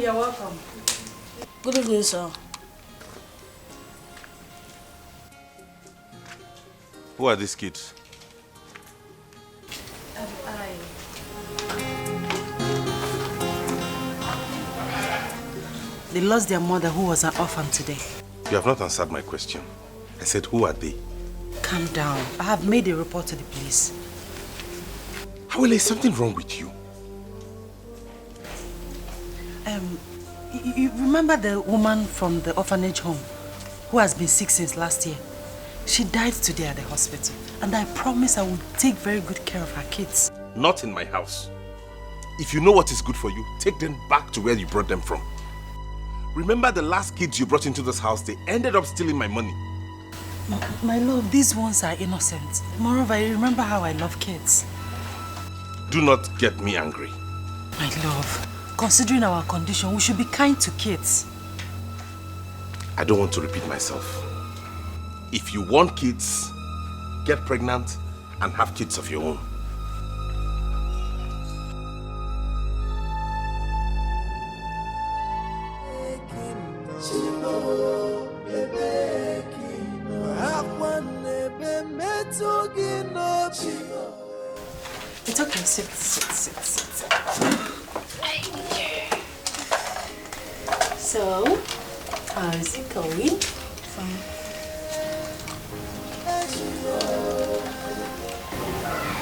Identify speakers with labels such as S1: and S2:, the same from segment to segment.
S1: you're welcome.
S2: Good evening, sir.
S3: Who are these kids?
S1: They lost their mother who was an orphan today.
S3: You have not answered my question. I said, who are they?
S1: Calm down. I have made a report to the police.
S3: Hawele, is something wrong with you?
S1: You remember the woman from the orphanage home who has been sick since last year? She died today at the hospital. And I promise I will take very good care of her kids.
S3: Not in my house. If you know what is good for you, take them back to where you brought them from. Remember the last kids you brought into this house, they ended up stealing my money.
S1: My love, these ones are innocent. Moreover, I remember how I love kids.
S3: Do not get me angry.
S1: My love, considering our condition, we should be kind to kids.
S3: I don't want to repeat myself. If you want kids, get pregnant and have kids of your own.
S1: It's okay, sit. So, how is it going? Fine.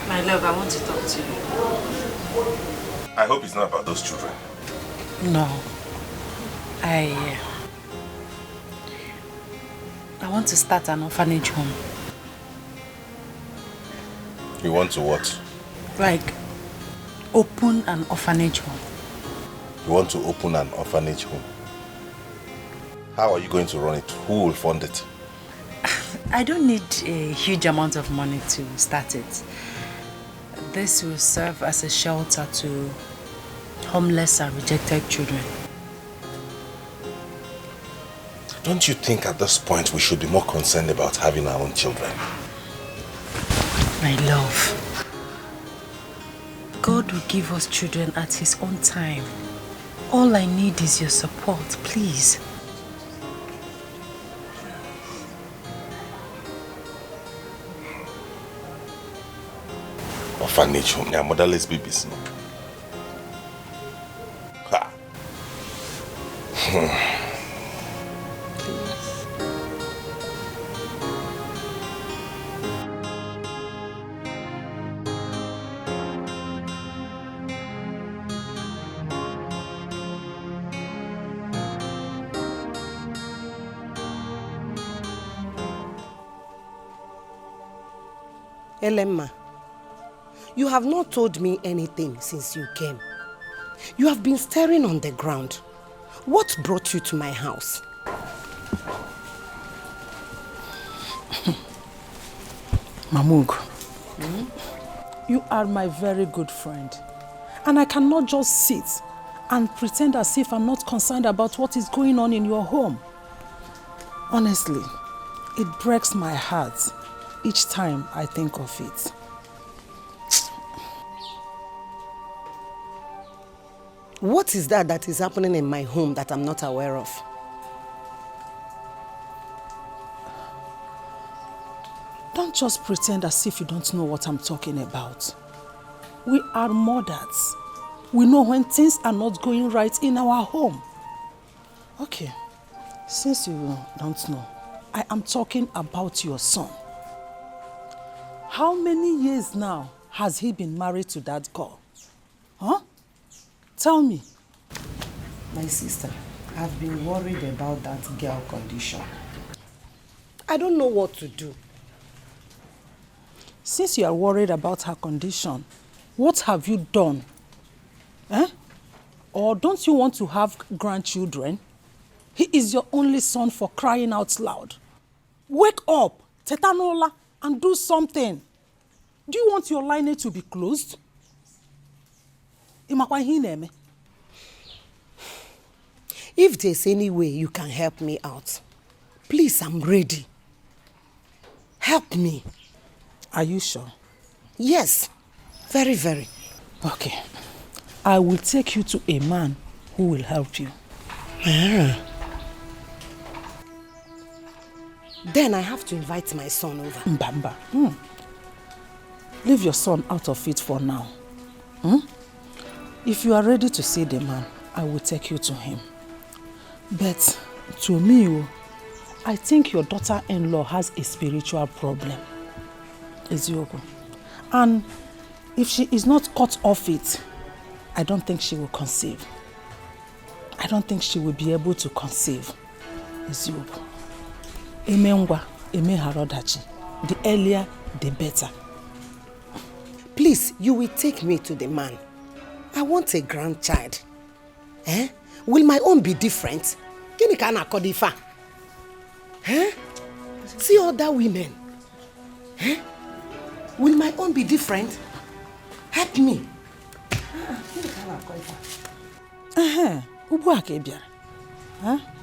S1: My love, I want to talk to you.
S3: I hope it's not about those children.
S1: No. I want to start an orphanage home.
S3: You want to what?
S1: Like, open an orphanage home.
S3: You want to open an orphanage home? How are you going to run it? Who will fund it?
S1: I don't need a huge amount of money to start it. This will serve as a shelter to homeless and rejected children.
S3: Don't you think at this point we should be more concerned about having our own children?
S1: My love, God will give us children at His own time. All I need is your support, please.
S3: Orphanage home, yeah, motherless babies. No? Ha.
S4: Elemma, you have not told me anything since you came. You have been staring on the ground. What brought you to my house?
S5: Mamug, you are my very good friend. And I cannot just sit and pretend as if I'm not concerned about what is going on in your home. Honestly, it breaks my heart each time I think of it.
S4: What is that is happening in my home that I'm not aware of?
S5: Don't just pretend as if you don't know what I'm talking about. We are mothers. We know when things are not going right in our home. Okay, since you don't know, I am talking about your son. How many years now has he been married to that girl? Huh? Tell me.
S4: My sister, I've been worried about that girl condition. I don't know what to do.
S5: Since you are worried about her condition, what have you done? Eh? Or don't you want to have grandchildren? He is your only son, for crying out loud. Wake up, Tetanola, and do something. Do you want your lineage to be closed?
S4: If there's any way you can help me out, please, I'm ready. Help me.
S5: Are you sure?
S4: Yes, very, very.
S5: Okay. I will take you to a man who will help you.
S4: Then I have to invite my son over.
S5: Mbamba. Leave your son out of it for now. If you are ready to see the man, I will take you to him. But to me, I think your daughter-in-law has a spiritual problem. Eziogo. And if she is not cut off it, I don't think she will conceive. I don't think she will be able to conceive. Eziogo. Emengwa, emeharodachi. The earlier, the better.
S4: Please, you will take me to the man. I want a grandchild. Will my own be different? Kini kana kodifa? See other women. Will my own be different? Help me.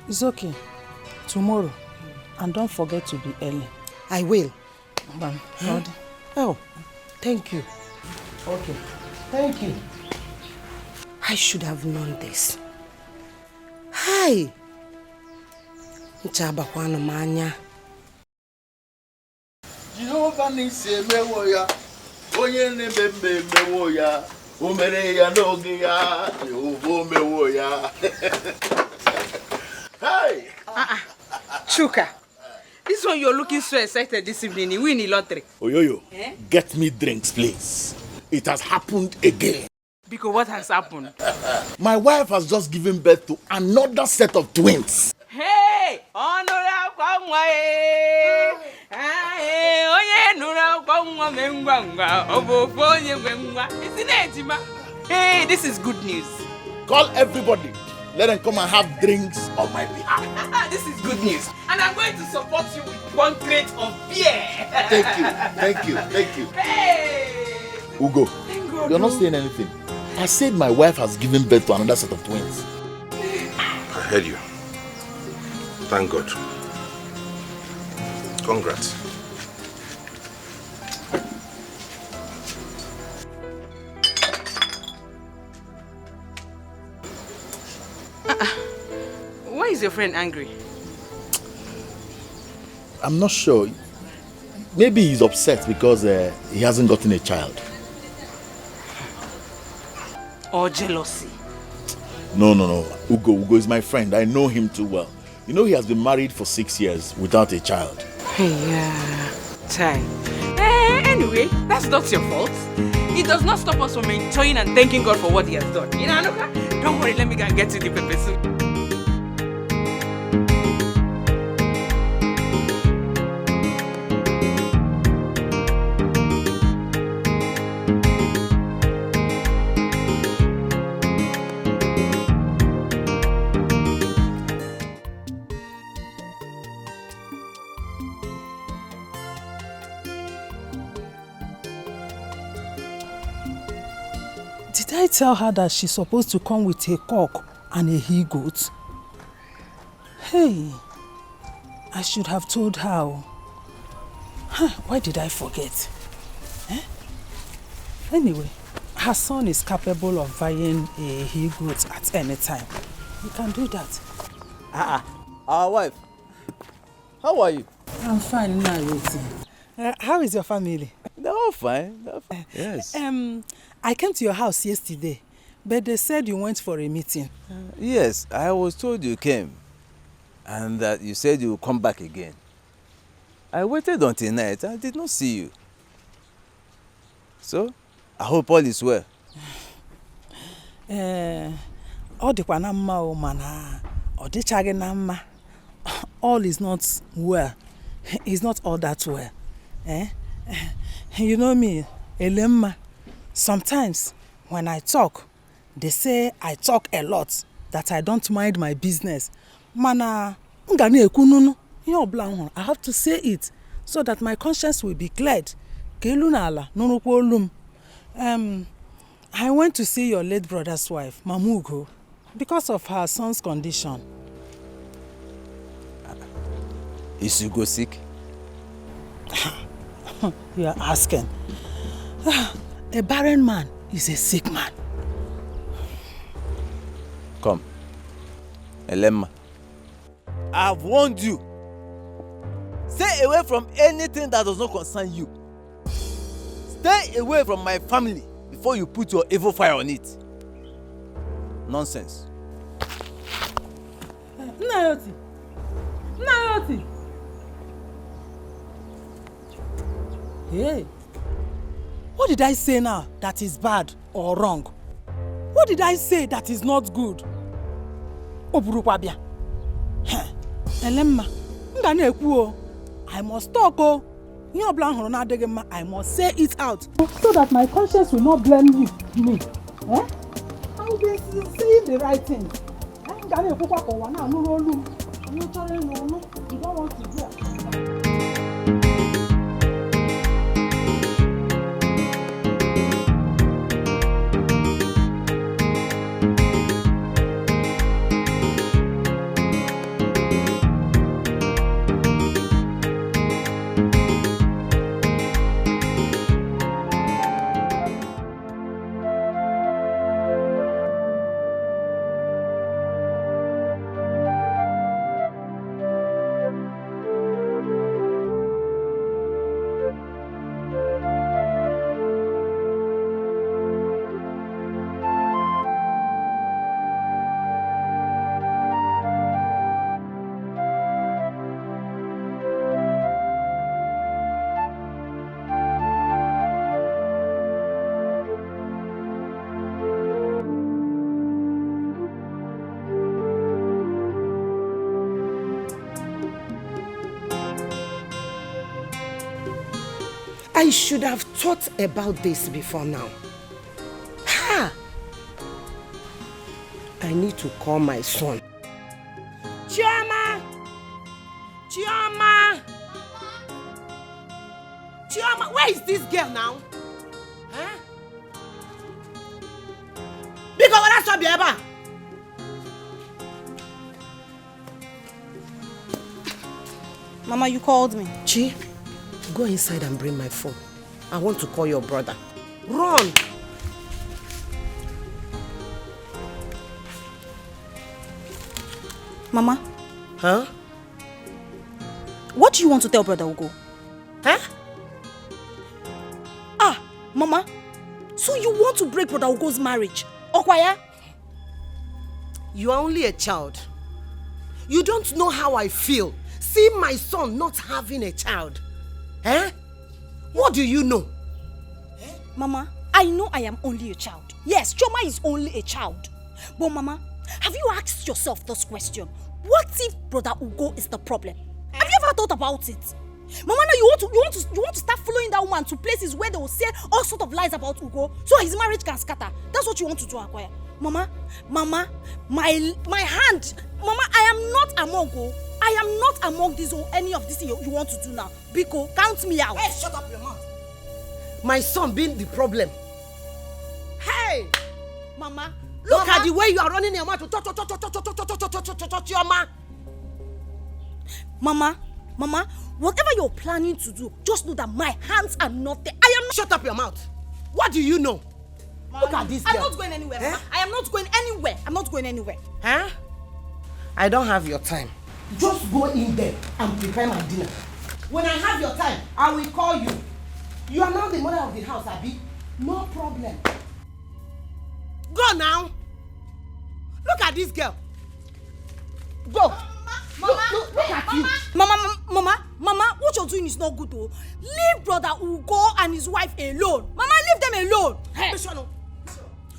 S5: It's okay. Tomorrow. And don't forget to be early.
S4: I will.
S5: Oh,
S4: thank you. Okay. Thank you. I should have known this. Hi. Nchaba kwa manya.
S6: Jehovah nisi mewo ya. Onye nebe mewo ya. Umere ya n'oge ya. Jehovah mewo ya. Hi.
S7: Chuka. This one you're looking so excited this evening. You win the lottery.
S6: Oyoyo, get me drinks, please. It has happened again.
S7: Because what has happened?
S6: My wife has just given birth to another set of twins.
S7: Hey! Hey, this is good news.
S6: Call everybody. Let them come and have drinks on my behalf.
S7: This is good news. And I'm going to support you with 1 crate of beer.
S6: Thank you, thank you, thank you.
S7: Hey!
S6: Ugo, you're not saying anything. I said my wife has given birth to another set of twins.
S3: I heard you. Thank God. Congrats.
S7: Why is your friend angry?
S6: I'm not sure. Maybe he's upset because he hasn't gotten a child.
S7: Or jealousy?
S6: No. Ugo is my friend. I know him too well. You know he has been married for 6 years without a child.
S7: Yeah, time. Anyway, that's not your fault. It does not stop us from enjoying and thanking God for what he has done. You know, Anuka? Don't worry, let me go and get you the pepper soup.
S5: did I tell her that she's supposed to come with a cock and a he-goat? Hey, I should have told her. Why did I forget? Anyway, her son is capable of buying a he-goat at any time. We can do that.
S8: Our wife, how are you?
S5: I'm fine now, how is your family?
S8: They're all fine. Yes.
S5: I came to your house yesterday, but they said you went for a meeting.
S8: Yes, I was told you came and that you said you would come back again. I waited until night. I did not see you. So, I hope all is well.
S5: All is not well. It's not all that well. You know me, Elemma. Sometimes when I talk, they say I talk a lot, that I don't mind my business. Mana, I have to say it so that my conscience will be cleared. I went to see your late brother's wife, Mamugo, because of her son's condition.
S8: Is Ugo sick?
S5: You are asking. A barren man is a sick man.
S8: Come. Elema, I've warned you. Stay away from anything that does not concern you. Stay away from my family before you put your evil fire on it. Nonsense.
S5: Nayoti. Nayoti. Hey. What did I say now that is bad or wrong? What did I say that is not good? Oburukwabia. Elemma, nga na-ekwu o. I must talk o. Ihe ọbụla hụrụ na-adịghị mma, I must say it out. So that my conscience will not blame me. I will be saying the right thing. Nga na-ekwukwa ka ụwa na-anụrụ olu m. You chọrọ ịnụ ọnụ, you don't want to hear.
S4: I should have thought about this before now. Ha! I need to call my son. Chioma! Chioma! Chioma, where is this girl now? Huh? Because that's what Biaba.
S2: Mama, you called me.
S4: Chi, go inside and bring my phone. I want to call your brother. Run!
S2: Mama?
S4: Huh?
S2: What do you want to tell Brother Ugo?
S4: Huh?
S2: Ah, Mama. So you want to break Brother Ugo's marriage? Okwaya?
S4: You are only a child. You don't know how I feel. See my son not having a child. Eh? What do you know?
S2: Mama, I know I am only a child. Yes, Choma is only a child. But Mama, have you asked yourself this question? What if Brother Ugo is the problem? Have you ever thought about it? Mama, now you want to start following that woman to places where they will say all sorts of lies about Ugo, so his marriage can scatter. That's what you want to do, Akwaya. Mama, my hand. Mama, I am not among you. I am not among this or any of this you want to do now. Biko, count me out.
S4: Hey, shut up your mouth. My son being the problem. Hey!
S2: Mama,
S4: Look at the way you are running your mouth to touch your man.
S2: Mama, whatever you're planning to do, just know that my hands are not there. I am not.
S4: Shut up your mouth. What do you know?
S2: Mama,
S4: look at this girl.
S2: I'm not going anywhere, Mama. I am not going anywhere. I'm not going anywhere.
S4: Huh? I don't have your time. Just go in there and prepare my dinner. When I have your time, I will call you. You are now the mother of the house, Abi. No problem. Go now. Look at this girl. Go. Look at you.
S2: Mama, what you're doing is not good though. Leave Brother Ugo and his wife alone. Mama, leave them alone.
S4: Hey.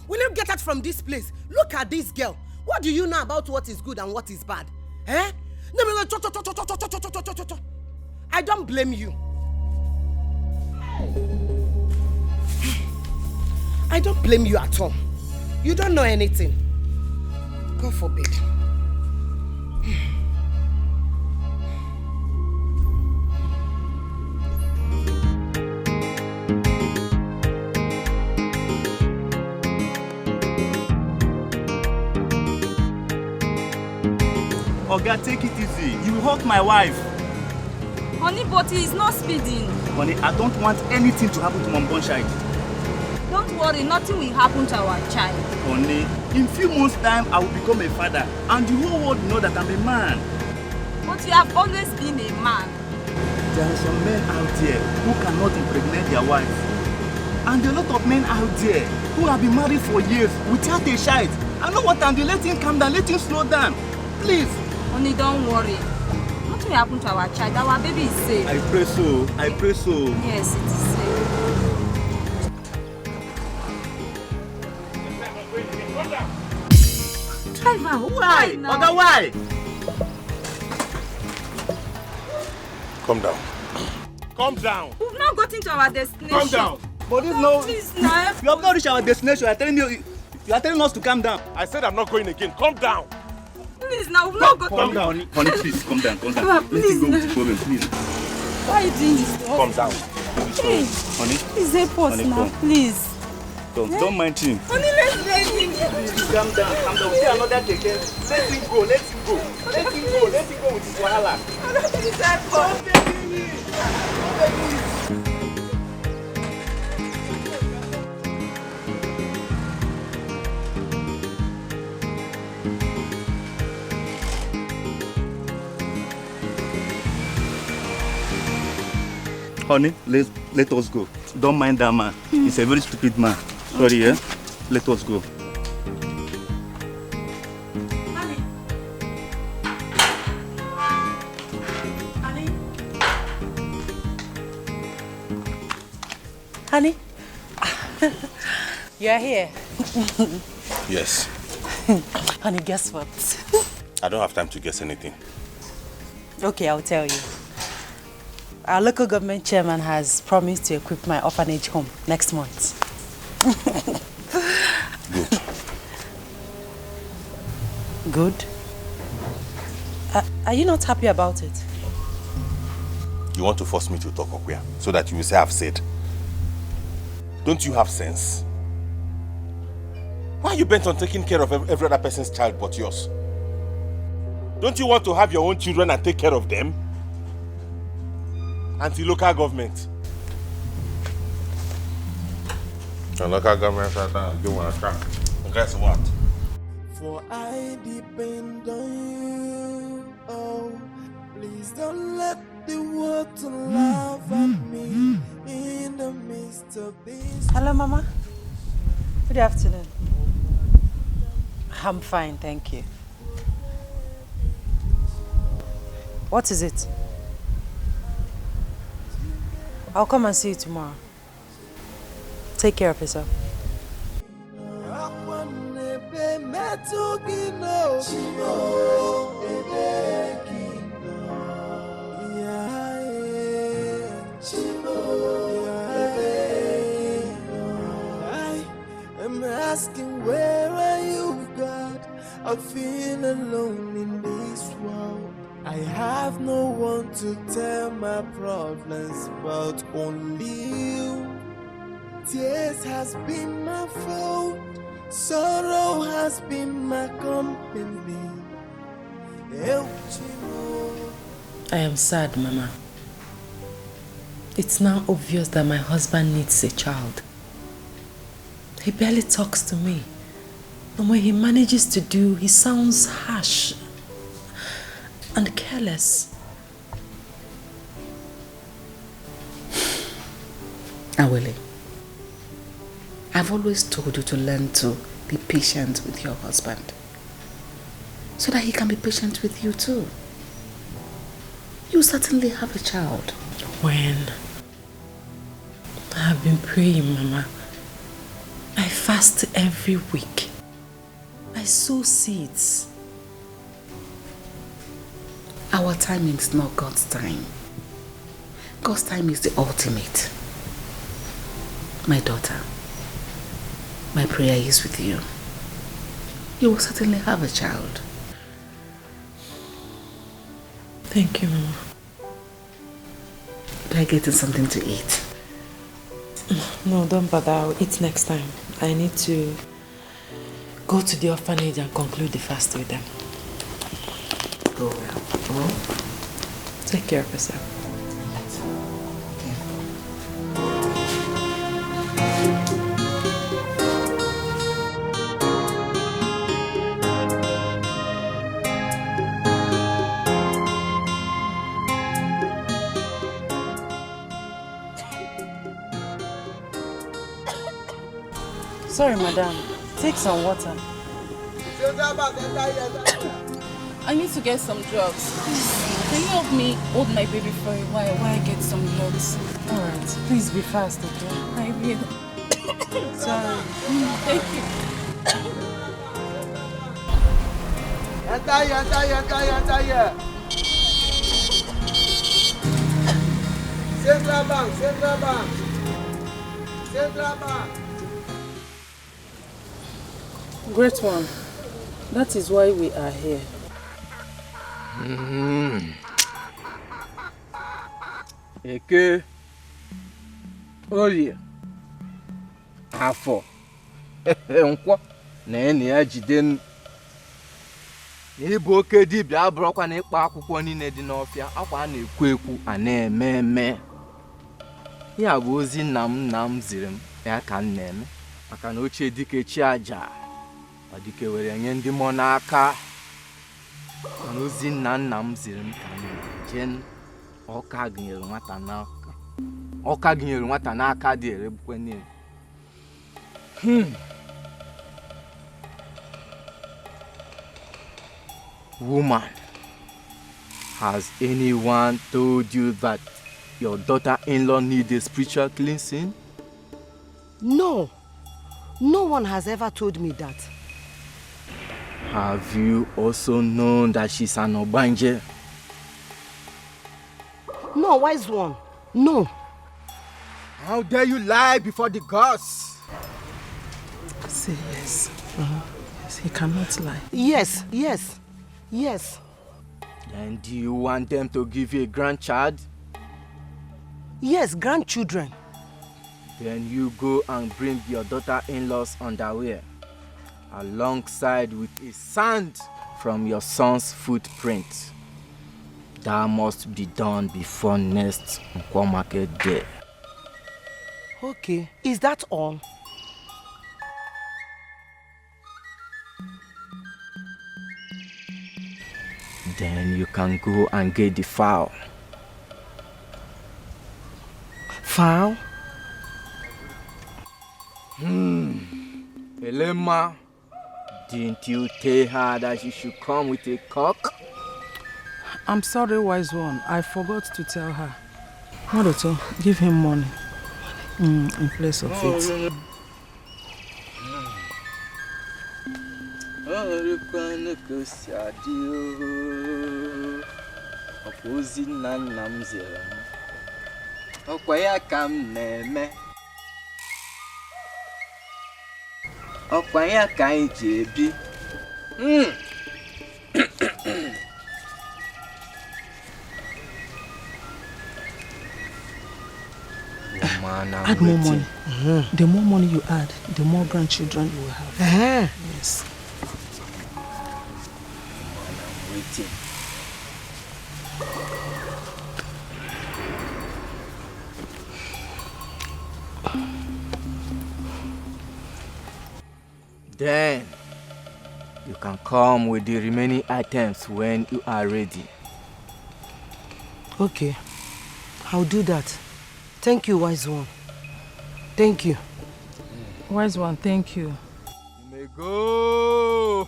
S4: Will you get out from this place? Look at this girl. What do you know about what is good and what is bad? Eh? No. I don't blame you. I don't blame you at all. You don't know anything. God forbid.
S9: Oga, take it easy. You hurt my wife.
S10: Honey, but he is not speeding.
S9: Honey, I don't want anything to happen to Mom Bonshide.
S2: Don't worry, nothing will happen to our child.
S9: Honey, in few months' time, I will become a father. And the whole world know that I'm a man.
S2: But you have always been a man.
S9: There are some men out there who cannot impregnate their wives. And there are a lot of men out there who have been married for years without a child. I know what I'm doing. Let him calm down. Let him slow down. Please.
S2: Honey, don't worry. Nothing will happen to our child. Our baby is safe.
S9: I pray so. I pray so.
S2: Yes, it is safe. Driver,
S9: Why? Oga, why?
S3: Calm down. Calm down.
S2: We've not gotten to our destination.
S3: Calm down.
S9: But this no.
S2: Please, now.
S9: We have not reached our destination. You are telling us to calm down.
S3: I said I'm not going again. Calm down.
S2: Please, now we've not gotten.
S9: Calm down, honey. Please, calm down. Calm down.
S2: Papa,
S9: Let
S2: please,
S9: him go with the problem, please.
S2: Why are you doing this to us?
S3: Calm down.
S2: Please,
S9: Honey,
S2: please help us
S9: Honey,
S2: now,
S9: come.
S2: please.
S9: don't mind him.
S2: Honey, let's let him.
S9: Please, calm down, calm down. We see another keke. Let him go, let him go. Let him go, let him go with his wahala.
S2: Please help us.
S9: Honey, let us go. Don't mind that man. He's a very stupid man. Sorry, yeah? Let us go.
S1: Honey, you're here.
S3: Yes.
S1: Honey, guess what?
S3: I don't have time to guess anything.
S1: Okay, I'll tell you. Our local government chairman has promised to equip my orphanage home next month.
S3: Good.
S1: Good? Are you not happy about it?
S3: You want to force me to talk, Okuya, so that you will say I've said. Don't you have sense? Why are you bent on taking care of every other person's child but yours? Don't you want to have your own children and take care of them? Anti-local government. The local government do want to try. Guess what?
S10: For I depend on you. Oh, please don't let the water laugh at me in the midst of this.
S1: Hello, Mama. Good afternoon. I'm fine, thank you. What is it? I'll come and see you tomorrow. Take care of yourself.
S10: I'm asking, where are you, God? I feel alone in this world. I have no one to tell my problems but only you. Tears has been my fault. Sorrow has been my company.
S1: I am sad, Mama. It's now obvious that my husband needs a child. He barely talks to me. And when he manages to do, he sounds harsh and careless.
S11: Awele, I've always told you to learn to be patient with your husband so that he can be patient with you too. You certainly have a child.
S1: When? I've been praying, Mama. I fast every week. I sow seeds.
S11: Our timing is not God's time. God's time is the ultimate. My daughter, my prayer is with you. You will certainly have a child.
S1: Thank you, Mama.
S11: Are you getting something to eat?
S1: No, don't bother. I'll eat next time. I need to go to the orphanage and conclude the fast with them.
S11: Go well.
S1: Take care of yourself.
S5: Sorry, madam. Take some water.
S12: I need to get some drugs. Please, can you help me hold my baby for a while I get some drugs?
S5: Alright, please be fast, okay?
S12: I will.
S5: Sorry.
S12: Thank you.
S10: Central Bank, Central Bank, Central Bank.
S5: Great one. That is why we are here.
S8: Eke, Orie, Afọ, Nkwọ, na enyi ya Jidenu. Ịbụ oke dibịa abụrụkwa na ịkpa akwụkwọ niile dị n'ọfịa, akwa a na-ekwu ekwu a na-eme eme. Ya bụ ozi nna m ziri m ya ka m na-eme, maka na ochie dike chi aja, ọ dike were nye ndị mmụọ n'aka. Mana ozi nna m ziri m ka m na-eje. Ọka gụnyere nwata n'aka dị erebukwe niile. Woman, has anyone told you that your daughter-in-law needs a spiritual cleansing?
S4: No. No one has ever told me that.
S8: Have you also known that she's an Obanje?
S4: No, wise one. No.
S8: How dare you lie before the gods?
S5: Say yes. Yes, he cannot lie.
S4: Yes, yes, yes.
S8: Then do you want them to give you a grandchild?
S4: Yes, grandchildren.
S8: Then you go and bring your daughter-in-law's underwear, alongside with a sand from your son's footprint. That must be done before next Nkwo market day.
S4: Okay, is that all?
S8: Then you can go and get the fowl.
S4: Fowl?
S8: Elema, didn't you tell her that she should come with a cock?
S5: I'm sorry, wise one. I forgot to tell her. Marital, give him money. In place of it. Add more money. The more money you add, the more grandchildren you will have. Yes.
S8: I'm waiting. Then you can come with the remaining items when you are ready.
S4: Okay, I'll do that. Thank you, wise one. Thank you.
S5: Wise one, thank you.
S8: You may go.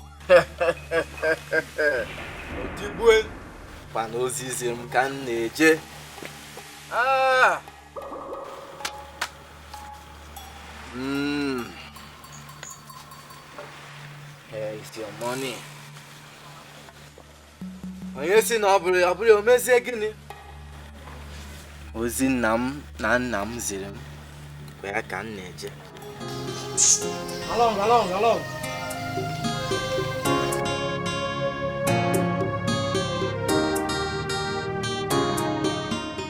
S8: Otibwe, panozism can neje. Here is your money. Onye si na ọbụrụ o mezie gịnị? Ozi nna m ziri m kwa ya ka m na-eje.
S10: Along.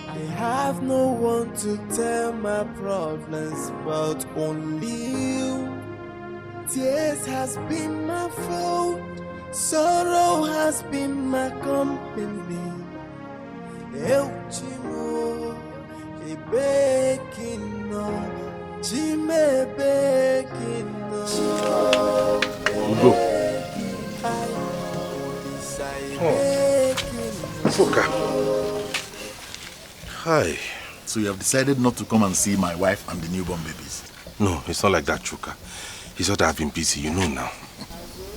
S13: I have no one to tell my problems but only you. Tears has been my fault, sorrow has been my company. Eu chimo, e begging no, chime begging no.
S3: Foka. Hi.
S14: So you have decided not to come and see my wife and the newborn babies?
S3: No, it's not like that, Chuka. It's not that I've been busy, you know now.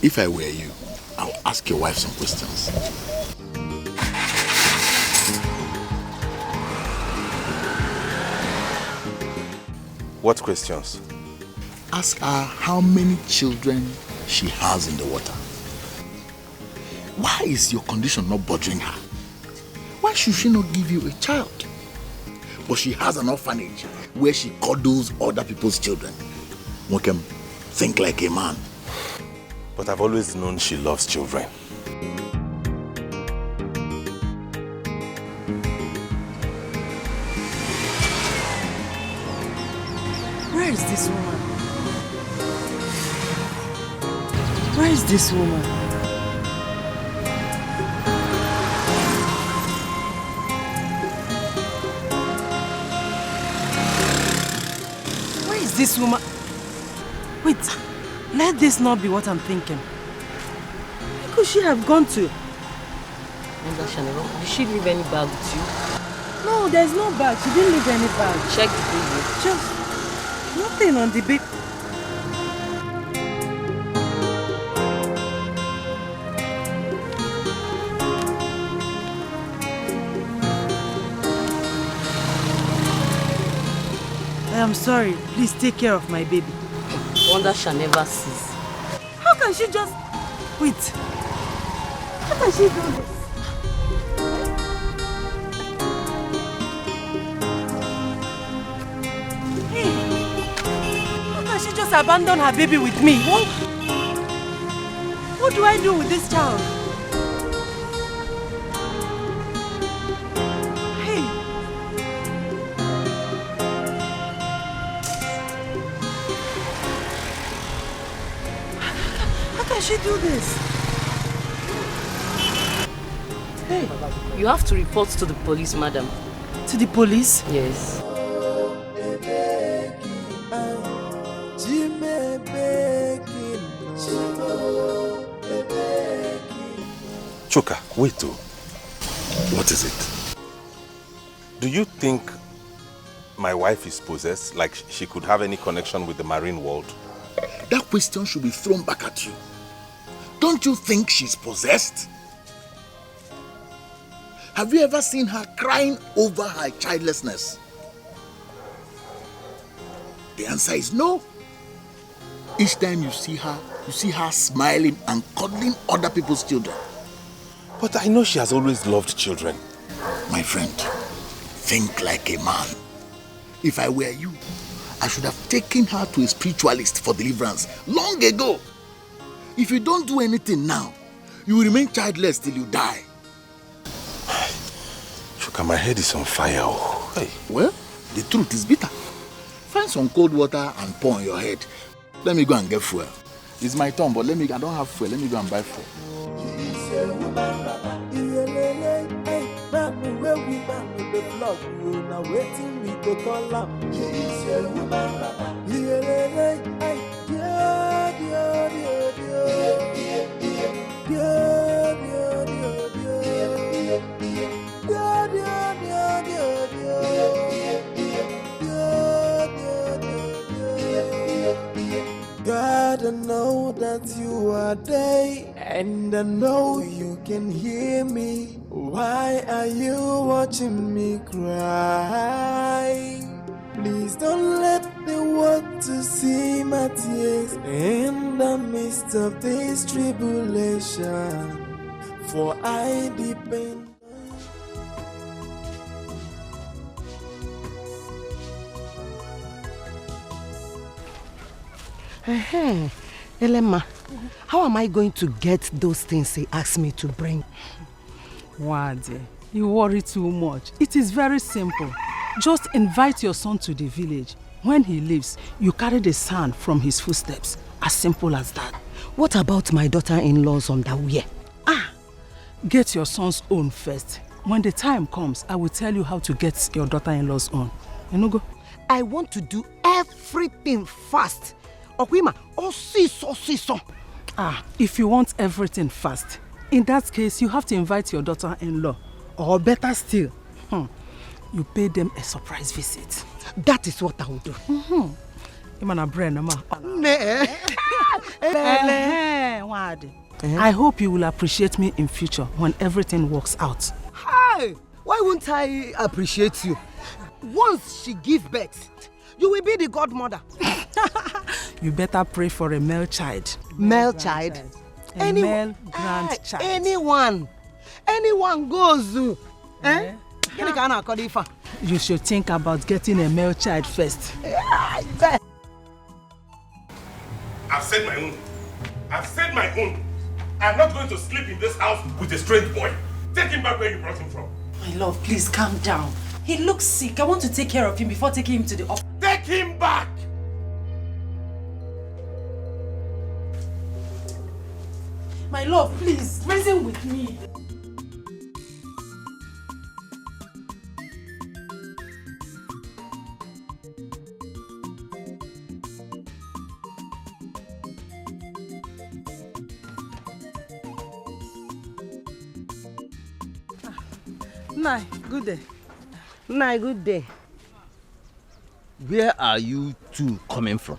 S6: If I were you, I'll ask your wife some questions.
S3: What questions?
S6: Ask her how many children she has in the water. Why is your condition not bothering her? Why should she not give you a child? But she has an orphanage where she cuddles other people's children. Mokem, think like a man.
S3: But I've always known she loves children.
S1: Where is this woman? Where is this woman? Where is this woman? Wait, let this not be what I'm thinking. Where could she have gone to?
S14: Did she leave any bag with you?
S1: No, there's no bag. She didn't leave any bag.
S14: Check the baby.
S1: Just nothing on the baby. I am sorry. Please take care of my baby.
S14: Wonder shall never cease.
S1: How can she just... Wait. How can she do this? Hey. How can she just abandon her baby with me? What do I do with this child? How can she do this?
S14: Hey, you have to report to the police, madam.
S1: To the police?
S14: Yes.
S3: Chuka, wait too.
S6: What is it?
S3: Do you think my wife is possessed? Like she could have any connection with the marine world?
S6: That question should be thrown back at you. Don't you think she's possessed? Have you ever seen her crying over her childlessness? The answer is no. Each time you see her smiling and cuddling other people's children.
S3: But I know she has always loved children.
S6: My friend, think like a man. If I were you, I should have taken her to a spiritualist for deliverance long ago. If you don't do anything now, you will remain childless till you die.
S3: Chuka, my head is on fire. Oh.
S6: Hey. Well, the truth is bitter. Find some cold water and pour on your head. Let me go and get fuel. It's my turn, but I don't have fuel. Let me go and buy fuel.
S10: God, I know that you are there, and I know you can hear me. Why are you watching me cry? Please don't let the world to see my tears in the midst of this tribulation, for I depend.
S4: Elema, how am I going to get those things he asked me to bring?
S5: Wade, you worry too much. It is very simple. Just invite your son to the village. When he leaves, you carry the sand from his footsteps. As simple as that.
S4: What about my daughter-in-law's underwear?
S5: Get your son's own first. When the time comes, I will tell you how to get your daughter-in-law's own. You know, go.
S4: I want to do everything fast. Okwima, so.
S5: If you want everything fast, in that case, you have to invite your daughter-in-law. Or better still, you pay them a surprise visit.
S4: That is what I will do.
S5: Imana brain, ma. I hope you will appreciate me in future when everything works out.
S4: Hi! Why won't I appreciate you? Once she gives birth, you will be the godmother.
S5: You better pray for a male child.
S4: Male child?
S5: Male grandchild.
S4: Anyone goes.
S5: You should think about getting a male child first.
S3: I've said my own. I'm not going to sleep in this house with a strange boy. Take him back where you brought him from.
S1: My love, please calm down. He looks sick. I want to take care of him before taking him to the office.
S3: Take him back!
S1: My love, please, reason with me.
S5: Nai, good day.
S4: Nai, good day.
S8: Where are you two coming from?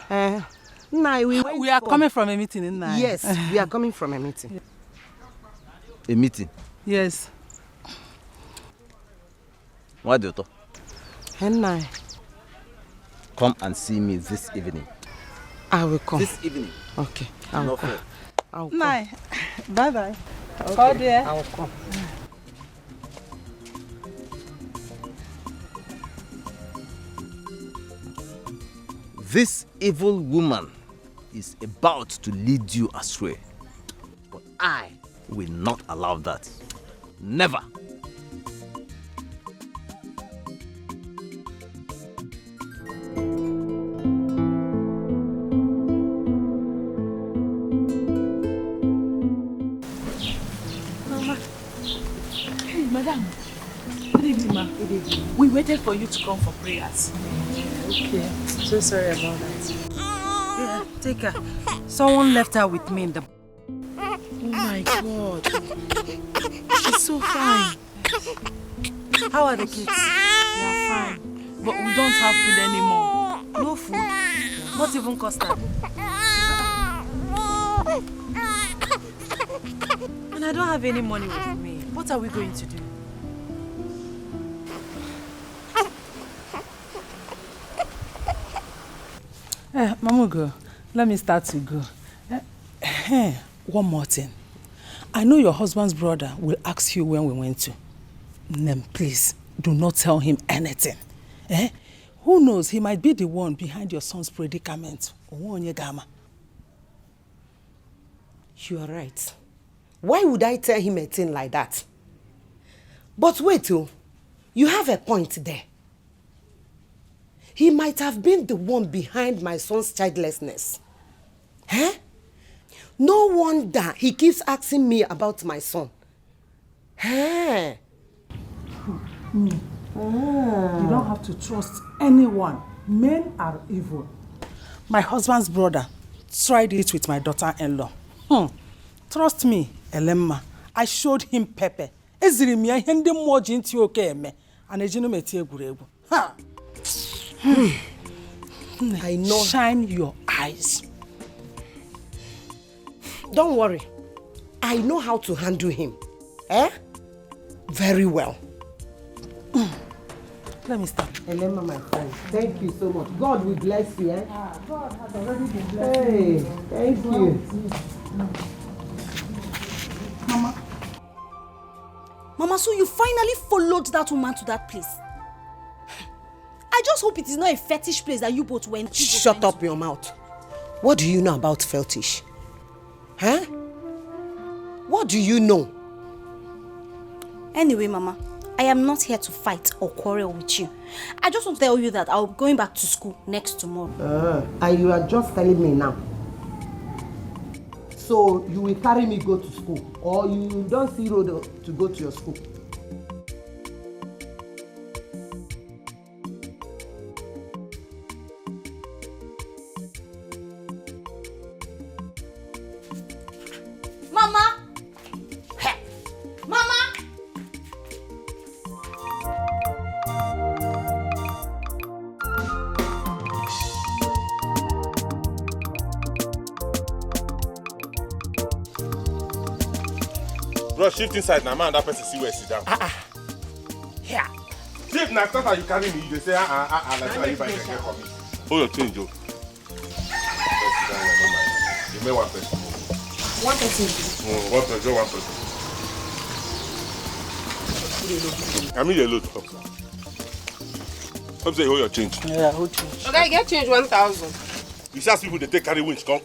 S4: Nai,
S5: we are coming from a meeting in Nai.
S4: Yes, we are coming from a meeting.
S8: A meeting?
S5: Yes.
S8: What do you talk?
S4: Nai.
S8: Come and see me this evening.
S4: I will come.
S8: This evening?
S4: Okay, I will come.
S5: Nai, bye-bye.
S4: Okay,
S5: Call there.
S4: I will come.
S8: This evil woman is about to lead you astray. But I will not allow that. Never.
S1: Mama. Hey, madam. Good evening, ma. Good evening. We waited for you to come for prayers. Okay. So sorry about that. Yeah, take her. Someone left her with me in the... Oh my God. She's so fine. How are the kids? They are fine. But we don't have food anymore. No food? Not even custard? And I don't have any money with me. What are we going to do?
S5: Mama, go. Let me start to go. One more thing. I know your husband's brother will ask you when we went to. Then please, do not tell him anything. Who knows, he might be the one behind your son's predicament.
S4: You are right. Why would I tell him a thing like that? But wait, you have a point there. He might have been the one behind my son's childlessness. No wonder he keeps asking me about my son.
S5: You don't have to trust anyone. Men are evil. My husband's brother tried it with my daughter-in-law. Trust me, Elemma. I showed him pepper.
S4: I know.
S5: Shine your eyes.
S4: Don't worry. I know how to handle him. Very well.
S5: Let me start.
S4: Elema, my friend, thank you so much. God will bless you.
S5: God has already been blessing
S4: you.
S5: Hey,
S4: thank you.
S2: Mama, so you finally followed that woman to that place? I just hope it is not a fetish place that you both went to.
S4: Shut up your mouth. What do you know about fetish? What do you know?
S2: Anyway, Mama, I am not here to fight or quarrel with you. I just want to tell you that I'll be going back to school next tomorrow.
S4: And you are just telling me now. So you will carry me go to school, or you don't see road to go to your school?
S2: Mama! Hey. Mama!
S3: Bro, shift inside now, man. That person see where sit down.
S8: Here.
S3: Shift now, after you carry me, you say, that's why you buy the get for me. Hold your change, Joe. You may one person.
S4: One person.
S3: One person. I mean, you load. Come say, hold your change.
S5: Yeah, hold change.
S4: Okay, get change 1,000.
S3: You see, as people they take carry winch, come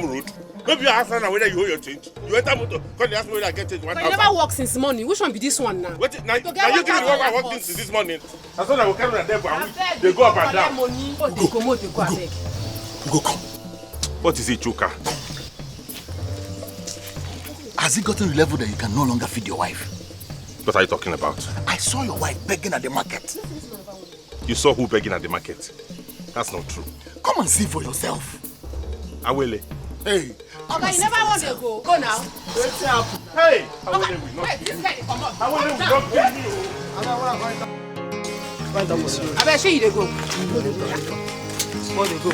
S3: road. Maybe you ask now whether you hold your change. You enter motor, come ask me whether I get change 1,000.
S4: But you never work since morning. Which one be this one now?
S3: Wait, now you give me one I work since this morning. As soon as I will carry them and they go up and down.
S4: Go,
S3: come. What is it, Choker?
S6: Has it gotten to the level that you can no longer feed your wife?
S3: What are you talking about?
S6: I saw your wife begging at the market.
S3: You saw who begging at the market? That's not true.
S6: Come and see for yourself.
S3: Awele.
S6: Hey.
S4: Okay, you never want to go. Go now.
S3: Hey! Awele will not kill me. Awele will not kill me.
S4: I bet you they go.
S5: More they go.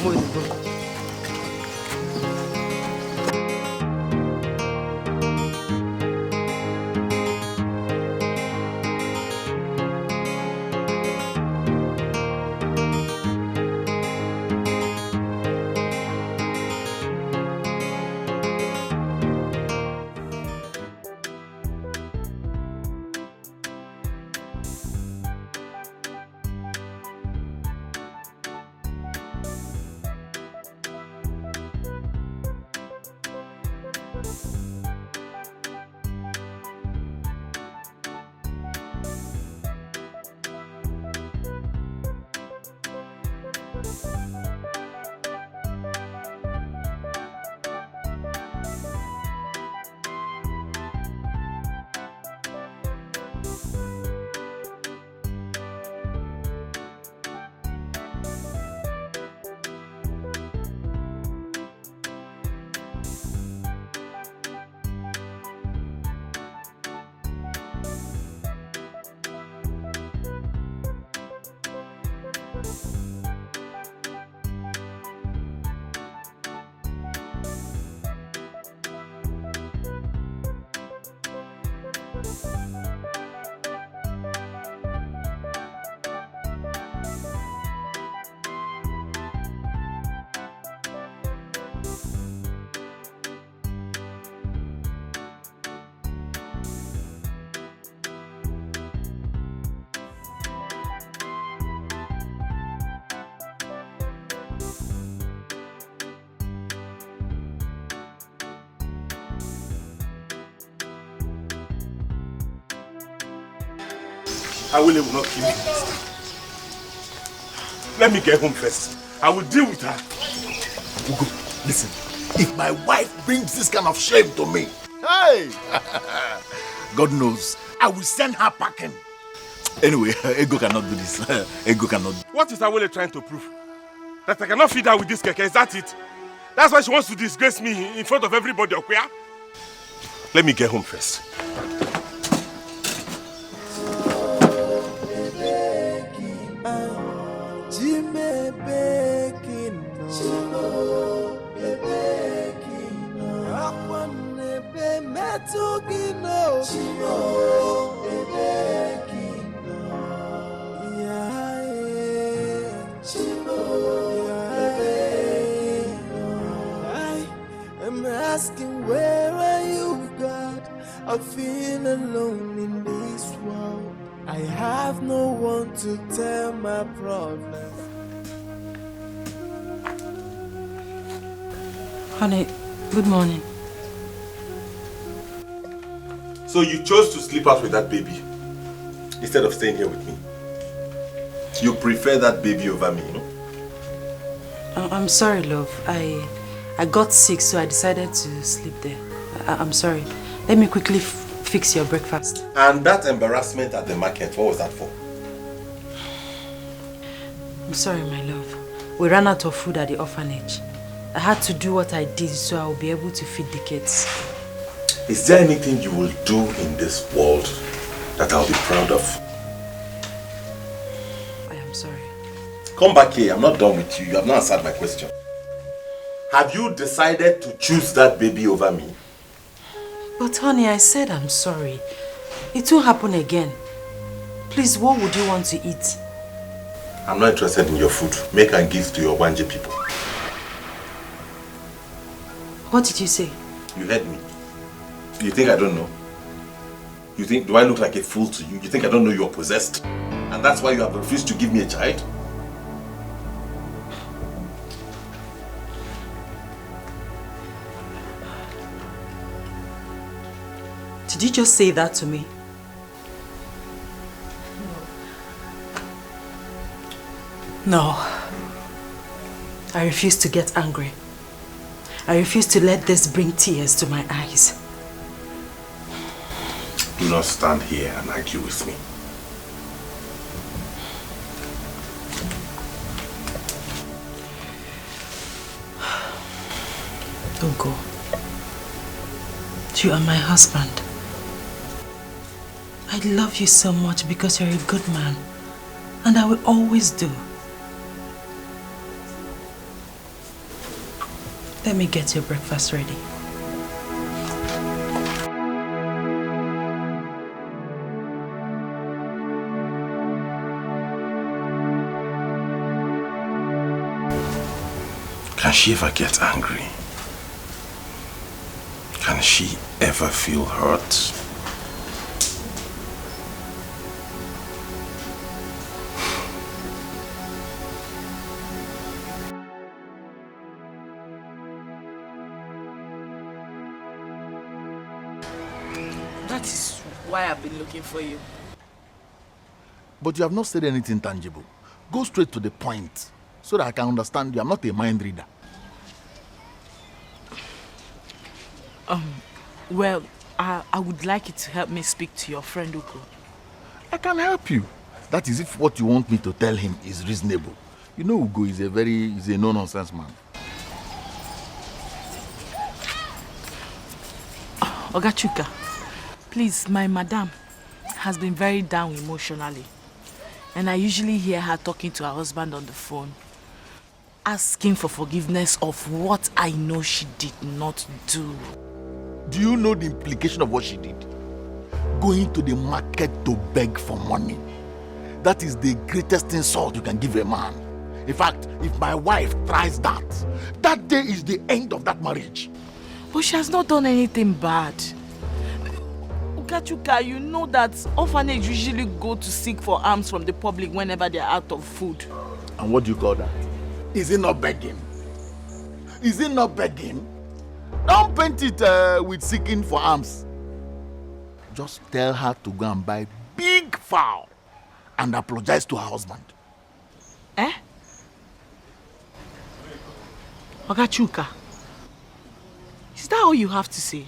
S3: Awele will not kill me. Let me get home first. I will deal with her.
S6: Ugo, listen. If my wife brings this kind of shame to me, hey! God knows, I will send her packing. Anyway, Ego cannot do this. Ego cannot do.
S3: What is Awele trying to prove? That I cannot feed her with this keke, is that it? That's why she wants to disgrace me in front of everybody, okay? Let me get home first.
S10: I'm asking, where are you, God? I feel alone in this world. I have no one to tell my problems.
S1: Honey, good morning.
S3: So you chose to sleep out with that baby instead of staying here with me? You prefer that baby over me, no?
S1: I'm sorry, love. I got sick, so I decided to sleep there. I'm sorry. Let me quickly fix your breakfast.
S3: And that embarrassment at the market, what was that for?
S1: I'm sorry, my love. We ran out of food at the orphanage. I had to do what I did so I will be able to feed the kids.
S3: Is there anything you will do in this world that I'll be proud of?
S1: I am sorry.
S3: Come back here. I'm not done with you. You have not answered my question. Have you decided to choose that baby over me?
S1: But honey, I said I'm sorry. It won't happen again. Please, what would you want to eat?
S3: I'm not interested in your food. Make and give to your Wanje people.
S1: What did you say?
S3: You heard me. You think I don't know? You think, do I look like a fool to you? You think I don't know you're possessed? And that's why you have refused to give me a child?
S1: Did you just say that to me? No. I refuse to get angry. I refuse to let this bring tears to my eyes.
S3: Do not stand here and argue with me.
S1: Don't go. You are my husband. I love you so much because you're a good man. And I will always do. Let me get your breakfast ready.
S3: Can she ever get angry? Can she ever feel hurt?
S7: That is why I've been looking for you.
S6: But you have not said anything tangible. Go straight to the point so that I can understand you. I'm not a mind reader.
S7: Well, I would like you to help me speak to your friend Uko.
S6: I can help you. That is if what you want me to tell him is reasonable. You know Ugo is a no-nonsense man.
S7: Ogachuka, please, my madam has been very down emotionally. And I usually hear her talking to her husband on the phone, asking for forgiveness of what I know she did not do.
S6: Do you know the implication of what she did? Going to the market to beg for money. That is the greatest insult you can give a man. In fact, if my wife tries that, that day is the end of that marriage.
S7: But she has not done anything bad. Ukachuka, you know that orphanage usually go to seek for alms from the public whenever they are out of food.
S6: And what do you call that? Is it not begging? Is it not begging? Don't paint it with seeking for alms. Just tell her to go and buy big fowl and apologize to her husband.
S7: Eh? Ogachuka, is that all you have to say?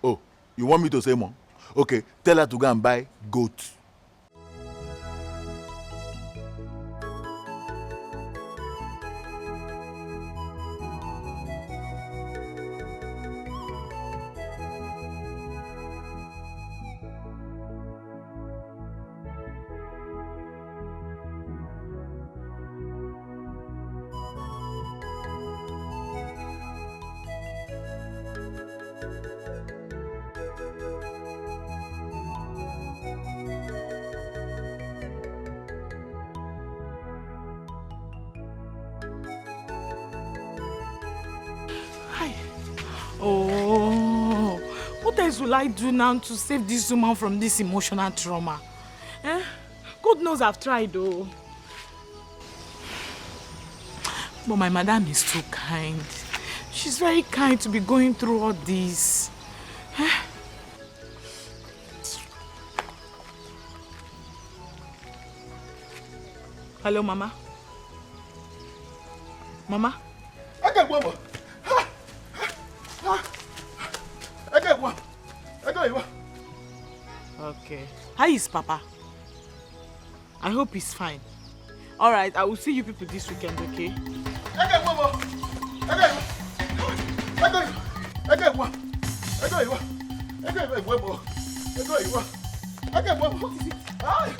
S6: Oh, you want me to say more? Okay, tell her to go and buy goat.
S7: Oh, what else will I do now to save this woman from this emotional trauma? Eh? God knows I've tried though. But my madam is too kind. She's very kind to be going through all this. Eh? Hello, Mama? Mama?
S6: I got one more.
S7: Okay. How is Papa? I hope he's fine. Alright, I will see you people this weekend, okay?
S6: I got one more.
S7: What is it?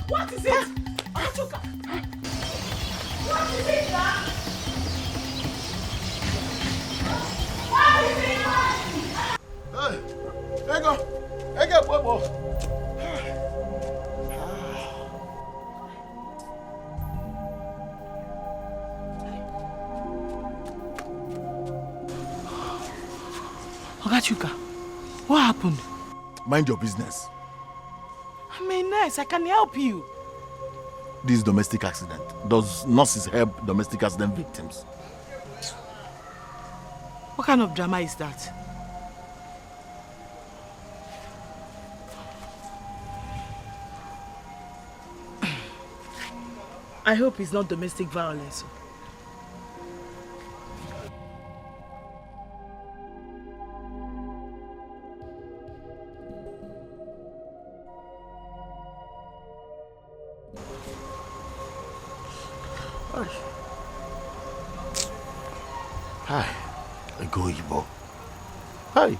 S7: What is it? Achuka! What is it, now? What is it?
S6: Hey. Hey, go, Bobo.
S7: Ogachuka, what happened?
S6: Mind your business.
S7: I'm a nurse. I can help you.
S6: This is domestic accident. Does nurses help domestic accident victims?
S7: What kind of drama is that? I hope it's not domestic violence.
S6: Hi. Go, Ibo. Hi.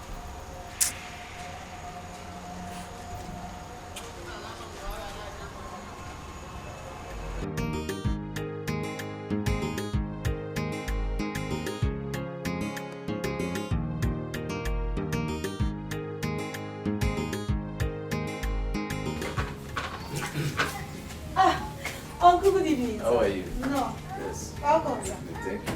S2: Uncle, good evening.
S15: How are you?
S2: No.
S15: Yes.
S2: Welcome, sir.
S15: Thank you.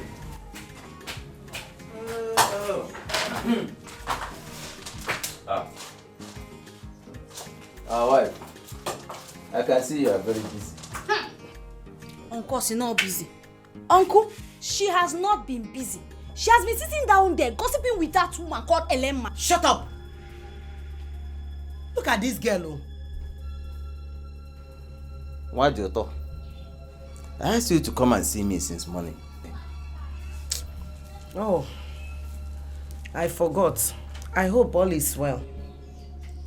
S15: Wife, I can see you are very busy.
S2: Uncle, she's not busy. Uncle, she has not been busy. She has been sitting down there gossiping with that woman called Elemma.
S4: Shut up! Look at this girl, oh.
S8: Why do you talk? I asked you to come and see me since morning.
S4: Oh, I forgot. I hope all is well.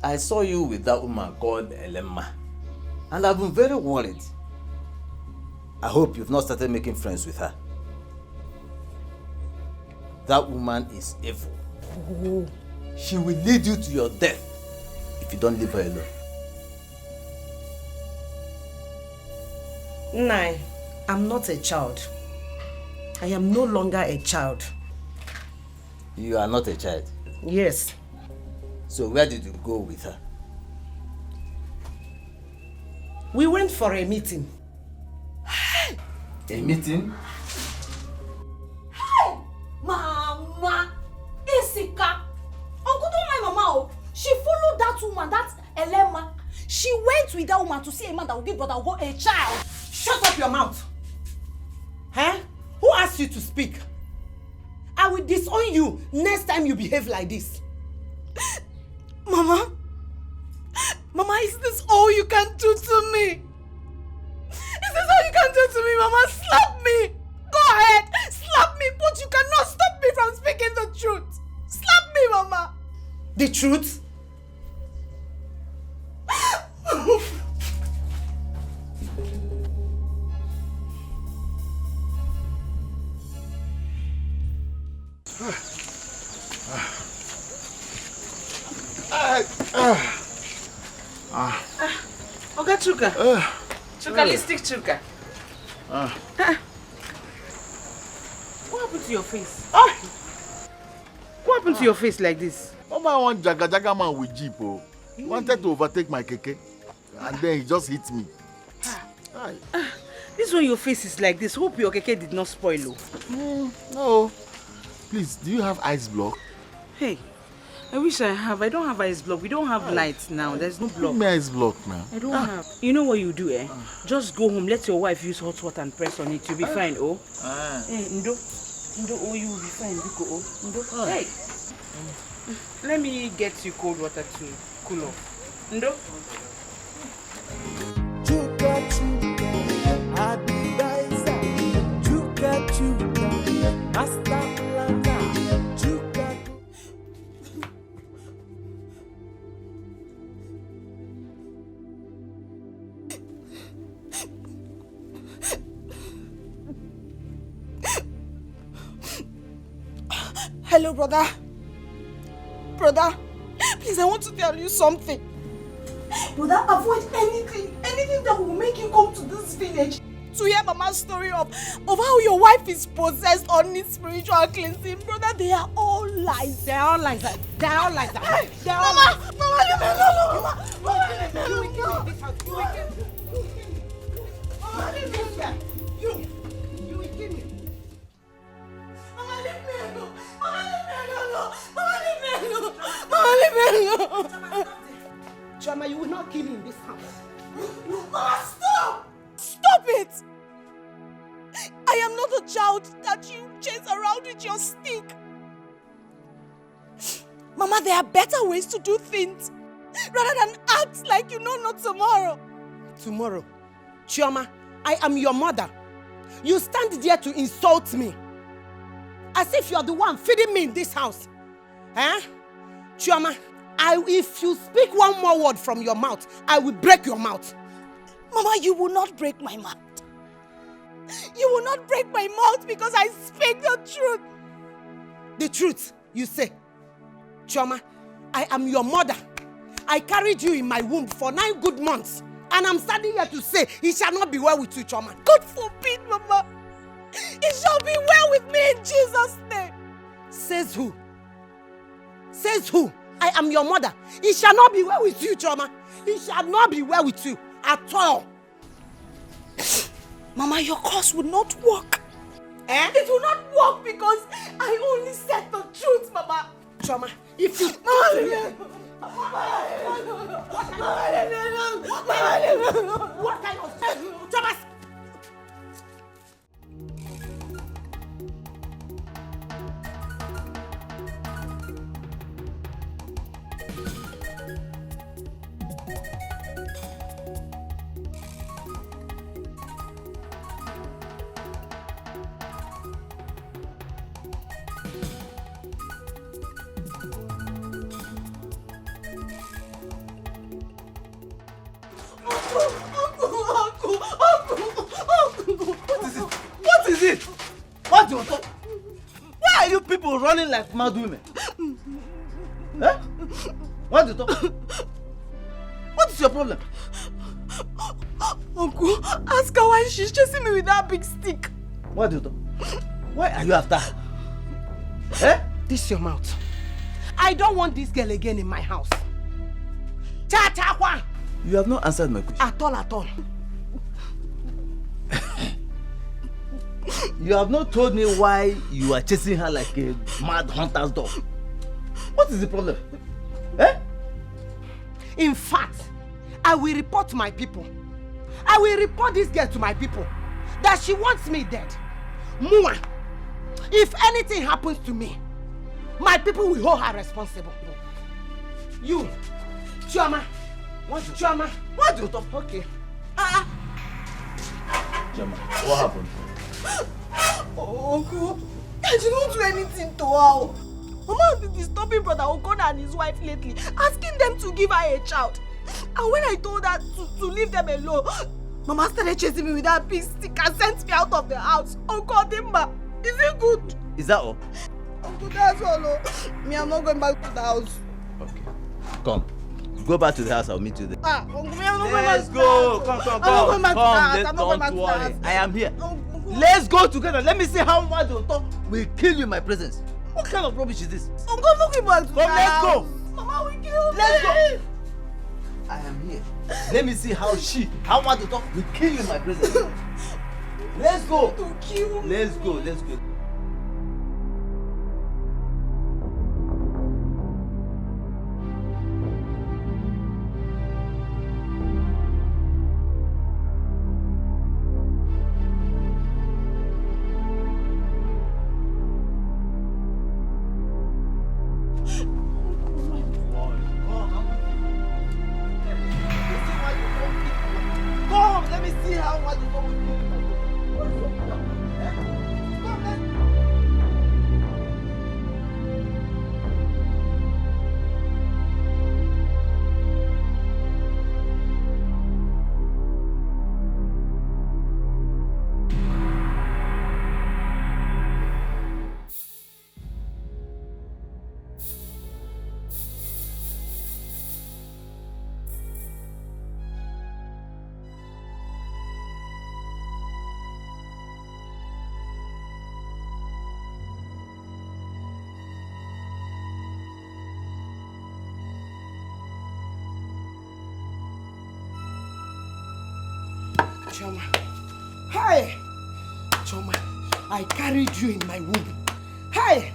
S8: I saw you with that woman called Elemma, and I've been very worried. I hope you've not started making friends with her. That woman is evil.
S4: Oh.
S8: She will lead you to your death if you don't leave her alone.
S4: Nai, I'm not a child. I am no longer a child.
S8: You are not a child?
S4: Yes.
S8: So where did you go with her?
S4: We went for a meeting.
S8: A meeting?
S2: Hey! Mama! Isika! Uncle, don't mind Mama. Oh. She followed that woman, that Elemma. She went with that woman to see a man that will give Brother Ugo a child.
S4: Shut up your mouth! Huh? Who asked you to speak? I will disown you next time you behave like this.
S2: Mama? Mama, is this all you can do to me? Is this all you can do to me, Mama? Slap me! Go ahead! Slap me, but you cannot stop me from speaking the truth! Slap me, Mama!
S4: The truth?
S5: Oga Chuka. Chukalistic Chuka. What happened to your face? What happened to your face like this?
S6: Mama want jaga man with jeep. Oh. He wanted to overtake my keke. And then he just hit me.
S5: This one your face is like this. Hope your keke did not spoil.
S6: No. Please, do you have ice block?
S5: Hey, I wish I have. I don't have ice block. We don't have lights now. There's no block.
S6: Give me ice block now.
S5: I don't have. You know what you do, eh? Just go home. Let your wife use hot water and press on it. You'll be fine, oh. Hey, Ndo, oh, you will be fine. Biko, oh. Ndo, hey. Let me get you cold water to cool off. Ndo.
S10: Chuka chuka, advisor. Chuka chuka, master planner. Chuka.
S2: Hello, brother. Brother, please, I want to tell you something. Brother, avoid anything that will make you come to this village to hear Mama's story of how your wife is possessed or needs spiritual cleansing. Brother, they are all lies.
S4: They're all lies. They're all lies. They're all
S2: Mama,
S4: lies.
S2: Mama, leave me alone. Mama,
S4: You will kill me in this house. You will kill me. Mama, leave me here. You will kill me.
S2: Mama, leave me alone. Mama, leave me alone. Mama, leave me alone. Mama, leave me alone.
S4: Chioma, you will not kill me in this house.
S2: Mama, stop! Stop it! I am not a child that you chase around with your stick. Mama, there are better ways to do things rather than act like you know not tomorrow.
S4: Tomorrow? Chioma, I am your mother. You stand there to insult me. As if you are the one feeding me in this house. Eh? Chioma, if you speak one more word from your mouth, I will break your mouth.
S2: Mama, you will not break my mouth. You will not break my mouth because I speak the truth.
S4: The truth, you say? Chioma, I am your mother. I carried you in my womb for 9 good months. And I'm standing here to say, it shall not be well with you, Chioma.
S2: God forbid, Mama. It shall be well with me in Jesus' name.
S4: Says who? Says who? I am your mother. It shall not be well with you, Chioma. It shall not be well with you at all.
S2: Mama, your curse will not work.
S4: Eh?
S2: It will not work because I only said the truth, Mama.
S4: Chioma, if you... What kind of... Chioma!
S8: What is it? What do you talk? Why are you people running like mad women? Eh? What do you talk? What is your problem?
S2: Uncle, ask her why she's chasing me with that big stick.
S8: What do you talk? Why are you after her? Eh?
S4: This your mouth. I don't want this girl again in my house. Cha-cha-wa!
S8: You have not answered my question.
S4: At all, at all.
S8: You have not told me why you are chasing her like a mad hunter's dog. What is the problem? Eh?
S4: In fact, I will report my people. I will report this girl to my people. That she wants me dead. Mua, if anything happens to me, my people will hold her responsible. You, Chioma. What? Chioma.
S8: What do you talk?
S4: Okay.
S8: Chioma, what happened?
S2: Oh, Uncle, I did not do anything to her. Mama has been disturbing Brother Okoda and his wife lately, asking them to give her a child. And when I told her to leave them alone, Mama started chasing me with that big stick and sent me out of the house. Uncle Dimba, is it good?
S8: Is that all?
S2: Uncle, that's all. Me, I'm not going back to the house.
S8: Okay. Come. Go back to the house, I'll meet you there.
S2: Uncle, me, I'm not going back
S8: Let's
S2: to
S8: go.
S2: the
S8: Come,
S2: house.
S8: come, come.
S2: I'm not going back to the house. I'm not going back to
S8: Don't
S2: the
S8: worry.
S2: house.
S8: I am here. Let's go together. Let me see how much you talk will kill you in my presence. What kind of rubbish is this?
S2: Uncle, I'm not going back to the house.
S8: Let's go.
S2: Mama will kill me.
S8: Let's go. I am here. Let me see how much you talk will kill you in my presence. Let's go.
S2: To kill me.
S8: Let's go. Let's go.
S4: Choma. Hey! Choma, I carried you in my womb. Hey!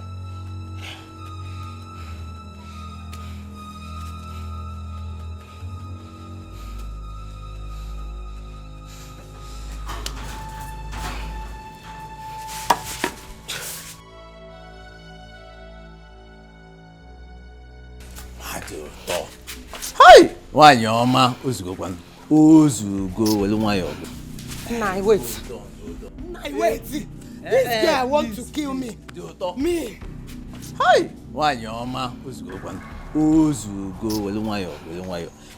S8: Hi! Why your ma? Ozugo welu nwayo.
S4: Nah, wait. Nah, wait. This guy wants to kill me. Me.
S8: Hi! Why your ma? Ozugo welu nwayo.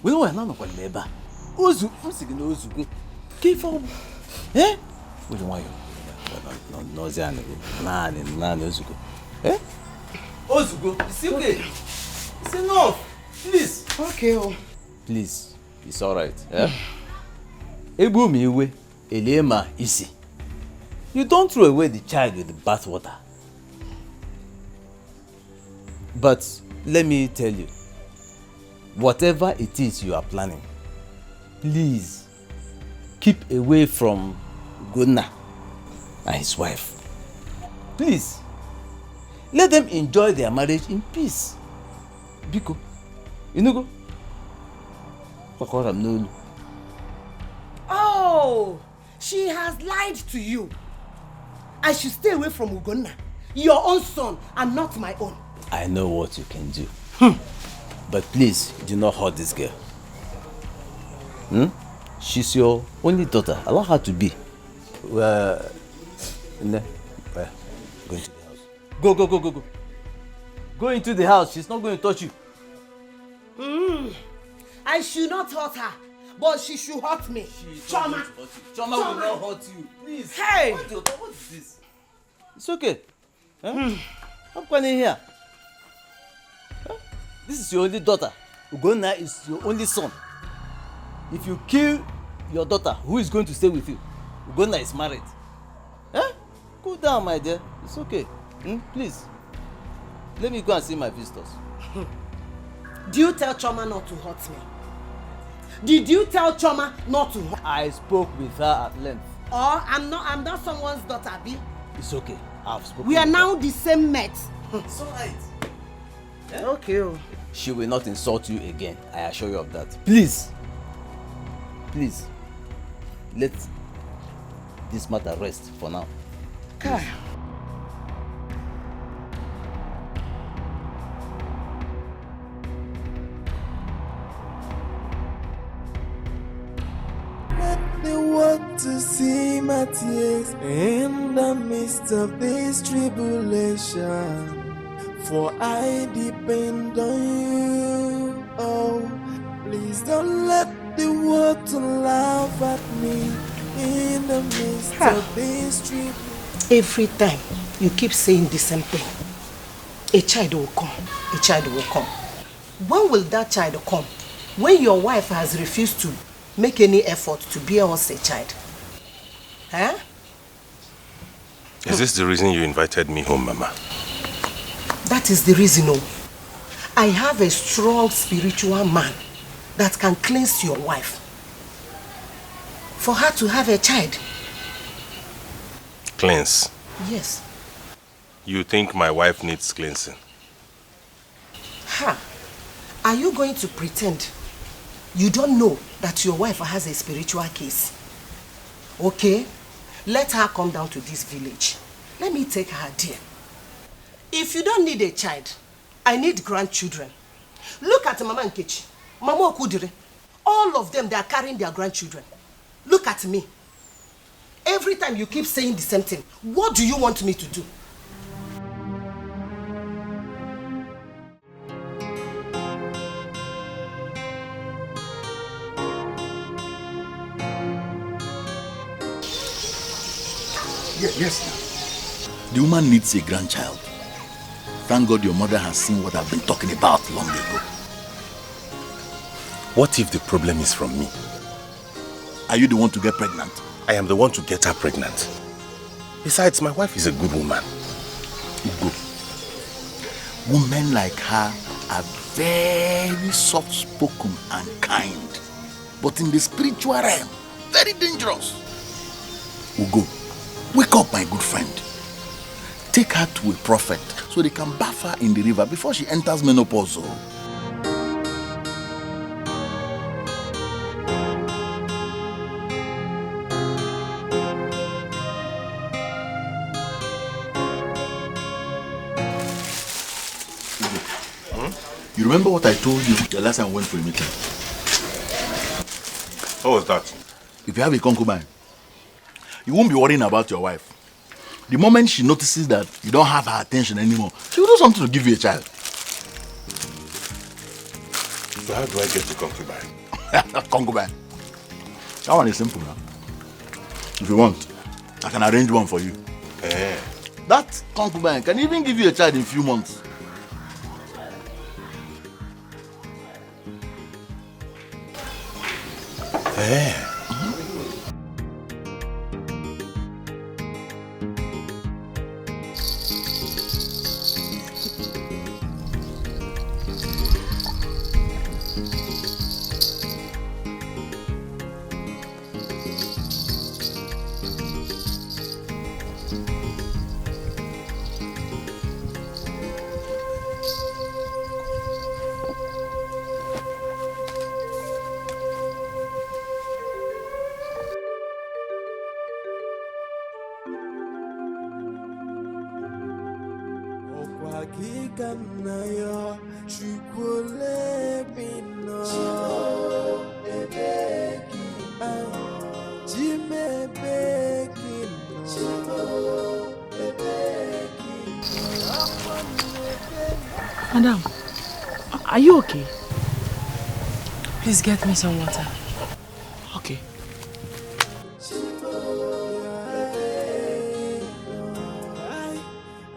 S8: Welu nwayo na no kwale eba. Ozu, msigi na ozugo. Kifo. Welu nwayo. No zane. Nani ozugo. Ozugo, it's okay. It's enough. Please.
S4: Okay.
S8: Please. It's alright. Ebu mi iwe, elema isi. You don't throw away the child with the bath water. But let me tell you, whatever it is you are planning, please keep away from Gunna and his wife. Please, let them enjoy their marriage in peace. Biko, you know go.
S4: Oh, she has lied to you. I should stay away from Ugonna, your own son, and not my own.
S8: I know what you can do. But please, do not hurt this girl. She's your only daughter. Allow her to be. Go into the house. Go. Go into the house. She's not going to touch you.
S4: I should not hurt her, but she should hurt me. Choma
S8: will not hurt you. Please.
S4: Hey!
S8: What is this? It's okay. I'm going in here. This is your only daughter. Ugonna is your only son. If you kill your daughter, who is going to stay with you? Ugonna is married. Cool down, my dear. It's okay. Please. Let me go and see my visitors.
S4: Do you tell Choma not to hurt me? Did you tell Choma not to hurt?
S8: I spoke with her at length.
S4: Or I'm not someone's daughter, Abi.
S8: It's okay. I've spoken.
S4: We are now the same mates.
S8: It's alright.
S4: Okay.
S8: She will not insult you again. I assure you of that. Please. Let this matter rest for now.
S4: Okay.
S10: They want to see my tears in the midst of this tribulation. For I depend on you. Oh, please don't let the world laugh at me in the midst of this tribulation.
S4: Every time you keep saying the same thing. A child will come. A child will come. When will that child come? When your wife has refused to make any effort to bear us a child.
S3: Is this the reason you invited me home, Mama?
S4: That is the reason. I have a strong spiritual man that can cleanse your wife. For her to have a child.
S3: Cleanse?
S4: Yes.
S3: You think my wife needs cleansing?
S4: Are you going to pretend you don't know that your wife has a spiritual case? Okay, let her come down to this village. Let me take her there. If you don't need a child, I need grandchildren. Look at Mama Nkechi, Mama Okudire. All of them, they are carrying their grandchildren. Look at me. Every time you keep saying the same thing, what do you want me to do?
S6: Yes. The woman needs a grandchild. Thank God your mother has seen what I've been talking about long ago.
S3: What if the problem is from me?
S6: Are you the one to get pregnant?
S3: I am the one to get her pregnant. Besides, my wife is a good woman.
S6: Good. Women like her are very soft-spoken and kind. But in the spiritual realm, Very dangerous. Ugo, wake up, my good friend. Take her to a prophet so they can bath her in the river before she enters menopause. You remember what I told you the last time I went for a meeting?
S3: What was that?
S6: If you have a concubine, you won't be worrying about your wife. The moment she notices that you don't have her attention anymore, she will do something to give you a child.
S3: So how do I get to concubine?
S6: Concubine? That one is simple now. If you want, I can arrange one for you. That concubine can even give you a child in a few months.
S7: Madam, are you okay?
S1: Please get me some water.
S7: Okay.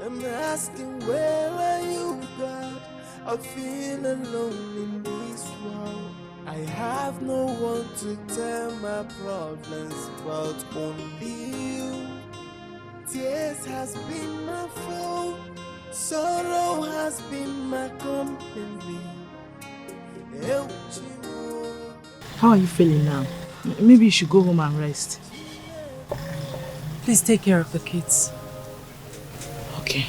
S10: I'm asking, where are you, God? I feel alone in this world. I have no one to tell my problems but only you. Tears has been my fault. Sorrow has been my company.
S7: How are you feeling now? Maybe you should go home and rest.
S1: Please take care of the kids.
S7: Okay.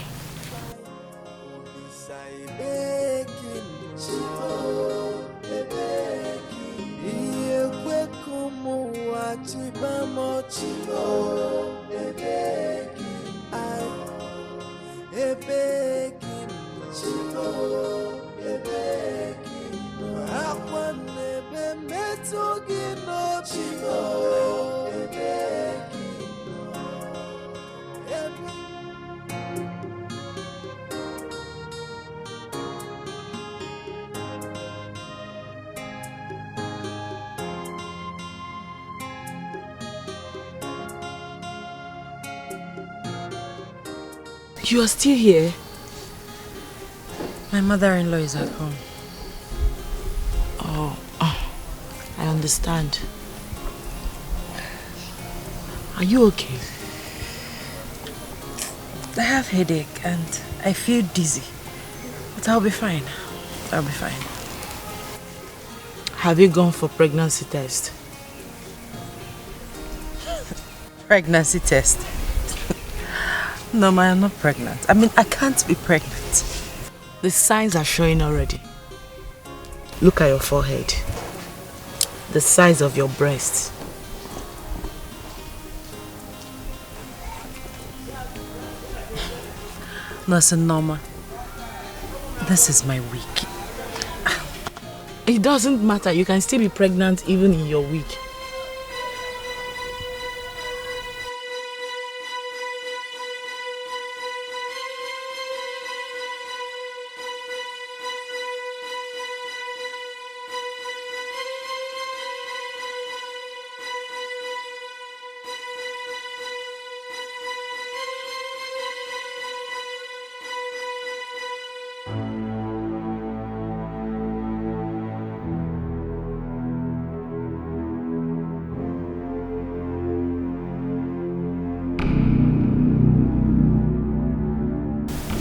S7: You are still here?
S1: My mother-in-law is at home.
S7: Oh, I understand. Are you okay?
S1: I have headache and I feel dizzy. But I'll be fine. I'll be fine.
S7: Have you gone for pregnancy test?
S1: Pregnancy test? No, ma, I'm not pregnant. I mean, I can't be pregnant.
S7: The signs are showing already. Look at your forehead. The size of your breasts.
S1: Nurse Norma, this is my week.
S7: It doesn't matter. You can still be pregnant even in your week.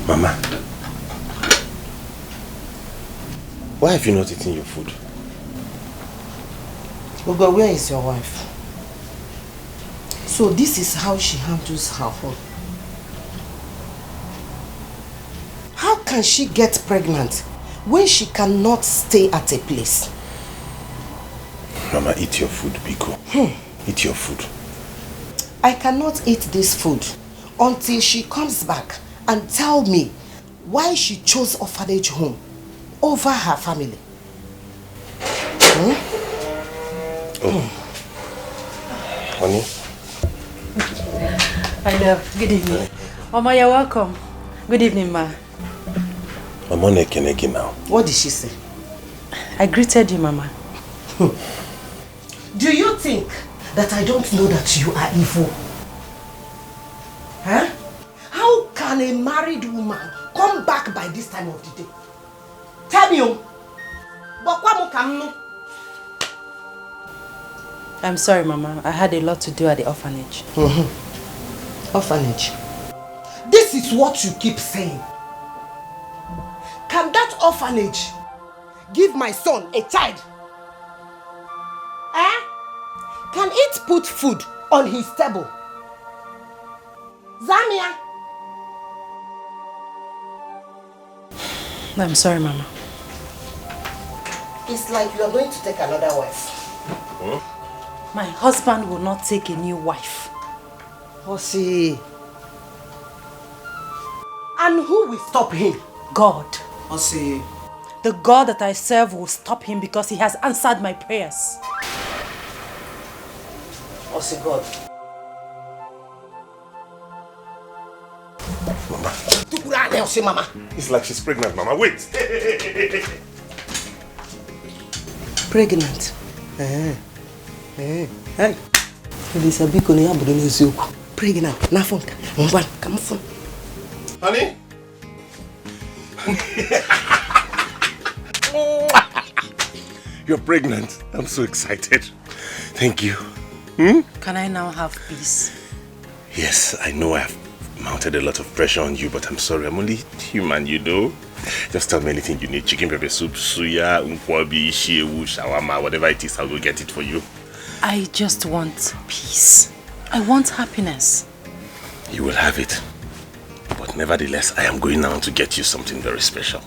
S3: Mama, why have you not eaten your food?
S4: Ogo, where is your wife? So this is how she handles her home. How can she get pregnant when she cannot stay at a place?
S3: Mama, eat your food, Biko. Eat your food.
S4: I cannot eat this food until she comes back and tell me why she chose orphanage home over her family.
S3: Honey?
S1: I love. Good evening. Mama, you're welcome. Good evening, ma.
S3: Mama Nekenegi now.
S4: What did she say?
S1: I greeted you, Mama.
S4: Do you think that I don't know that you are evil? Huh? How can a married woman come back by this time of the day? Tell me.
S1: I'm sorry, Mama. I had a lot to do at the orphanage.
S4: Orphanage. This is what you keep saying. Can that orphanage give my son a child? Can it put food on his table? Zamia.
S1: I'm sorry, Mama.
S4: It's like you are going to take another wife.
S1: My husband will not take a new wife.
S4: Osi. And who will stop him?
S1: God.
S4: Osi.
S1: The God that I serve will stop him because he has answered my prayers.
S4: Osi God.
S3: Mama. It's like she's pregnant, Mama. Wait.
S4: Pregnant? Hey. Pregnant. Nafonka. Come on.
S3: Honey? You're pregnant. I'm so excited. Thank you.
S1: Can I now have peace?
S3: Yes, I know I have mounted a lot of pressure on you, but I'm sorry. I'm only human, you know. Just tell me anything you need. Chicken pepper soup, suya, unkwabi, shewu, shawarma, whatever it is, I'll go get it for you.
S1: I just want peace. I want happiness.
S3: You will have it. But nevertheless, I am going now to get you something very special.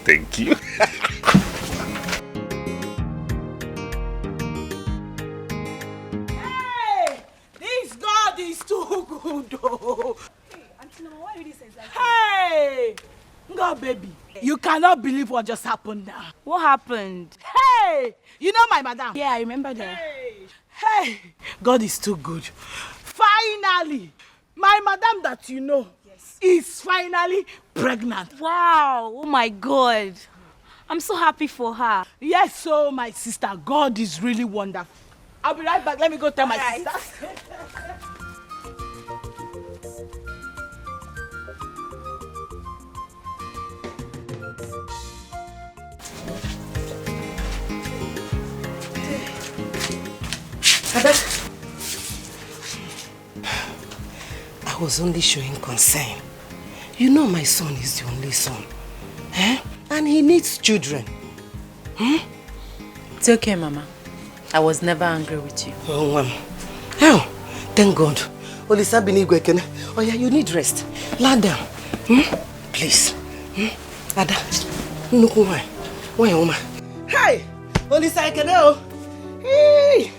S3: Thank you.
S5: Hey! This God is too good, though.
S2: Hey, Auntie Mama, why are you saying that?
S5: Hey! God, baby. You cannot believe what just happened now.
S2: What happened?
S5: Hey! You know my madam?
S2: Yeah, I remember that.
S5: Hey! God is too good. Finally! My madam that you know is finally pregnant.
S2: Wow! Oh my God! I'm so happy for her.
S5: Yes, so my sister, God is really wonderful. I'll be right back. Let me go tell my sister.
S4: I was only showing concern. You know my son is the only son. And he needs children.
S1: It's okay, Mama. I was never angry with you.
S4: Oh, thank God. Olisa Binigwekene. Oh yeah, you need rest. Lie down. Please. Ada. Why, Oma? Hey! Olisa Ekene. Hey!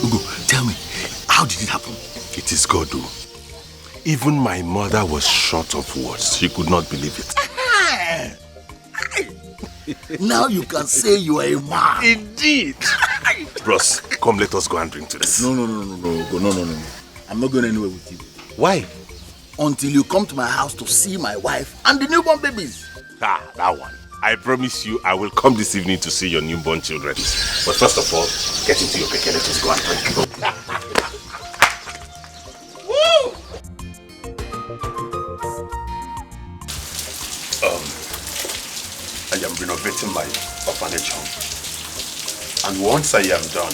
S6: Ugo, tell me, how did it happen?
S3: It is God, though. Even my mother was short of words. She could not believe it.
S6: Now you can say you are a man.
S3: Indeed. Bros, come let us go and drink to this.
S6: No. No. I'm not going anywhere with you.
S3: Why?
S6: Until you come to my house to see my wife and the newborn babies.
S3: That one. I promise you I will come this evening to see your newborn children. But first of all, get into your keke. Let us go and drink.
S16: I am renovating my orphanage home. And once I am done,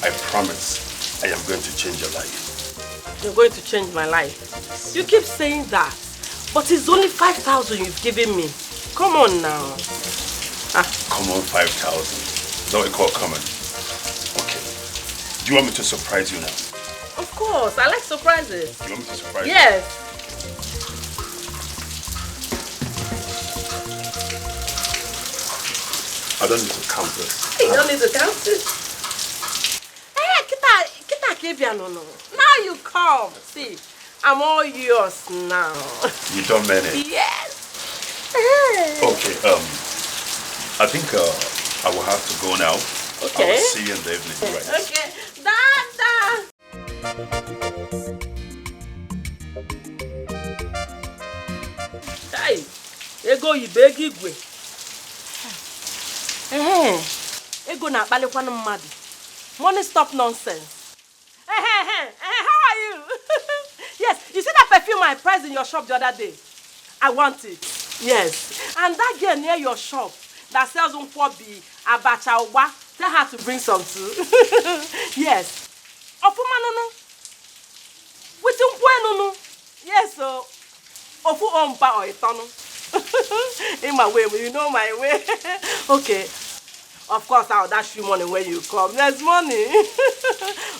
S16: I promise I am going to change your life.
S17: You're going to change my life. You keep saying that, but it's only 5,000 you've given me. Come on now.
S16: Common 5,000. No, I call common. Okay. Do you want me to surprise you now?
S17: Of course, I like surprises.
S16: You want me to surprise you?
S17: Yes.
S16: I don't need to count this.
S17: You don't need to count it. Hey, kita Kibiano. Now you come. See, I'm all yours now.
S16: You don't mean it?
S17: Yes.
S16: Okay, I think I will have to go now.
S17: Okay.
S16: I will see you in the evening, right?
S17: Okay. Dada. Hey, ego ibegi igwe. Ego na akpalikwana mmadụ. Money stop nonsense. How are you? Yes, you see that perfume I priced in your shop the other day? I want it. Yes. And that girl near your shop that sells unkwobi, abacha, uba, tell her to bring some too. Yes. Ofuma no. With no. Yes, so. Ofu ompa or itono. In my way, you know my way. Okay. Of course, I'll dash you money when you come. There's money.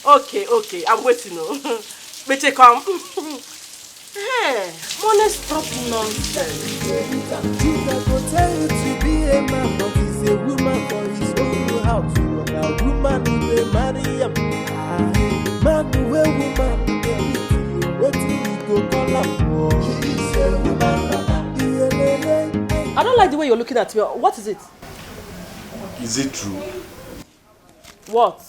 S17: Okay. I'm waiting. Better come. Hey, money stop nonsense.
S10: People tell you to be a man, but he's a woman for his own house. A woman who will marry him. Man who will woman. What do you go call up for? She's a woman.
S17: I don't like the way you're looking at me. What is it?
S6: Is it true?
S17: What?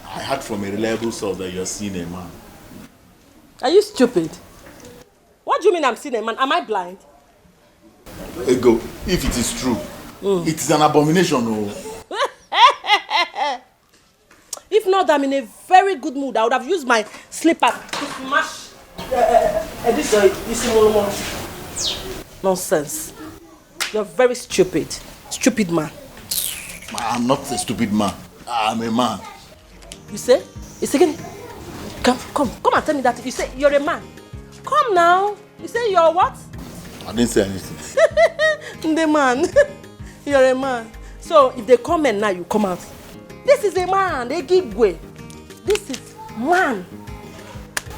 S6: I heard from a reliable source that you're seeing a man.
S17: Are you stupid? What do you mean I'm seeing a man? Am I blind?
S6: Ego, if it is true, it is an abomination. Oh.
S17: If not, I'm in a very good mood. I would have used my slipper to smash this nonsense. You're very stupid. Stupid man.
S6: I'm not a stupid man. I'm a man.
S17: You say? It's again. Come and tell me that. You say you're a man. Come now. You say you're what?
S6: I didn't say anything.
S17: The man. You're a man. So if they come and now you come out. This is a man. They give way. This is man.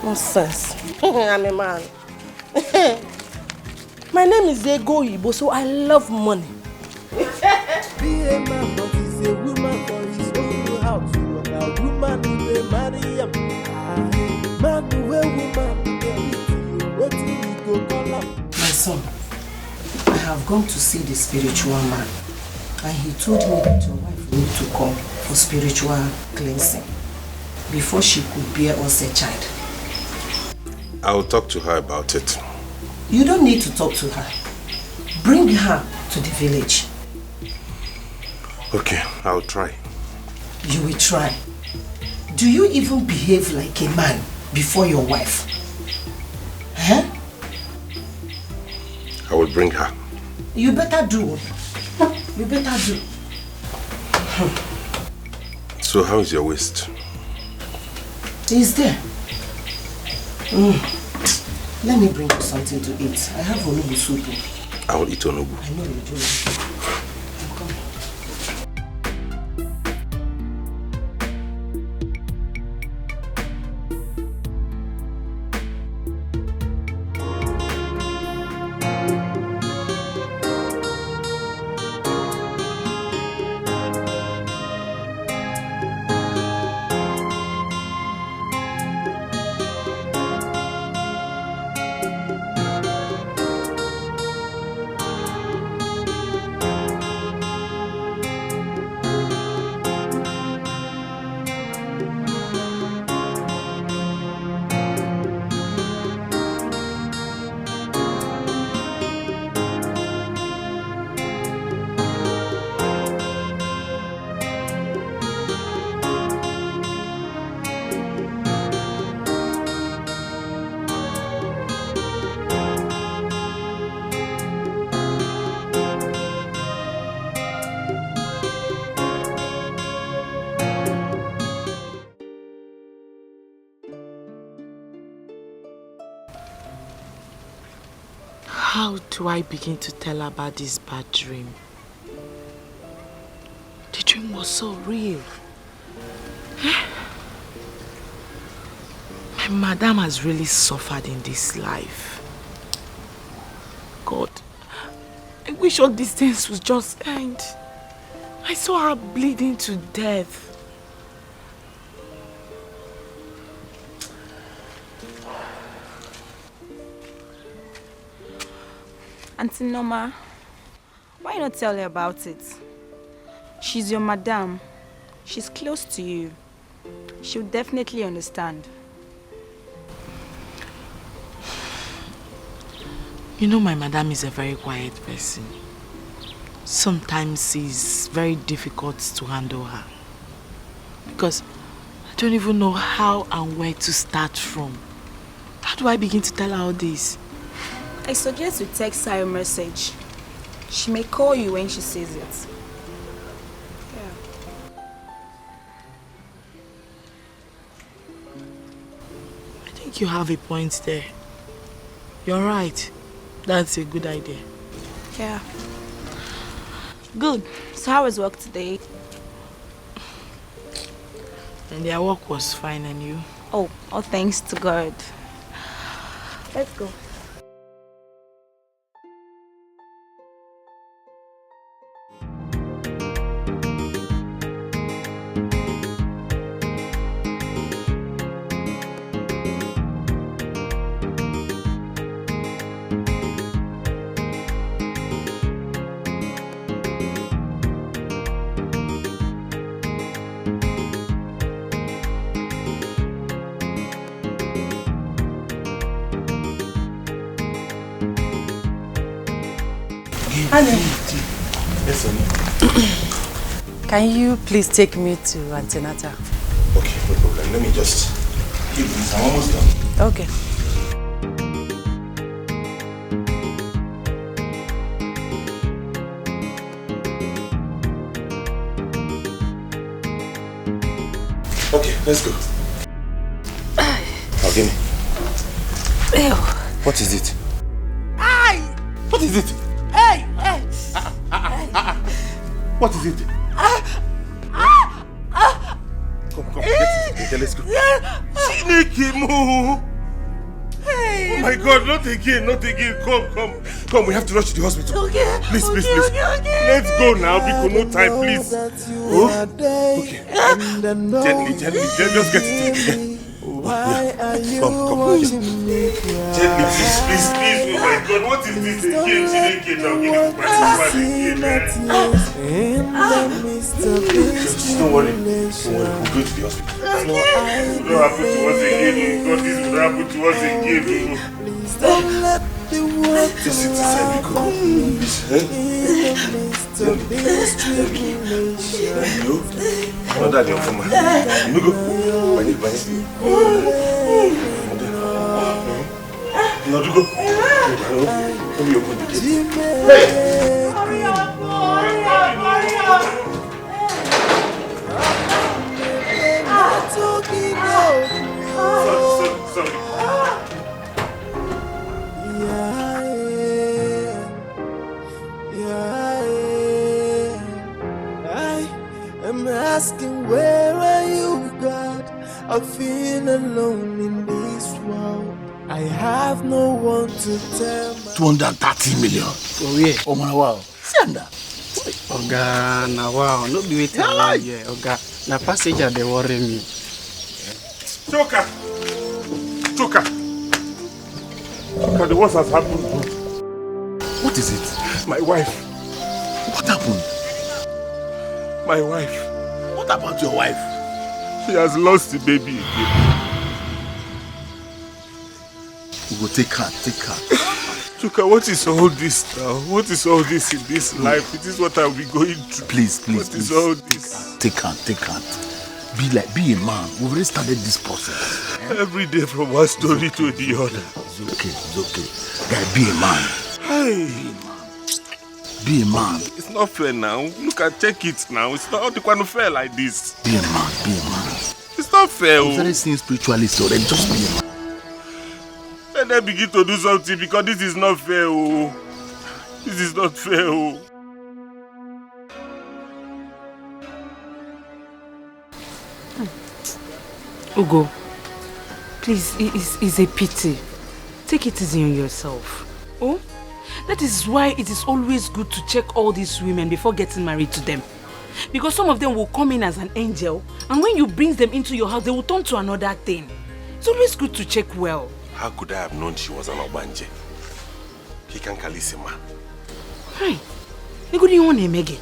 S17: Nonsense. I'm a man. My name is Ego Ibo, so I love money.
S10: Be a man, but he's a woman for his own house. A woman who will marry him. Man who will woman. What do you go call up?
S4: My son, I have gone to see the spiritual man, and he told me that your wife need to come for spiritual cleansing before she could bear us a child.
S3: I will talk to her about it.
S4: You don't need to talk to her. Bring her to the village.
S3: Okay, I'll try.
S4: You will try. Do you even behave like a man before your wife? Huh?
S3: I will bring her.
S4: You better do. You better do.
S3: So how is your waist?
S4: He's there. Let me bring you something to eat. I have onubu soup.
S3: I will eat onubu.
S4: I know you do.
S7: How do I begin to tell her about this bad dream? The dream was so real. My madam has really suffered in this life. God, I wish all these things would just end. I saw her bleeding to death.
S2: Auntie Norma, why not tell her about it? She's your madam. She's close to you. She'll definitely understand.
S7: You know, my madam is a very quiet person. Sometimes it's very difficult to handle her. Because I don't even know how and where to start from. How do I begin to tell her all this?
S2: I suggest you text her a message. She may call you when she sees it.
S7: I think you have a point there. You're right. That's a good idea.
S2: Yeah. Good. So how was work today?
S7: And their work was fine, and you?
S2: Oh, thanks to God. Let's go.
S3: Yes, honey.
S1: Can you please take me to antenatal?
S3: Okay, no problem. Let me just give this. I'm almost done.
S1: Okay.
S3: Okay, let's go. Now, give me.
S1: Ew.
S3: What is it?
S1: Aye.
S3: What is it?
S1: Hey, hey.
S3: What is it? Come, get it. Okay, let's go. Chineke mo.
S1: Hey.
S3: Oh my God, not again. Come, we have to rush to the hospital.
S1: Okay.
S3: Please.
S1: Okay.
S3: Let's go now, because no time, please. Oh? Okay. Gently, just get it together.
S10: Why are you
S3: Come,
S10: watching me
S3: gently, please. Oh my God, what is this again? Chineke, now give me my Don't worry. We'll go to the hospital. It will not happen to us again. God, this will not happen to us again.
S10: Don't let the world
S3: just sit inside, because not that you're from my you go. No, you go. Let me open the gate. Hey!
S1: Hurry up!
S3: Sorry.
S10: I am asking, where are you, God? I feel alone in this world. I have no one to tell.
S6: 230 million.
S9: Oh yeah.
S6: Oh man, wow. Sanda.
S9: Oga, na wow. No be waiting around here. Oga, na passenger they worry me.
S3: Choka, the worst has happened.
S6: What is it?
S3: My wife.
S6: What happened?
S3: My wife.
S6: What about your wife?
S3: She has lost the baby again.
S6: We will take her.
S3: Choka, what is all this now? What is all this in this life? It is what I'll be going through.
S6: Please.
S3: What is all this?
S6: Take her. Be a man. We've already started this process.
S3: Every day from one story to the other.
S6: It's okay. Guy, be a man.
S3: Hey.
S6: Be a man.
S3: It's not fair now. Look and check it now. It's not going to fair like this.
S6: Be a man.
S3: It's not fair.
S6: We've already seen spiritualists already. Just be a man.
S3: Then Let them begin to do something because this is not fair, oh. This is not fair, oh.
S7: Ugo, please, it's a pity. Take it easy on yourself. Oh? That is why it is always good to check all these women before getting married to them. Because some of them will come in as an angel, and when you bring them into your house, they will turn to another thing. It's always good to check well.
S3: How could I have known she was an Obanje? He can Kalisima.
S7: Hi. You good want to make it?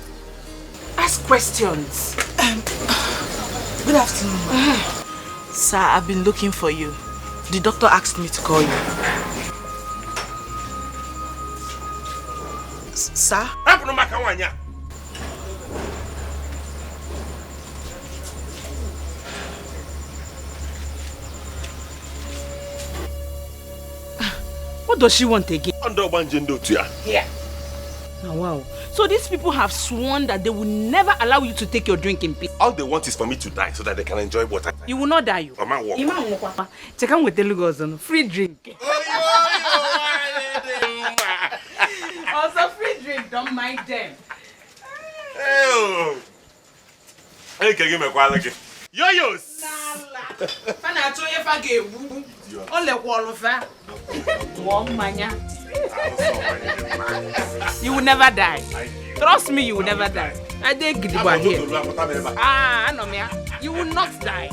S7: Ask questions.
S18: Good afternoon.
S7: Sir, I've been looking for you. The doctor asked me to call you. Sir? What does she want again?
S3: Here.
S7: Oh, wow. So these people have sworn that they will never allow you to take your drink in peace.
S3: All they want is for me to die so that they can enjoy water.
S7: You will not die, you.
S3: Mama, walk.
S7: Check out with the Lugos on free drink. Also free drink, don't mind them.
S3: Hey, can you give me a quality? Yo-yos!
S7: You will never die. Trust me, you will never die. I think here. I know me. You will not die.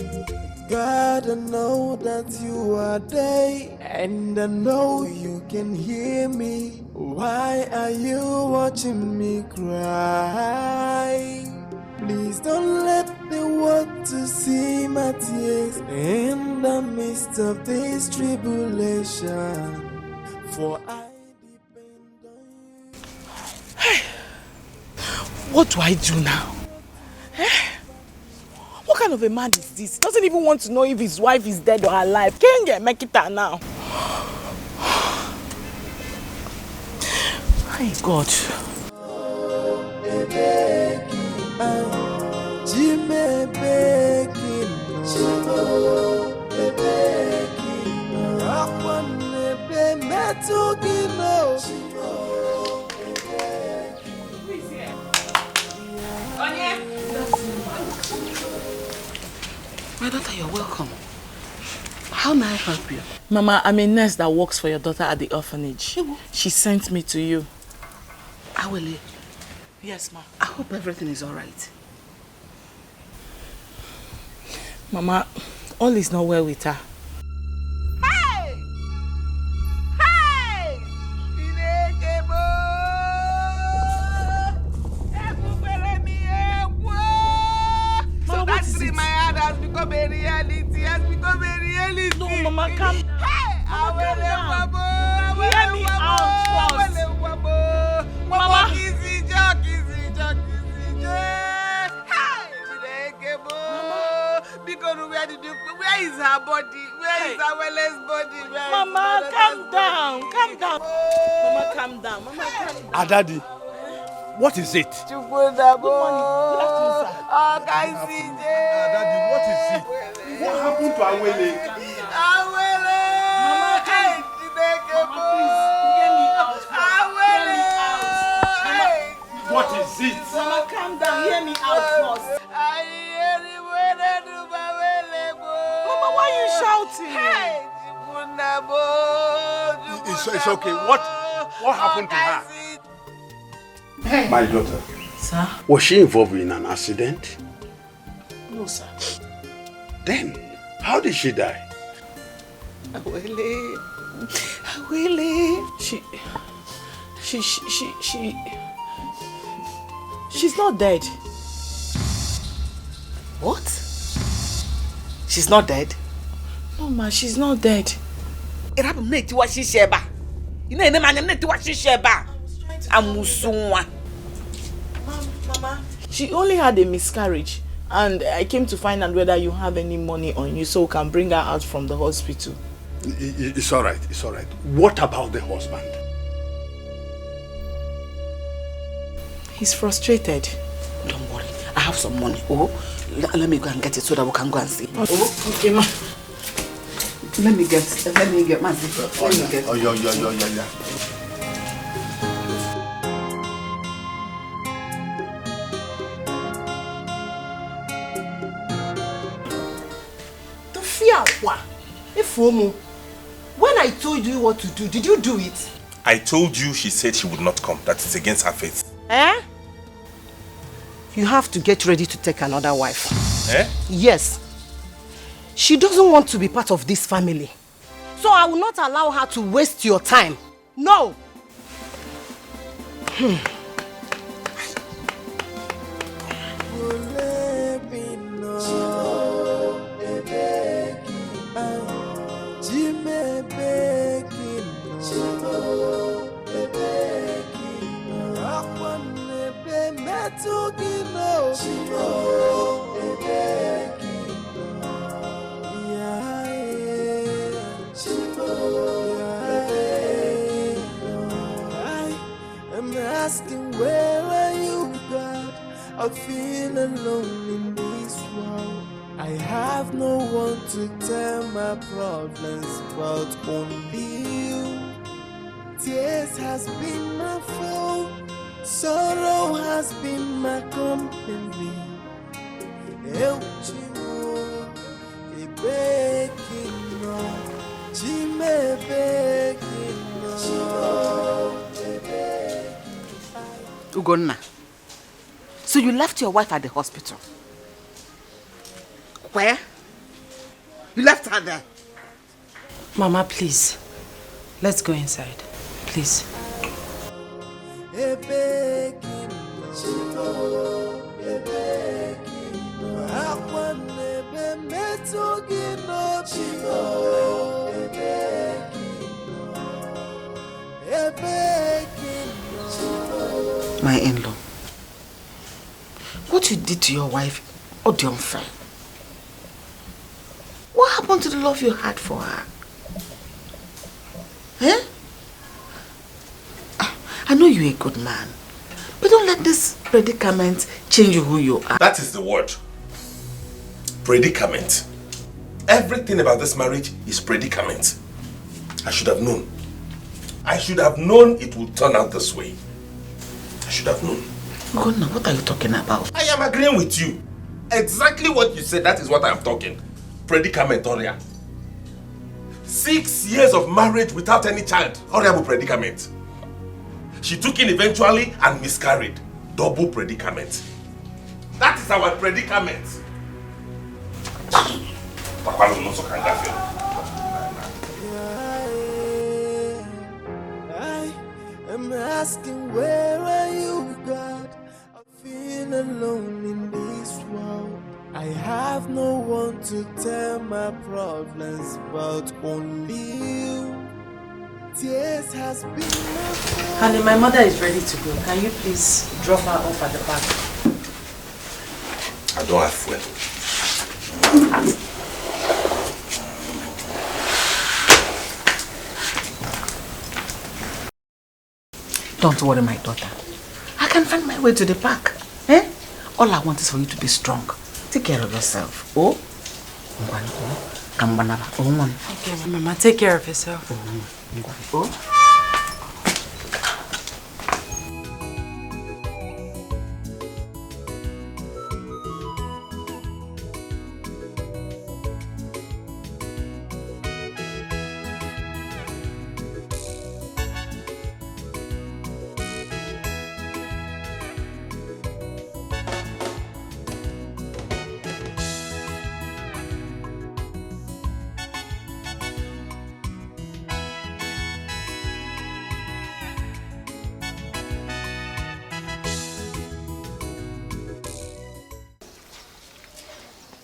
S10: God, I know that you are there, and I know you can hear me. Why are you watching me cry? Please don't let the world to see my tears in the midst of this tribulation. For I depend on you.
S5: Hey, what do I do now? What kind of a man is this? Doesn't even want to know if his wife is dead or alive. Can't get make it out now. My God.
S11: My daughter, you're welcome. How may I help you?
S7: Mama, I'm a nurse that works for your daughter at the orphanage. She sent me to you.
S11: Awele.
S7: Yes, ma.
S11: I hope everything is alright.
S7: Mama, all is not well with her.
S17: Hey! Hey! So that dream I had has become a reality. Has become a reality.
S7: No, Mama, calm down.
S17: Hey!
S7: Mama, calm down. Hear me out first. Mama.
S17: Where is her body? Where is Awele's body?
S7: Mama, calm down. Calm down. Mama, calm down. Mama, calm down.
S8: Daddy, what is it?
S7: Good morning. Good afternoon, sir.
S8: Daddy, what is it? What happened to Awele?
S17: Awele!
S7: Mama, please, hear me out.
S17: Awele!
S8: What is it?
S7: Mama, calm down. Hear me out first. Mama, why are you shouting?
S8: It's okay. What happened to her?
S6: My daughter.
S7: Sir?
S6: Was she involved in an accident?
S7: No, sir.
S6: Then, how did she die?
S5: Awele.
S7: She's not dead.
S5: What? She's not dead?
S7: No, ma, she's not dead.
S5: It happened to what she sheba. You know, what she sheba.
S7: Mama, she only had a miscarriage, and I came to find out whether you have any money on you so we can bring her out from the hospital.
S6: It's all right. It's all right. What about the husband?
S7: He's frustrated.
S11: Don't worry. I have some money. Oh, let me go and get it so that we can go and see.
S7: Oh, okay, ma.
S11: Let me get my zipper.
S16: Oh, yeah.
S4: To fear what? When I told you what to do, did you do it?
S3: I told you she said she would not come. That is against her faith.
S4: Eh? You have to get ready to take another wife.
S3: Eh?
S4: Yes. She doesn't want to be part of this family. So I will not allow her to waste your time. No.
S10: I'm asking, where are you, God? I feel alone in this world. I have no one to tell my problems but only you. Tears has been my fault, sorrow has been my company. Eu te amo, e bequino, te me bequino.
S11: Ugonna, so you left your wife at the hospital? Where? You left her there?
S1: Mama, please. Let's go inside. Please.
S11: My in-law, what you did to your wife, the unfair. What happened to the love you had for her? Eh? I know you're a good man, but don't let this predicament change who you are.
S3: That is the word. Predicament. Everything about this marriage is predicament. I should have known. I should have known it would turn out this way. I should have known.
S11: Gonna, what are you talking about?
S3: I am agreeing with you. Exactly what you said, that is what I am talking. Predicament, Oria. 6 years of marriage without any child. Horrible predicament. She took in eventually and miscarried. Double predicament. That is our predicament.
S10: I'm asking, where are you, God? I feel alone in this world. I have no one to tell my problems but only you. Tears has been my fault.
S1: Honey, my mother is ready to go. Can you please drop her off at the back?
S3: I don't have fuel.
S11: Don't worry, my daughter. I can find my way to the park. Eh? All I want is for you to be strong. Take care of yourself. Oh?
S1: Okay, Mama, take care of yourself.
S11: Oh?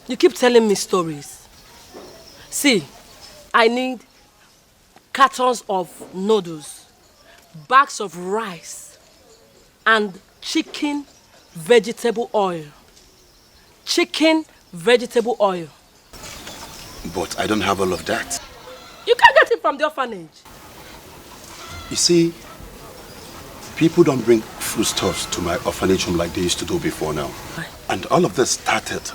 S17: You keep telling me stories. See, I need cartons of noodles, bags of rice, and chicken vegetable oil. Chicken vegetable oil.
S16: But I don't have all of that.
S17: You can't get it from the orphanage.
S16: You see, people don't bring foodstuffs to my orphanage home like they used to do before now. And all of this started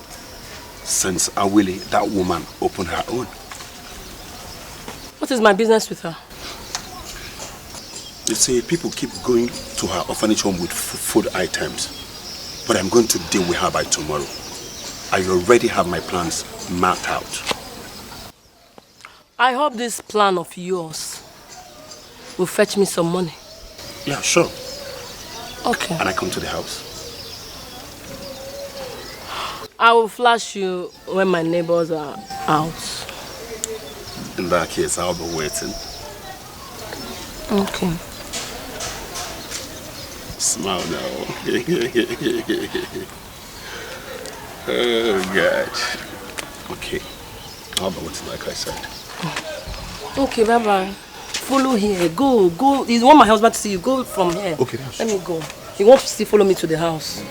S16: since Awili, that woman, opened her own.
S17: What is my business with her?
S16: They say people keep going to her orphanage home with food items. But I'm going to deal with her by tomorrow. I already have my plans mapped out.
S17: I hope this plan of yours will fetch me some money.
S16: Yeah, sure.
S17: Okay.
S16: And I come to the house.
S17: I will flash you when my neighbors are out.
S16: In that case, I'll be waiting.
S17: Okay.
S16: Smile now. Oh, God. Okay. I'll be waiting like I said.
S17: Okay, bye-bye. Follow here. Go. You want my husband to see you. Go from here.
S16: Okay,
S17: let me go. You won't still follow me to the house.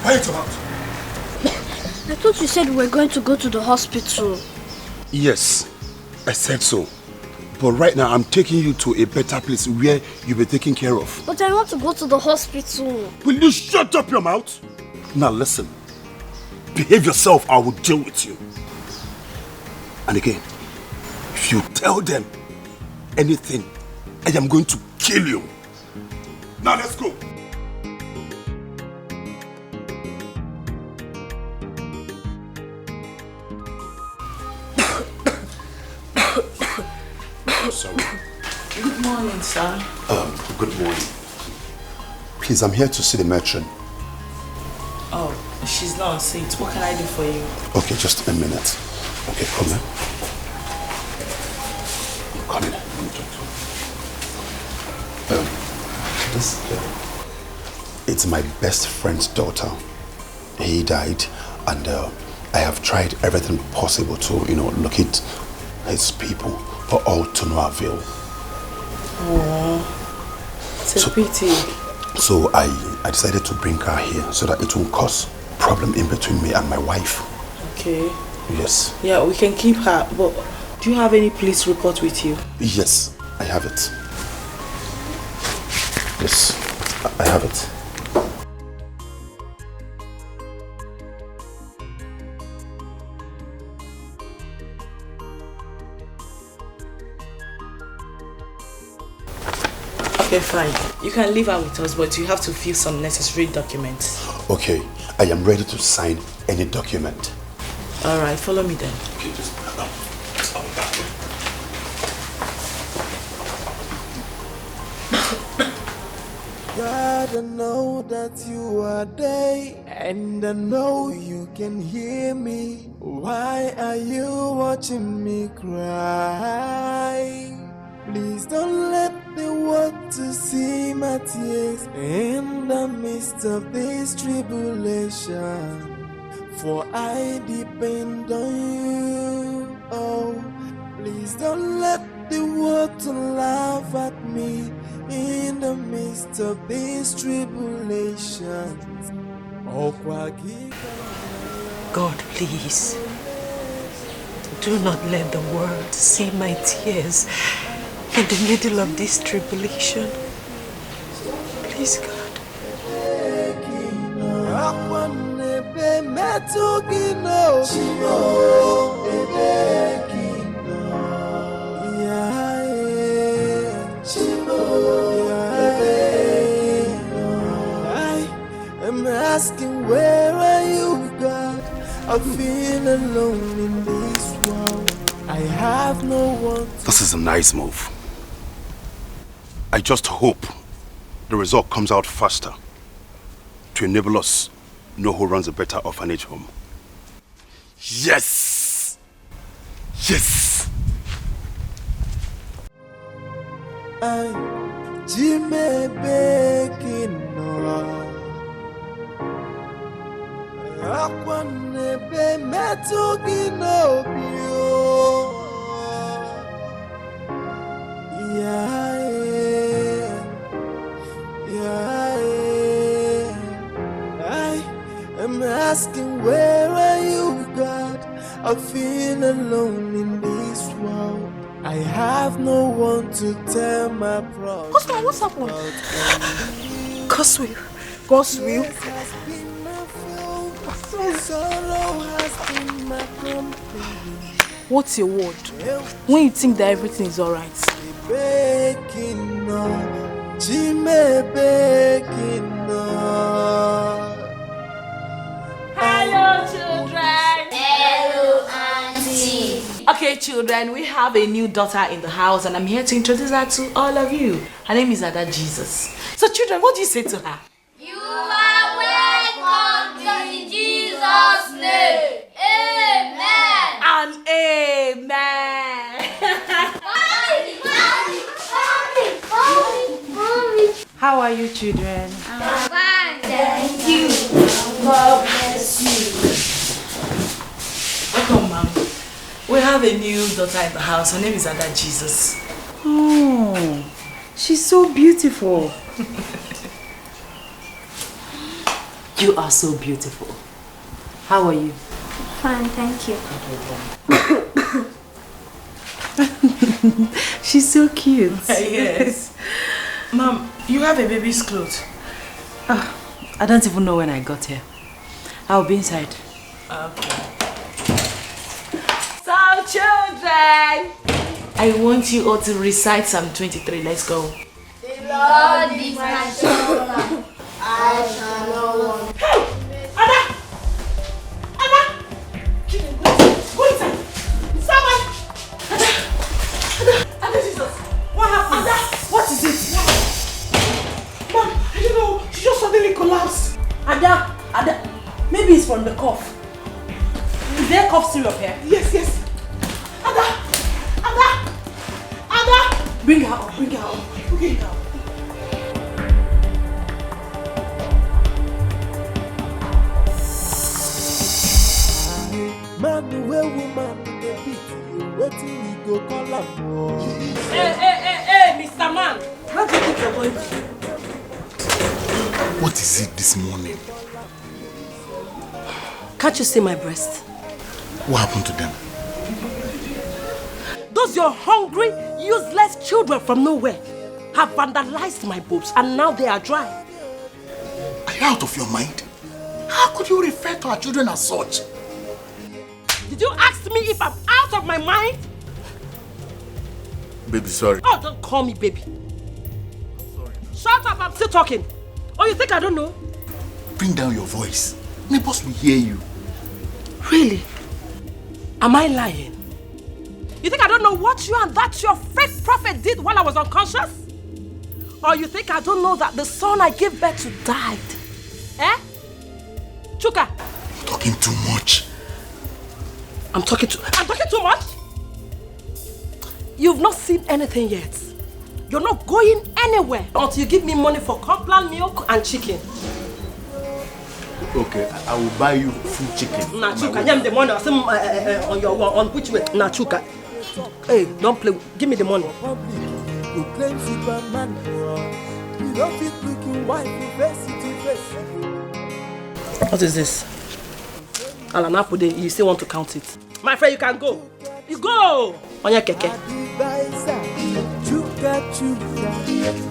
S16: Why are you about?
S19: I thought you said we were going to go to the hospital.
S16: Yes, I said so. But right now, I'm taking you to a better place where you'll be taken care of.
S19: But I want to go to the hospital.
S16: Will you shut up your mouth? Now listen. Behave yourself, I will deal with you. And again, if you tell them anything, I am going to kill you. Now let's go. Sorry.
S7: Good morning, sir.
S16: Good morning. Please, I'm here to see the matron.
S7: Oh, she's not on seat. What can I do for you?
S16: Okay, just a minute. Okay, come here. Come in. Let me talk to you. It's my best friend's daughter. He died, and I have tried everything possible to, locate his people, but all to no avail.
S7: Oh, it's a pity.
S16: So I decided to bring her here so that it won't cause problem in between me and my wife.
S7: Okay.
S16: Yes.
S7: Yeah, we can keep her, but do you have any police report with you?
S16: Yes, I have it. Yes, I have it.
S7: Okay, fine. You can leave her with us, but you have to fill some necessary documents.
S16: Okay, I am ready to sign any document.
S7: All right, follow me then.
S16: Okay, just
S10: God, I know that you are there, and I know you can hear me. Why are you watching me cry? Please don't let the world to see my tears in the midst of this tribulation. For I depend on you. Oh, please don't let the world to laugh at me in the midst of this tribulation. Oh,
S1: God, please, do not let the world see my tears in the middle of this tribulation. Please, God.
S10: I'm asking, where are you, God? I feel alone in this world. I have no one to...
S16: This is a nice move. I just hope the result comes out faster to enable us know who runs a better orphanage home. Yes! Yes!
S10: Jimmy Baking. Akwanebe metugi no bio. Yeah. I am asking, where are you, God? I feel alone in this world. I have no one to tell my problems.
S1: What's happening? Cosway,
S5: God's will. What's your word? When you think that everything is alright.
S7: Hello, children. Hello, Auntie. Okay, children, we have a new daughter in the house, and I'm here to introduce her to all of you. Her name is Ada Jesus. So, children, what do you say to her?
S20: You are welcome in Jesus' name. Amen.
S7: And amen. How are you, children?
S20: I'm fine, thank you. God bless you.
S7: Welcome, Mom. We have a new daughter in the house. Her name is Ada Jesus.
S1: Oh, she's so beautiful. You are so beautiful. How are you?
S19: Fine, thank you.
S1: She's so cute.
S7: Yes. Mom, you have a baby's clothes.
S1: I don't even know when I got here. I'll be inside.
S7: Okay. So, children, I want you all to recite Psalm 23. Let's go.
S20: The Lord is my shoulder. I shall not want.
S17: Hey! Ada! Ada! Go inside! Someone! Ada Jesus! What happened? Ada! What is it? Mom, I don't know. She just suddenly collapsed.
S4: Ada! Maybe it's from the cough. Is there cough syrup here?
S17: Yes. Ada!
S4: Bring her up.
S17: Okay.
S10: Man, where woman dey beat you, wetin we go call am for?
S17: Hey, Mr. Man! Where do you think you're going to?
S6: What is it this morning?
S17: Can't you see my breast?
S6: What happened to them?
S17: Those your hungry, useless children from nowhere have vandalized my boobs and now they are dry.
S6: Are you out of your mind? How could you refer to our children as such?
S17: Did you ask me if I'm out of my mind?
S6: Baby, sorry.
S17: Oh, don't call me baby.
S6: Sorry.
S17: Shut up, I'm still talking. Oh, you think I don't know?
S6: Bring down your voice. Neighbors will hear you.
S17: Really? Am I lying? You think I don't know what you and that your fake prophet did while I was unconscious? Or you think I don't know that the son I gave birth to died? Eh? Chuka?
S6: You're talking too much.
S17: I'm talking too much? You've not seen anything yet. You're not going anywhere until you give me money for complan milk and chicken.
S6: Okay, I will buy you full chicken.
S17: Nah, Chuka, give me the money. On which way? Nah, Chuka. Hey, don't play. Give me the money.
S10: You claim Superman. You don't fit looking white. You face it to face.
S17: What is this? Alanapude, you still want to count it? My friend, you can go. You go! On your keke.
S10: Chuka,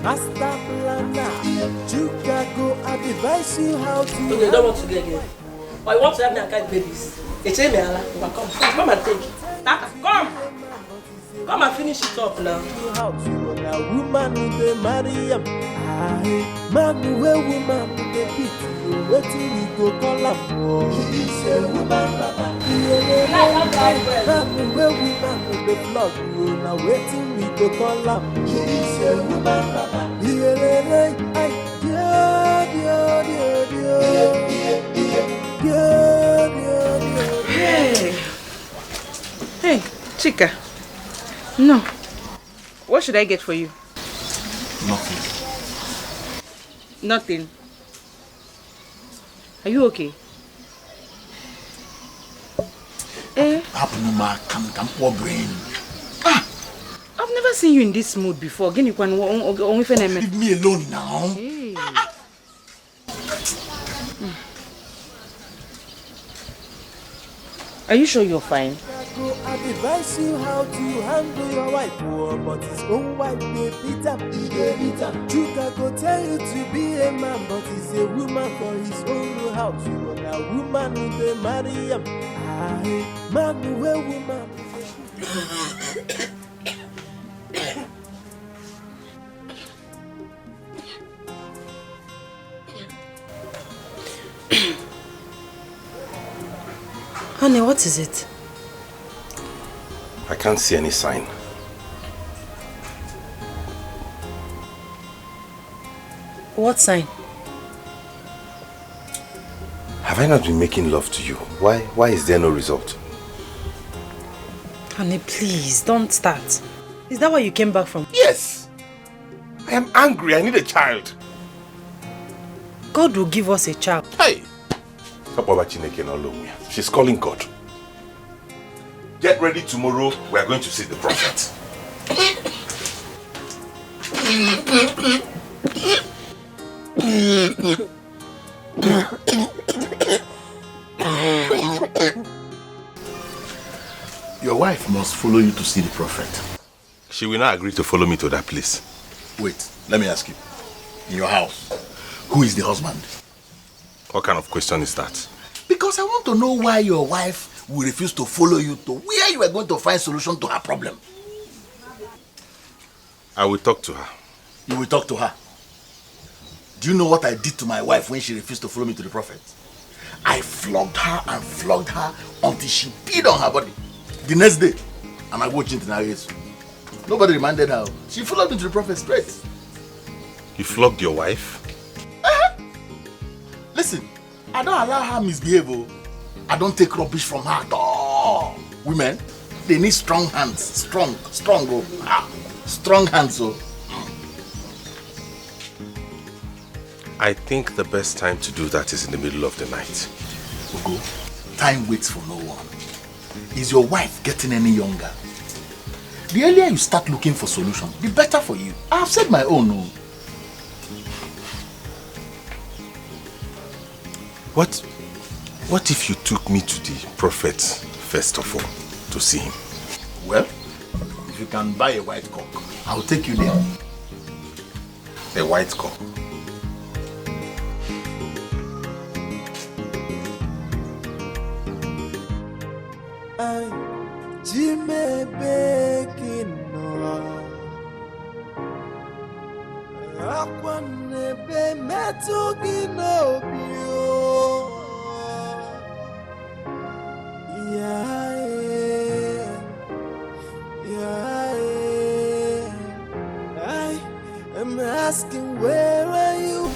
S10: master planner. Chuka, go advise you how to.
S17: Okay, you don't want to get here. Or you want to have me and carry babies? It's me, Allah. Come and take it. Come! Come and finish it up now.
S10: A woman they marry him. Man where woman they beat. Wetin we go call am for? Say woman baba. Man where woman they flog you. Now wetin we go call am? Say woman baba.
S11: Hey, Chika. No. What should I get for you?
S6: Nothing.
S11: Nothing. Are you okay?
S6: Poor brain.
S11: I've never seen you in this mood before. Leave
S6: me alone now.
S11: Hey. Are you sure you're fine?
S10: go advise you how to handle your wife, oh, but his own wife they beat him. Chuka go tell you to be a man, but he's a woman for his own house. You are a woman who they marry him. Aye, man who a woman.
S1: Honey, what is it?
S3: I can't see any sign.
S1: What sign?
S3: Have I not been making love to you? Why is there no result?
S1: Honey, please, don't start. Is that where you came back from?
S3: Yes! I am angry. I need a child.
S1: God will give us a child.
S3: Hey! She's calling God. Get ready tomorrow. We are going to see the prophet.
S6: Your wife must follow you to see the prophet.
S3: She will not agree to follow me to that place.
S6: Wait, let me ask you. In your house, who is the husband?
S3: What kind of question is that?
S6: Because I want to know why your wife will refuse to follow you to where you are going to find solution to her problem.
S3: I will talk to her.
S6: You will talk to her? Do you know what I did to my wife when she refused to follow me to the prophet? I flogged her and flogged her until she peed on her body. The next day, and I watched it in her ears. Nobody reminded her. She followed me to the prophet straight.
S3: You flogged your wife?
S6: Listen, I don't allow her misbehave. I don't take rubbish from her at all. Women, they need strong hands. Strong hands.
S3: I think the best time to do that is in the middle of the night.
S6: Ugo, time waits for no one. Is your wife getting any younger? The earlier you start looking for solution, the better for you. I have said my own. No.
S3: What if you took me to the prophet first of all to see him?
S6: Well, if you can buy a white cock, I'll take you there.
S3: A white cock?
S10: Jimmy baking Akwanebe metugi no bio. I am asking, where are you?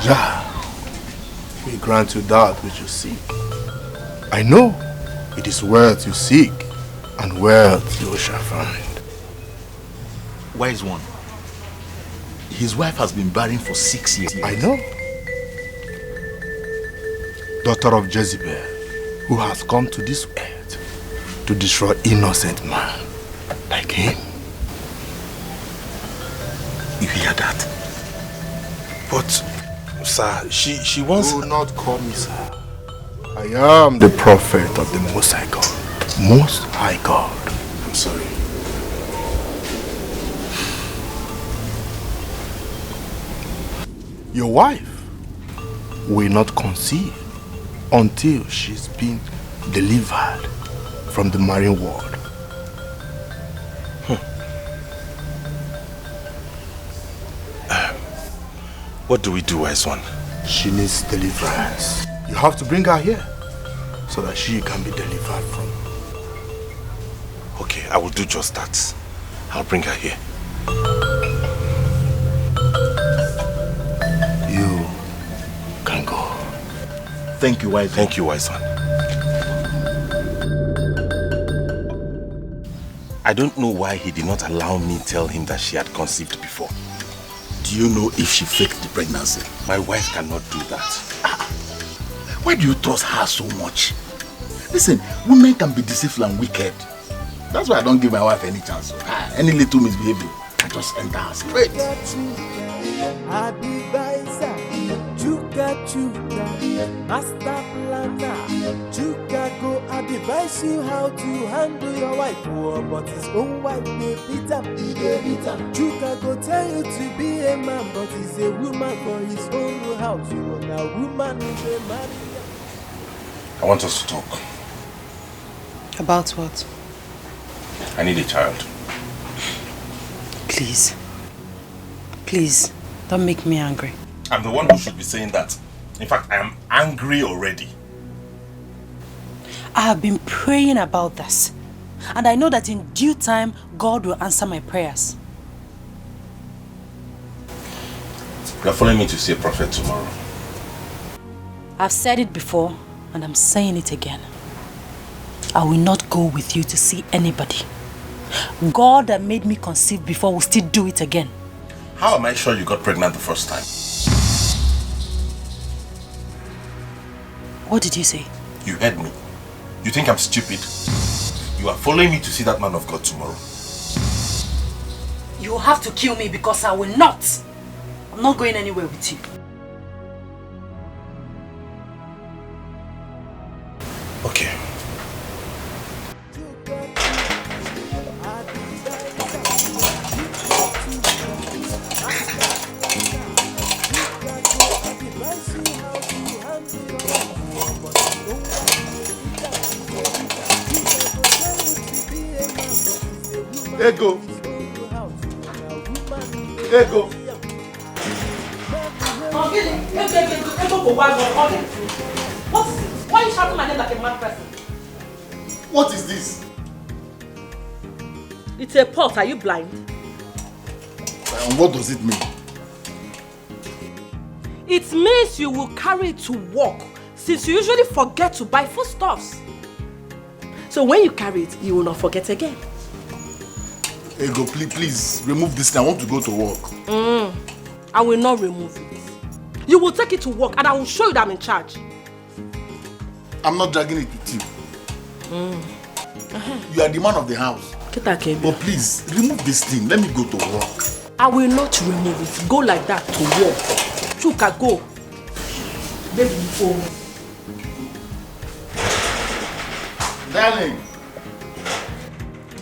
S9: Jah, we grant you that which you seek. I know it is wealth you seek, and wealth you shall find.
S6: Wise one. His wife has been barren for 6 years.
S9: I know. Daughter of Jezebel, who has come to this earth to destroy innocent man like him.
S6: You hear that?
S3: But, sir, she wants...
S9: Do not call me sir. I am the prophet of the Most High God. Most High God.
S3: I'm sorry.
S9: Your wife will not conceive until she's been delivered from the marine world.
S3: What do we do, wise one?
S9: She needs deliverance. You have to bring her here so that she can be delivered from.
S3: Okay, I will do just that. I'll bring her here.
S9: You can go.
S6: Thank you, wise one.
S3: Thank you, wise one. I don't know why he did not allow me tell him that she had conceived before.
S6: Do you know if she faked the pregnancy?
S3: My wife cannot do that.
S6: Why do you trust her so much? Listen, women can be deceitful and wicked. That's why I don't give my wife any chance. Any little misbehavior, I just enter her straight.
S10: Chuka, master planner. Chuka go advise you how to handle your wife, but his own wife they beat him. Chuka go tell you to be a man, but he's a woman for his own house. You are a woman who's a man.
S3: I want us to talk.
S1: About what?
S3: I need a child.
S1: Please. Please, don't make me angry.
S3: I'm the one who should be saying that. In fact, I am angry already.
S1: I have been praying about this. And I know that in due time, God will answer my prayers.
S3: You are following me to see a prophet tomorrow.
S1: I've said it before, and I'm saying it again. I will not go with you to see anybody. God that made me conceive before will still do it again.
S3: How am I sure you got pregnant the first time?
S1: What did you say?
S3: You heard me. You think I'm stupid? You are following me to see that man of God tomorrow.
S1: You will have to kill me because I will not. I'm not going anywhere with you.
S3: Okay.
S16: Ego. Ego.
S17: What is it? Why are you shouting my name like a mad person?
S16: What is this?
S17: It's a pot. Are you blind?
S16: And what does it mean?
S17: It means you will carry it to work, since you usually forget to buy foodstuffs. So when you carry it, you will not forget again.
S16: Ego, please remove this thing. I want to go to work.
S17: I will not remove it. You will take it to work and I will show you that I'm in charge.
S16: I'm not dragging it with you. You are the man of the house. But please, remove this thing. Let me go to work.
S17: I will not remove it. Go like that to work. Chuka, go. Baby, go.
S16: Darling.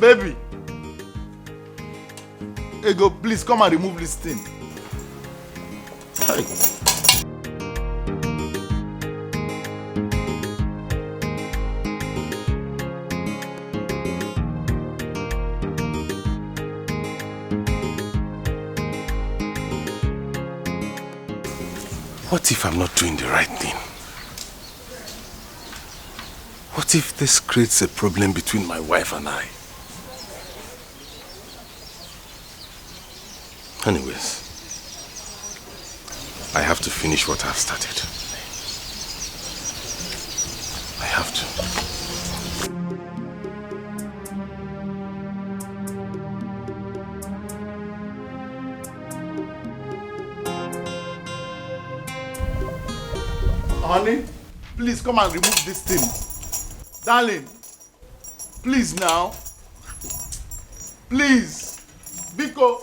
S16: Baby. Ego, please come and remove this thing. Hey.
S3: What if I'm not doing the right thing? What if this creates a problem between my wife and I? Anyways, I have to finish what I've started. I have to.
S16: Honey, please come and remove this thing. Darling, please now. Please. Biko.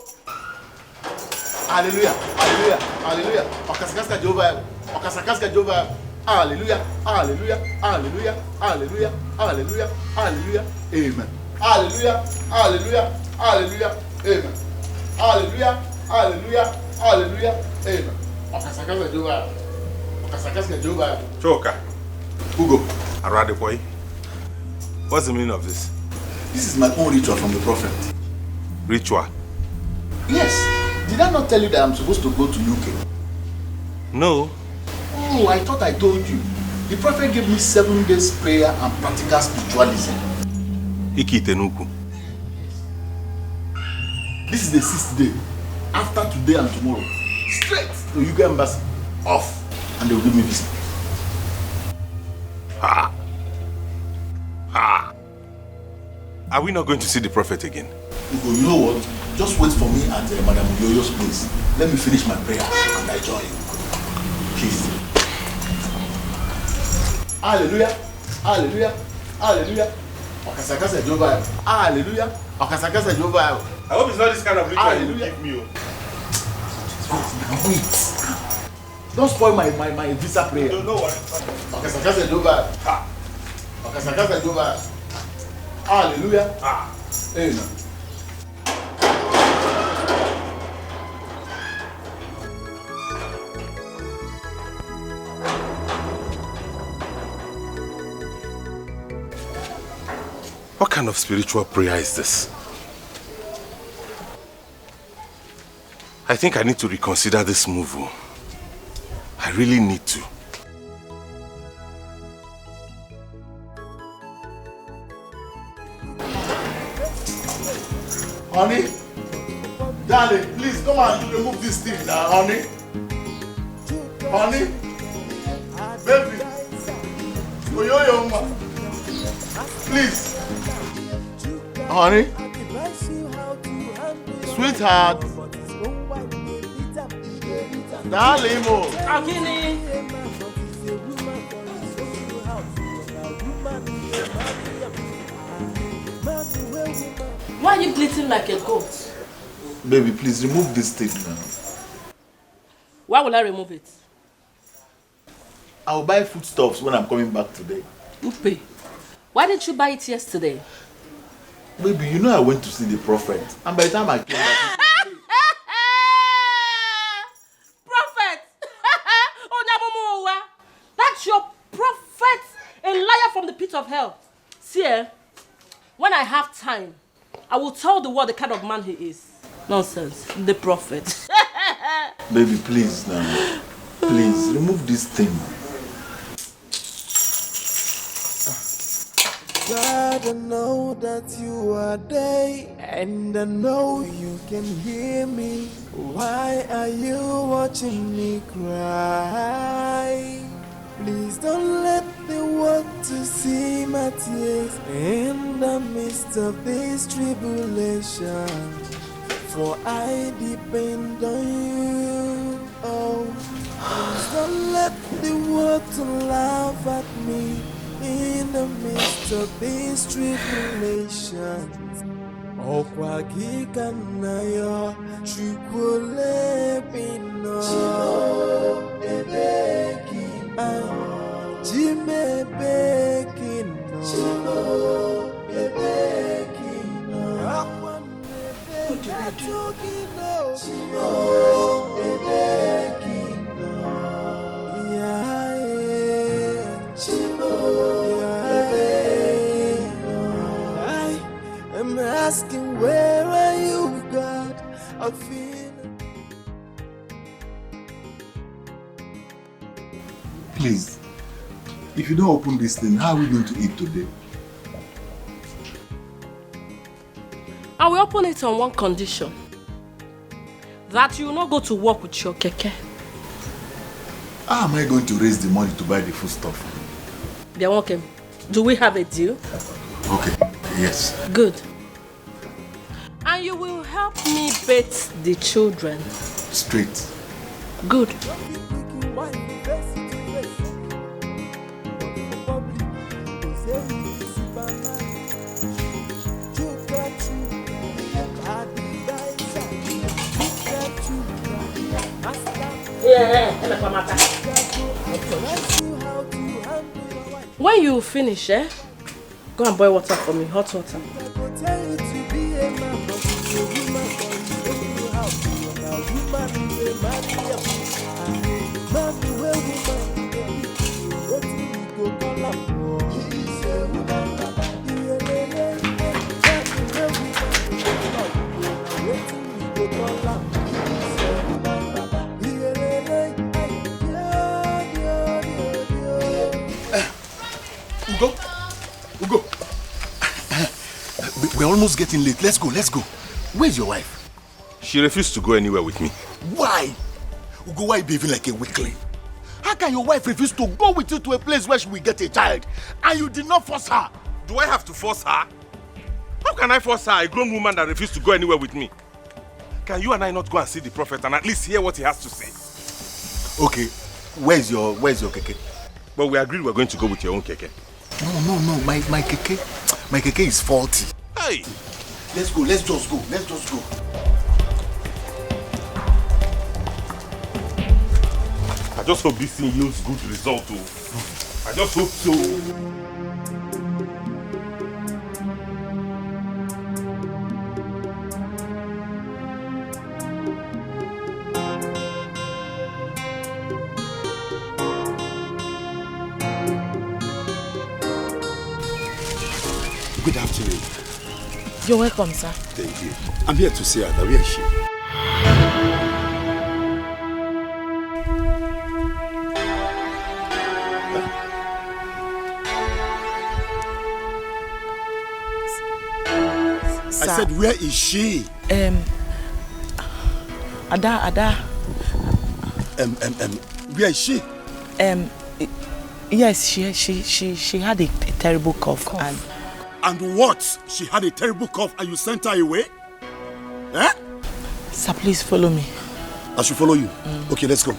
S16: Hallelujah, hallelujah, hallelujah. Okasakaska Jehovah. Okasakaska Jehovah. Hallelujah, hallelujah, hallelujah, hallelujah, hallelujah, hallelujah. Amen. Hallelujah, hallelujah, hallelujah. Amen. Hallelujah, hallelujah, hallelujah. Amen. Okasakaska Jehovah.
S3: Choka. Ugo. Arade boy. What's the meaning of this?
S16: This is my own ritual from the prophet.
S3: Ritual?
S16: Yes. Did I not tell you that I'm supposed to go to UK?
S3: No.
S16: Oh, I thought I told you. The prophet gave me 7 days prayer and practical spiritualism.
S3: Ikitenuku.
S16: This is the 6th day. After today and tomorrow, straight to UK embassy. Off. And they will give me visa.
S3: Ha! Ha! Are we not going to see the prophet again?
S16: You know what? Just wait for me at Madam Yoyo's place. Let me finish my prayer and I join you. Please. Hallelujah. Hallelujah. Hallelujah. Okasakasa Jehovah. Hallelujah. Okasakasa Jehovah.
S3: I hope it's not this kind of ritual
S16: Hallelujah.
S3: you give me.
S16: Wait.
S6: Don't spoil my visa prayer.
S9: No worry.
S6: Okay, Sakasa do bad. Okay, Sakasa do bad. Hallelujah. Amen.
S3: What kind of spiritual prayer is this? I think I need to reconsider this move. I really need to.
S6: Honey, darling, please come and remove this thing now, honey. Honey, baby, Oyoyo, please. Honey, sweetheart, darling,
S17: Akini. Why are you bleating like a goat?
S6: Baby, please remove this thing now.
S17: Why will I remove it?
S6: I'll buy foodstuffs when I'm coming back today.
S17: Upe, why didn't you buy it yesterday?
S6: Baby, you know I went to see the prophet. And by the time I came back...
S17: Prophet! That's your prophet, a liar from the pit of hell. See, when I have time, I will tell the world the kind of man he is. Nonsense. The prophet.
S6: Baby, please now. Please, remove this thing.
S10: God, I know that you are there, and I know you can hear me. Why are you watching me cry? Please don't let the world to see my tears in the midst of this tribulation. For I depend on you. Oh, please don't let the world to laugh at me in the midst of these tribulations. Okwa gikanayo chukwole bino Jime bekino I'm asking, where are you, God? I feel.
S6: Please, if you don't open this thing, how are we going to eat today?
S17: I will open it on one condition. That you will not go to work with your keke.
S6: How am I going to raise the money to buy the food stuff?
S17: They're welcome. Do we have a deal?
S6: Okay, yes.
S17: Good. And you will help me bathe the children.
S6: Straight.
S17: Good. When you finish, go and boil water for me, hot water.
S6: Ugo. We're almost getting late. Let's go. Where's your wife?
S3: She refused to go anywhere with me.
S6: Why? Ugo, why are you behaving like a weakling? How can your wife refuse to go with you to a place where she will get a child and you did not force her?
S3: Do I have to force her? How can I force her, a grown woman that refused to go anywhere with me? Can you and I not go and see the prophet and at least hear what he has to say?
S6: Okay, where's your keke?
S3: But we agreed we're going to go with your own keke.
S6: No, my keke is faulty.
S3: Hey!
S6: Let's just go.
S3: I just hope this thing yields good result too. I just hope so.
S16: Good afternoon.
S7: You're welcome, sir.
S16: Thank you. I'm here to see Ada. Where is she? I said, where is she?
S7: Ada.
S16: Where is she?
S7: Yes, she had a terrible cough.
S16: And what? She had a terrible cough and you sent her away? Eh?
S7: Sir, please follow me.
S16: I should follow you? Okay, let's go.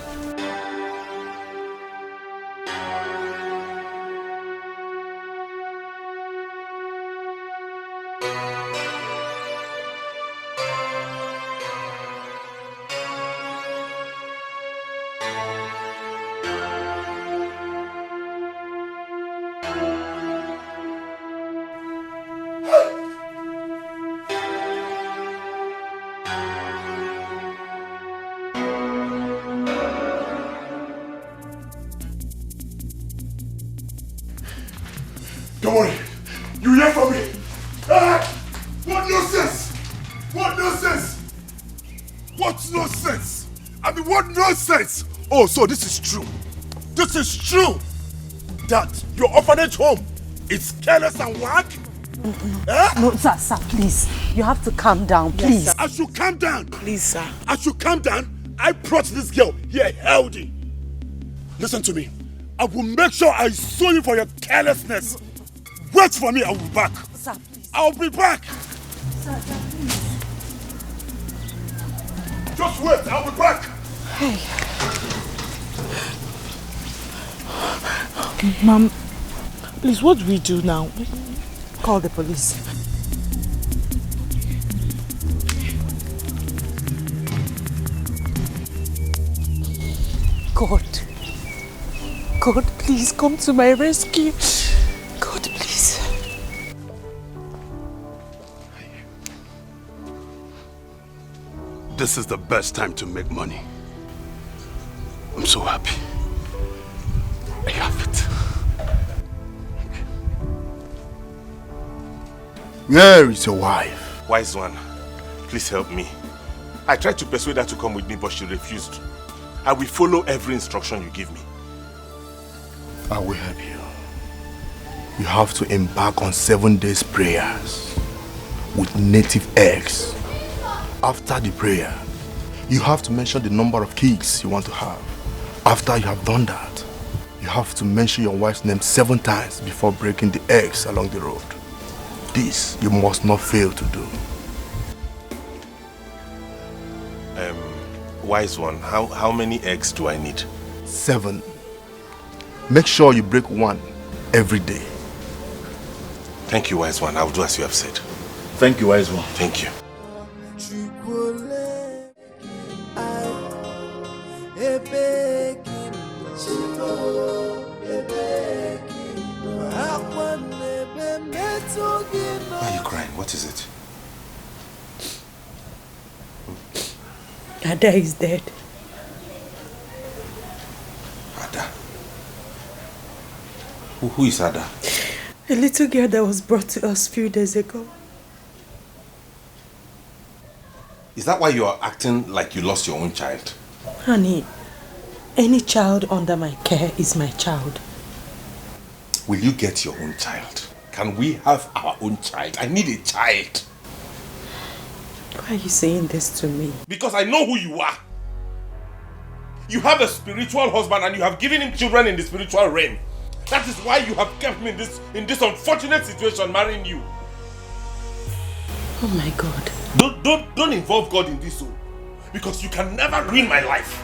S21: Don't worry. You hear from me? What nonsense? What nonsense? What nonsense? I mean, what nonsense? Oh, so this is true. This is true. That your orphanage home is careless and whack?
S5: No, sir, please. You have to calm down, please.
S21: Yes, I should calm down.
S7: Please, sir.
S21: I should calm down. I brought this girl here healthy. Listen to me. I will make sure I sue you for your carelessness. Wait for me, I will be back.
S5: Sir, please.
S21: I'll be back.
S5: Sir, please.
S21: Just wait, I'll be back.
S7: Hey. Mom, please, what do we do now?
S5: Call the police. God, please come to my rescue. God, please.
S16: This is the best time to make money. I'm so happy. I have it. Where is your wife?
S3: Wise one, please help me. I tried to persuade her to come with me, but she refused. I will follow every instruction you give me.
S16: I will help you. You have to embark on 7 days prayers with native eggs. After the prayer, you have to mention the number of kids you want to have. After you have done that, you have to mention your wife's name 7 times before breaking the eggs along the road. This you must not fail to do.
S3: Wise one, how many eggs do I need?
S16: 7. Make sure you break 1 every day.
S3: Thank you, wise one. I will do as you have said.
S16: Thank you, wise one.
S3: Thank you. Why are you crying? What is it?
S1: Ada is dead.
S3: Ada? Who is Ada?
S1: A little girl that was brought to us a few days ago.
S3: Is that why you are acting like you lost your own child?
S1: Honey, any child under my care is my child.
S3: Will you get your own child? Can we have our own child? I need a child.
S1: Why are you saying this to me?
S3: Because I know who you are. You have a spiritual husband and you have given him children in the spiritual realm. That is why you have kept me in this unfortunate situation marrying you.
S1: Oh my God.
S3: Don't involve God in this, because you can never ruin my life.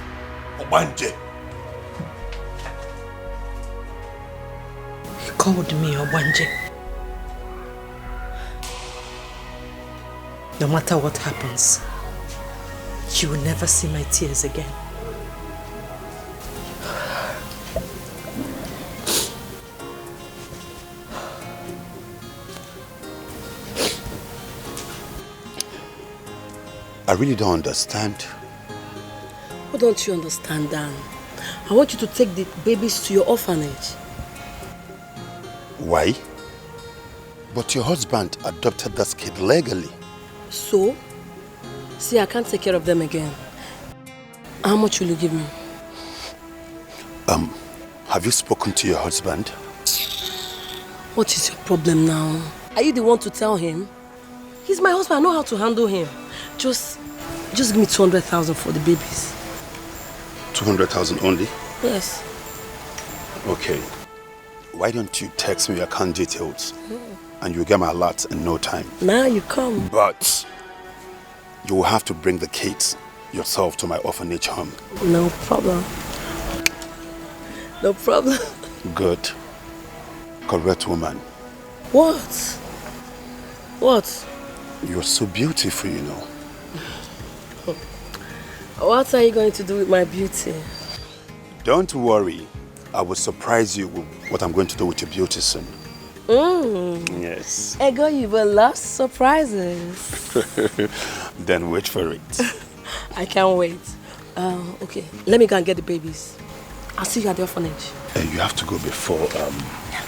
S3: Obanje.
S1: He called me Obanje. No matter what happens, you will never see my tears again.
S16: I really don't understand.
S17: What don't you understand, Dan? I want you to take the babies to your orphanage.
S16: Why? But your husband adopted that kid legally.
S17: So? See, I can't take care of them again. How much will you give me?
S16: Have you spoken to your husband?
S17: What is your problem now? Are you the one to tell him? He's my husband. I know how to handle him. Just give me 200,000 for the babies.
S16: 200,000 only?
S17: Yes.
S16: Okay. Why don't you text me your account details and you'll get my alert in no time.
S17: Now you come.
S16: But you will have to bring the kids yourself to my orphanage home.
S17: No problem. No problem.
S16: Good. Correct woman.
S17: What? What?
S16: You're so beautiful, you know.
S17: What are you going to do with my beauty?
S16: Don't worry. I will surprise you with what I'm going to do with your beauty soon. Yes.
S17: Ego, you will love surprises.
S16: Then wait for it.
S17: I can't wait. Okay, let me go and get the babies. I'll see you at the orphanage.
S16: You have to go before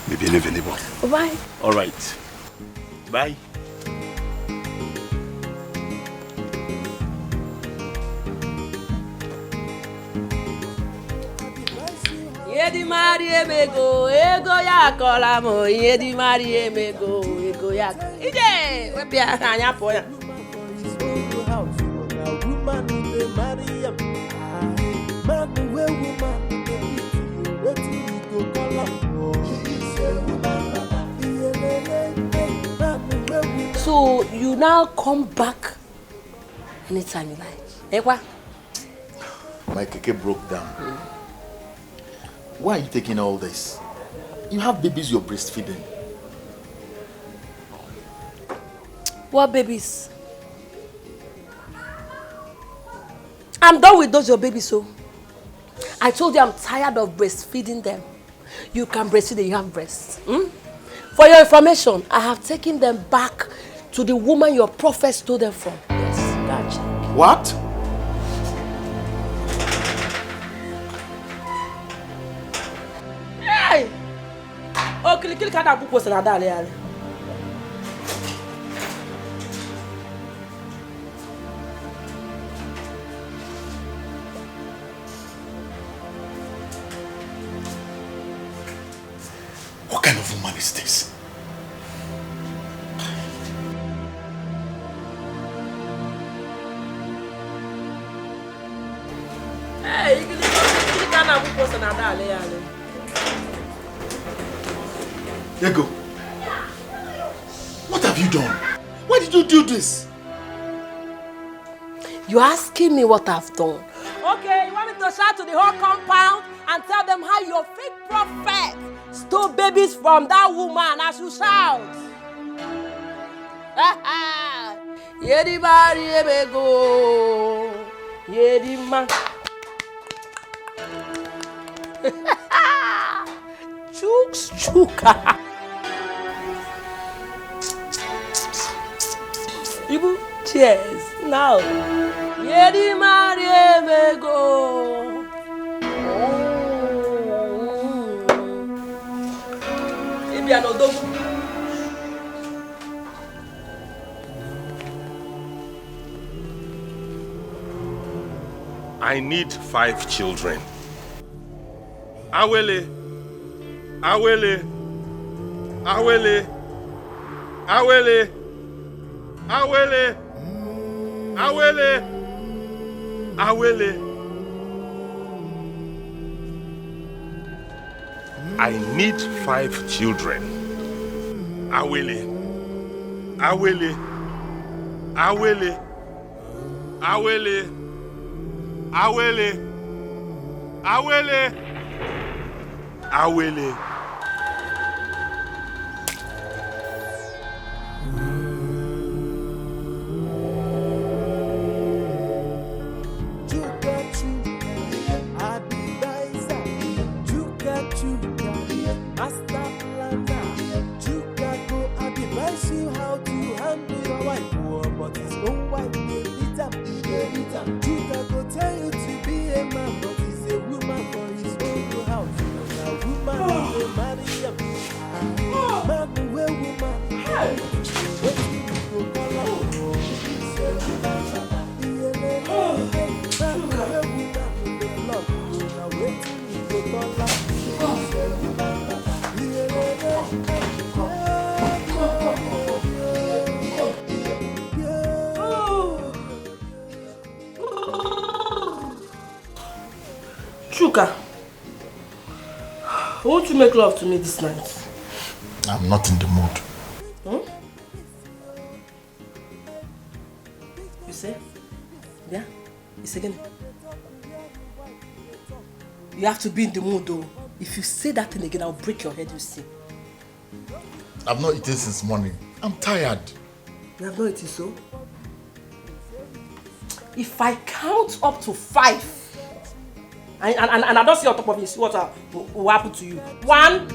S16: maybe available.
S17: Bye.
S16: All right. Bye.
S17: Yedi mari emego, ego ya kola mo. Yedi mari emego, ego ya. Ije, we bia anya po ya. So you now come back anytime you like. Ekwa?
S6: My keke broke down. Why are you taking all this? You have babies you're breastfeeding.
S17: What babies? I'm done with those your babies, so. I told you I'm tired of breastfeeding them. You can breastfeed them, you have breasts. For your information, I have taken them back to the woman your prophet stole them from. Yes, gotcha.
S6: What?
S17: Hey! Oh, kill kada buku sana dale ale.
S6: What kind of woman is this?
S17: Hey, kill kada buku sana dale ale.
S6: Ego, what have you done? Why did you do this?
S17: You're asking me what I've done. Okay, you want me to shout to the whole compound and tell them how your fake prophet stole babies from that woman as you shout? Yedi bari ebego, yedi man. Chuka. Ibu, cheers. Now. Yedi mari ebego. Ibi anodogu.
S3: I need 5 children. Awele. Awele. Awele. Awele. Awele. Awele. Awele. I need 5 children. Awele. Awele. Awele. Awele. Awele. Awele. Awele.
S10: How to handle your wife, but his own wife, they beat him.
S17: Chuka, won't you make love to me this night?
S6: I'm not in the mood.
S17: Hmm? You say? Yeah? It's again. You have to be in the mood though. If you say that thing again, I'll break your head, you see.
S6: I've not eaten since morning. I'm tired.
S17: You have not eaten so? If I count up to 5, and I don't see on top of it, see what will happen to you. 1,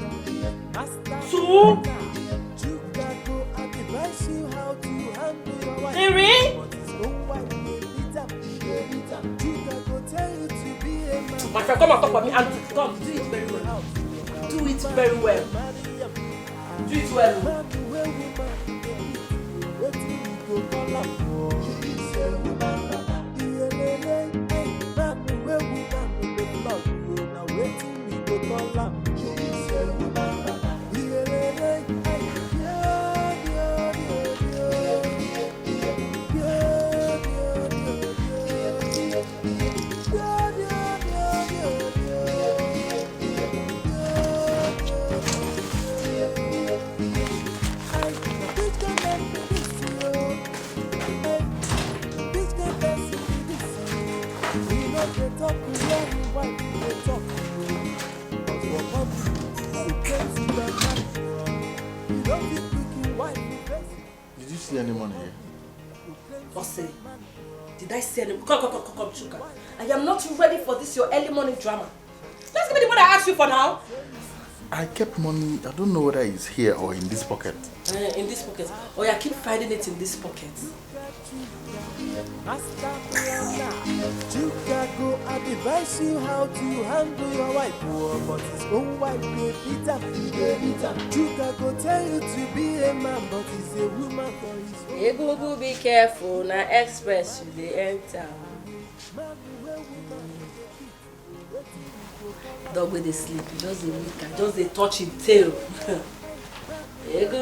S17: 2, 3. My friend, come on top of me and come, do it very well. Do it very well. Do it well.
S6: Did you see any money here?
S17: Bossy, did I see any? Come, Chuka. I am not ready for this your early morning drama. Just give me the money I asked you for now.
S6: I kept money. I don't know whether it's here or in this pocket.
S17: In this pocket. Oh yeah, keep finding it in this pocket.
S10: Chicago, I advise you how to handle your wife, but his own wife they beat up. Chicago tell you to be a man, but he's a woman for his own.
S17: Go be careful. Now express you they enter. Dog with the sleep, just a week, just a touch him tail.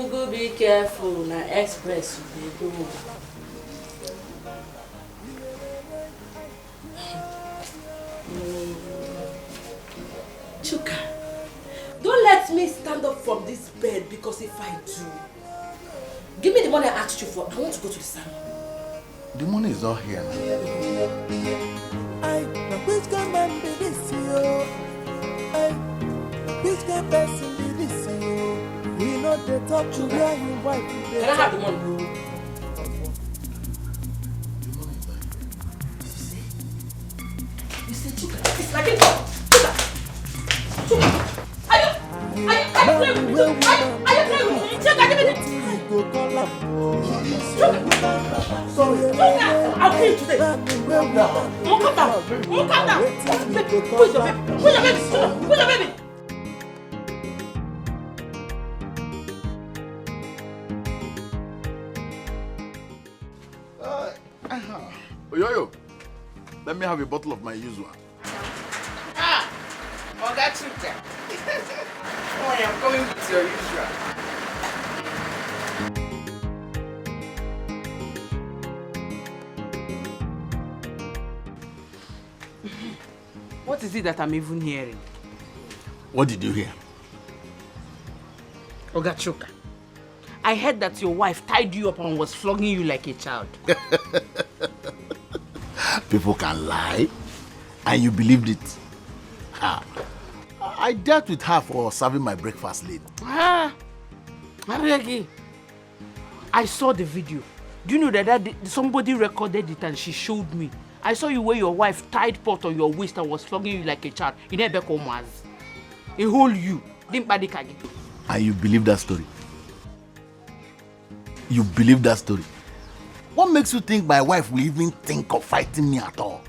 S17: Go be careful. Now express you they go. Chuka, don't let me stand up from this bed because if I do, give me the money I asked you for. I want to go to the salon.
S6: The money is not here now.
S10: Which kind man be this you? Which kind person be this you? We know they talk to where you wife.
S17: Can I have the money? You say Chuka, it's like it. Chuka, are you playing with me? Are you playing with me? Chuka, give me the Chuka, I'll kill you today. Calm down. Who's your baby? Who's your baby?
S6: Yo, let me have a bottle of my usual.
S12: Oga Chuka. Oh, I am coming with your usual.
S22: What is it that I'm even hearing?
S6: What did you hear?
S22: Oga Chuka, I heard that your wife tied you up and was flogging you like a child.
S6: People can lie, and you believed it. I dealt with her for serving my breakfast late.
S22: Mariagi, I saw the video. Do you know that somebody recorded it and she showed me? I saw you where your wife tied pot on your waist and was flogging you like a child. In a whole you.
S6: And you believe that story? You believe that story? What makes you think my wife will even think of fighting me at all?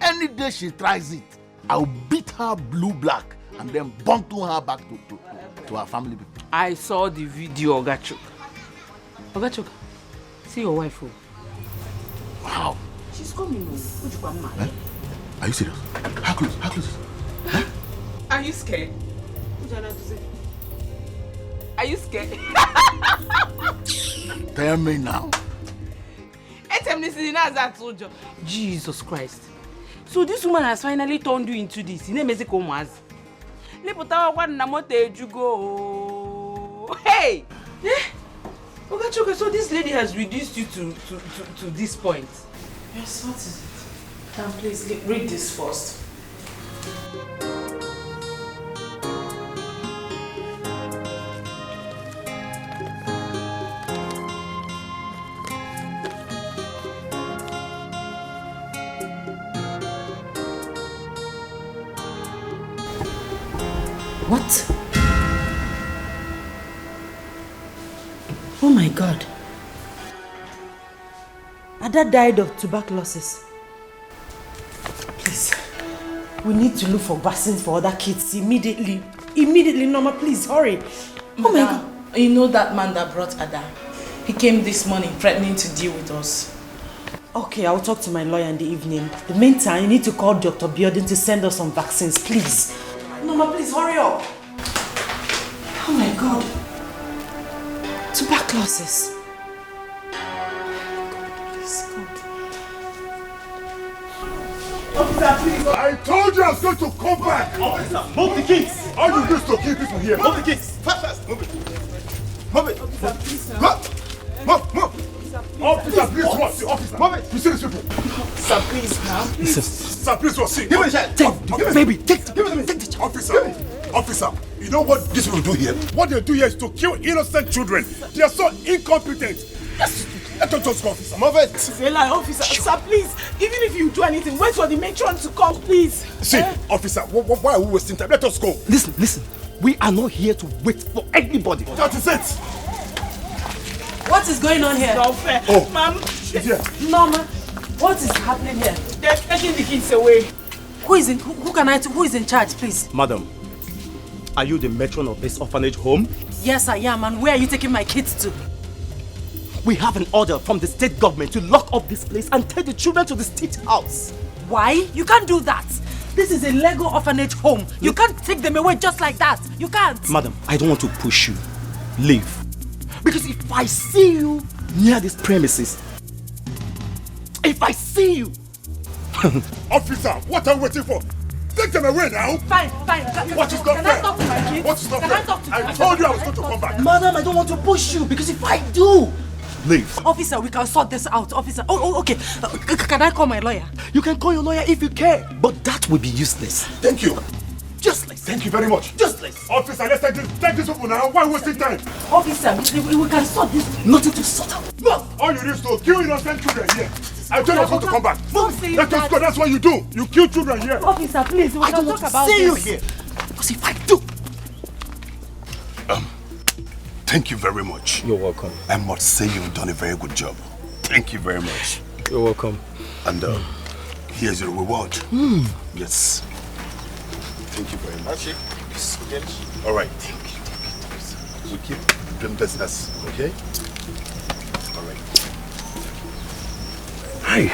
S6: Any day she tries it, I'll beat her blue-black and then bundle her back to her family people.
S22: I saw the video, Oga Chuka. Oga Chuka, see your wife.
S16: How?
S22: She's coming.
S16: Eh? Are you serious? How close? How close? Huh?
S22: Are you scared? Are you scared?
S16: Tell me now.
S22: Jesus Christ. So this woman has finally turned you into this. Hey! Okay, so this lady has reduced you to this point.
S1: Yes, what is it? Please read this first. What? Oh my God. Ada died of tuberculosis. Please, we need to look for vaccines for other kids immediately. Immediately, Norma, please, hurry. Oh my God.
S7: You know that man that brought Ada? He came this morning threatening to deal with us.
S1: Okay, I'll talk to my lawyer in the evening. In the meantime, you need to call Dr. Biodin to send us some vaccines, please. Norma, please, hurry up. Oh my God. Tuberculosis.
S21: Officer, please. I told you I was going to come back.
S9: Officer, move the kids.
S21: All you do is to keep people here.
S9: Move the kids. Fast. Move it. Move it.
S21: Officer, please, sir. Move. Officer, please, what? Officer, move it. You see these people?
S9: Sir, please, now.
S21: Sir, please, what? See.
S9: Give me the child. Take the child.
S21: Officer, you know what these people do here? What they do here is to kill innocent children. They are so incompetent. Yes. Let us just go, officer.
S9: Move it.
S22: It's a lie, officer. Sir, please. Even if you do anything, wait for the matron to come, please.
S21: See, officer, why are we wasting time? Let us go.
S9: Listen. We are not here to wait for anybody.
S21: That is it.
S1: What is going on here?
S22: It's not fair.
S21: Oh,
S22: Ma'am.
S21: She's here.
S1: Norma, what is happening here?
S22: They're taking the kids away.
S1: Who is in charge, please?
S9: Madam, are you the matron of this orphanage home?
S1: Yes, I am. And where are you taking my kids to?
S9: We have an order from the state government to lock up this place and take the children to the state house.
S1: Why? You can't do that. This is a Lego orphanage home. You can't take them away just like that. You can't.
S9: Madam, I don't want to push you. Leave. Because if I see you near these premises, if I see you...
S21: Officer, what are we waiting for? Take them away now.
S1: Fine.
S21: What is not fair?
S1: I talk to my kids?
S21: What is not
S1: Can
S21: fair?
S1: I talk to
S21: I told you I was going to come back.
S9: Madam, I don't want to push you because if I do... Leave.
S1: Officer, we can sort this out. Officer. Oh, okay. Can I call my lawyer?
S9: You can call your lawyer if you care, but that will be useless.
S21: Thank you.
S9: Useless.
S21: Thank you very much.
S9: Useless.
S21: Officer, let's take this people now. Why wasting time?
S1: Officer, we can sort this.
S9: Nothing to sort out.
S21: No. All you need is to kill innocent children here. I told you I was going to come back. Let us go. That's what you do. You kill children here.
S1: Officer, please. We can talk about this.
S9: I don't want to see you here. Because if I do...
S16: Thank you very much.
S9: You're welcome.
S16: I must say you've done a very good job. Thank you very much.
S9: You're welcome.
S16: And here's your reward. Yes. Thank you very much. Yes. All right. Thank you. We keep doing business, okay? All right. Hi.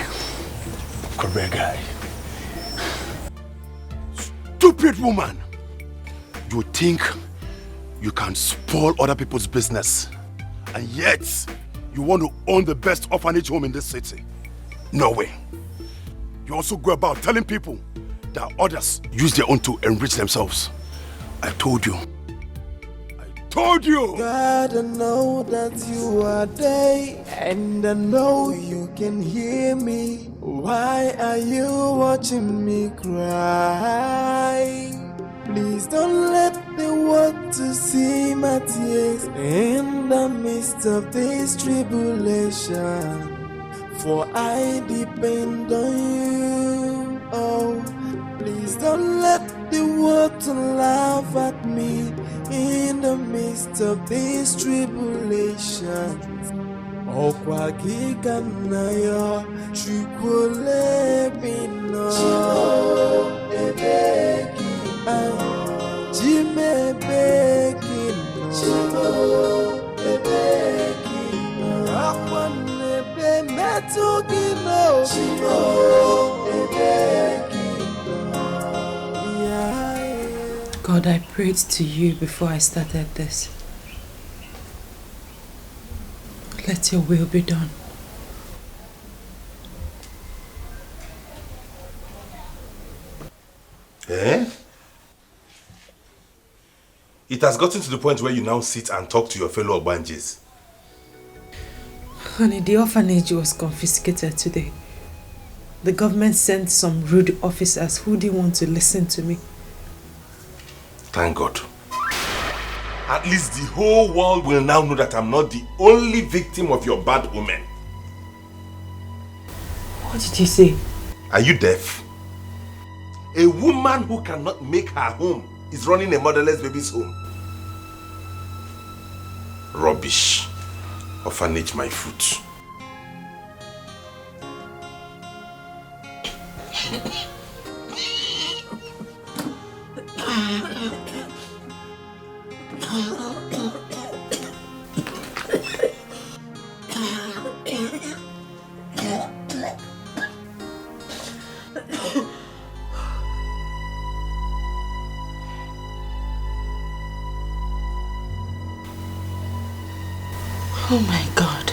S16: Career guy. Stupid woman. You think you can spoil other people's business, and yet you want to own the best orphanage home in this city? No way. You also go about telling people that others use their own to enrich themselves. I told you.
S10: God, I know that you are there, and I know you can hear me. Why are you watching me cry? Please don't let the world to see my tears in the midst of this tribulation. For I depend on you. Oh, please don't let the world to laugh at me in the midst of this tribulation. Okwa kika na yo chukwole bino ebeki jime beki no ebeki akwa nebe
S1: God, I prayed to you before I started this. Let your will be done.
S3: Eh? It has gotten to the point where you now sit and talk to your fellow Obanjes.
S1: Honey, the orphanage was confiscated today. The government sent some rude officers who didn't want to listen to me.
S3: Thank God. At least the whole world will now know that I'm not the only victim of your bad omen.
S1: What did you say?
S3: Are you deaf? A woman who cannot make her home is running a motherless baby's home. Rubbish. Orphanage my foot.
S1: Oh my God.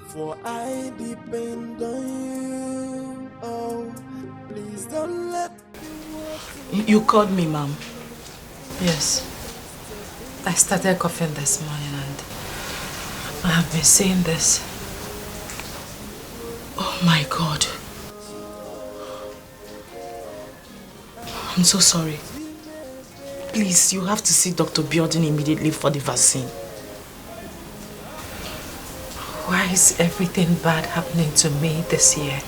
S10: For I depend on you. Oh, please don't let me.
S7: You called me, Mom.
S1: Yes. I started coughing this morning and I have been saying this.
S7: Oh my God. I'm so sorry. Please, you have to see Dr. Biodun immediately for the vaccine.
S1: Why is everything bad happening to me this year?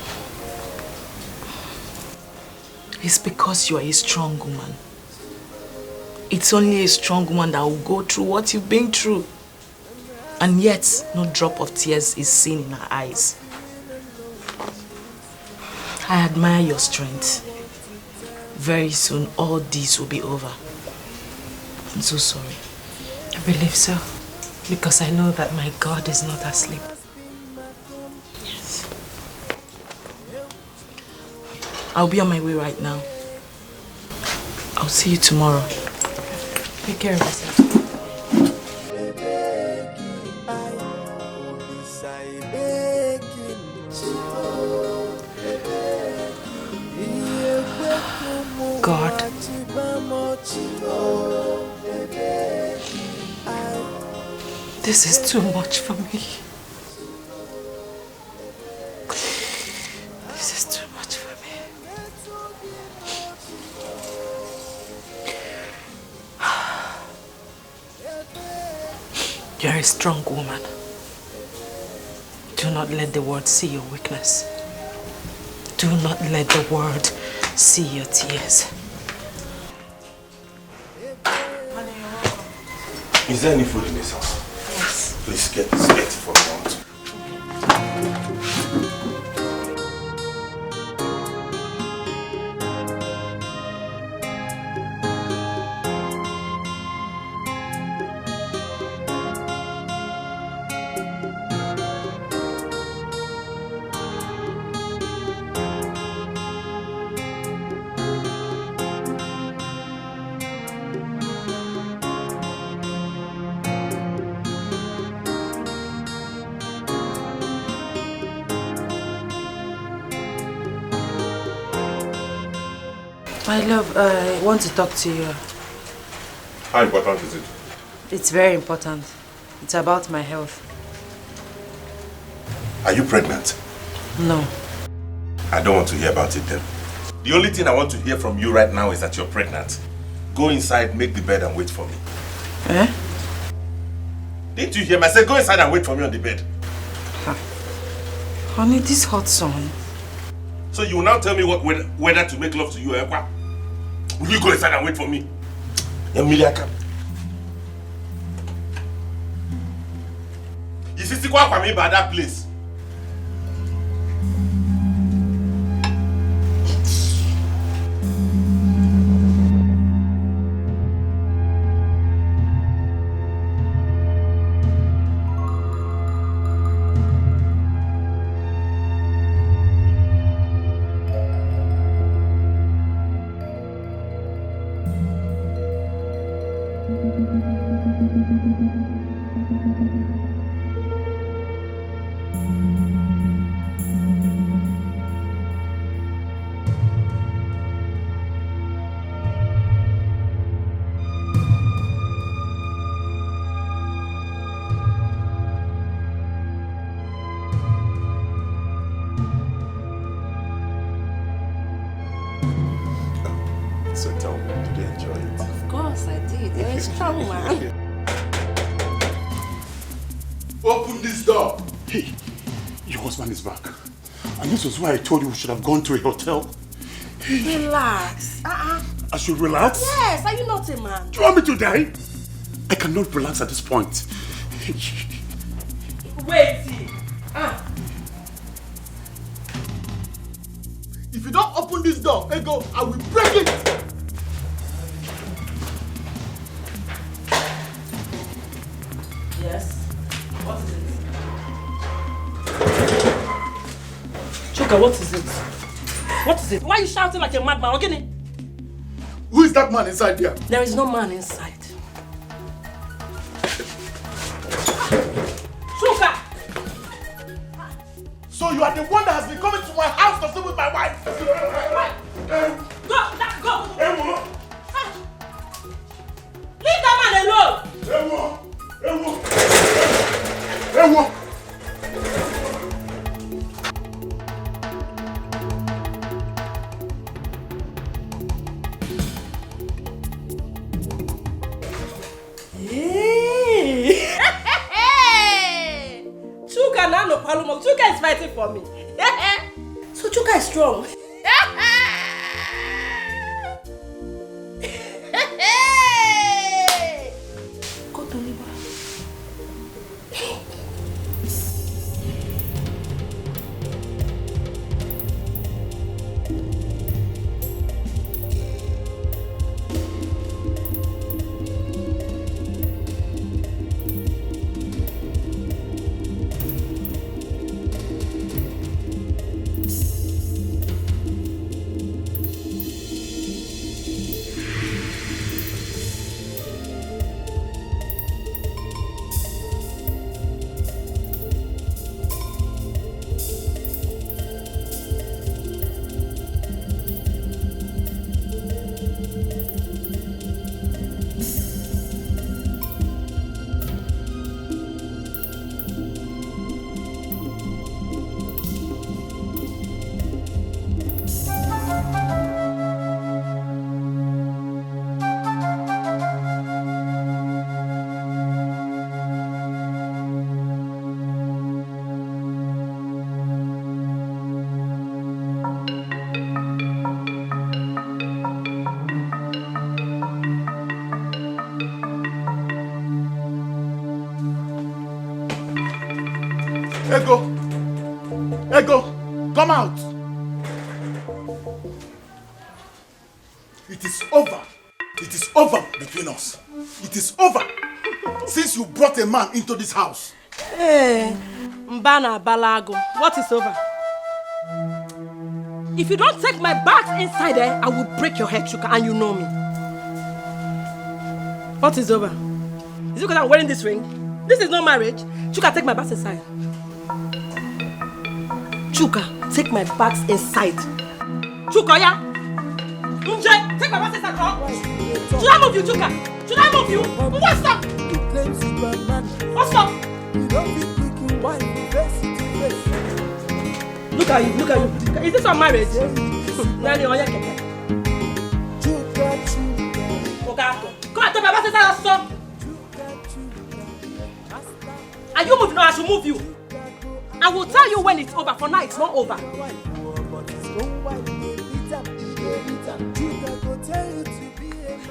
S7: It's because you are a strong woman. It's only a strong woman that will go through what you've been through. And yet, no drop of tears is seen in her eyes. I admire your strength. Very soon, all this will be over. I'm so sorry.
S1: I believe so. Because I know that my God is not asleep.
S7: Yes. I'll be on my way right now. I'll see you tomorrow.
S1: Take care of yourself. God. This is too much for me. This is too much for me. You're a strong woman. Do not let the world see your weakness. Do not let the world see your tears.
S3: Is there any food in this house?
S1: Yes.
S3: Please get this for me.
S1: My love, I want to talk to you.
S3: How important is it?
S1: It's very important. It's about my health.
S3: Are you pregnant?
S1: No.
S3: I don't want to hear about it then. The only thing I want to hear from you right now is that you're pregnant. Go inside, make the bed and wait for me.
S1: Eh?
S3: Didn't you hear me? I said go inside and wait for me on the bed.
S1: Honey, this hot sun.
S3: So you will now tell me whether to make love to you or what? Will you go inside and wait for me? Emilia, you see what I mean by that place? So tell me, did you enjoy it?
S2: Of course I did. You're a strong man.
S21: Open this door.
S16: Hey, your husband is back. And this was why I told you we should have gone to a hotel.
S2: Relax.
S16: I should relax?
S2: Yes, are you not a man?
S16: Do you want me to die? I cannot relax at this point.
S2: Wait.
S21: If you don't open this door, Ego, I will break it.
S17: Yes. What is it? Chuka, what is it? What is it? Why are you shouting like a madman? Okay?
S21: Who is that man inside here?
S17: There is no man inside. Chuka!
S21: So you are the one that has been coming to my house to sleep with my wife?
S17: Go! Leave that man alone! Chuka now no problem. Chuka is fighting for me. So Chuka is strong. Go to Liba.
S21: Ego, come out. It is over. It is over between us. It is over. Since you brought a man into this house.
S17: Hey, Mbana Balago, what is over? If you don't take my bags inside there, I will break your head, Chuka, and you know me. What is over? Is it because I'm wearing this ring? This is not marriage. Chuka, take my bags inside. Chuka, take my bags inside. Chuka, yeah? Unje, take my bags inside. Oh. Should I move you, Chuka? Should I move you? What's up? What's up? Look at you, look at you. Is this our marriage? Nani, on your keke. Come on, take my bags inside, stop. Are you moving or I should move you? I will tell you when it's over. For now, it's not over.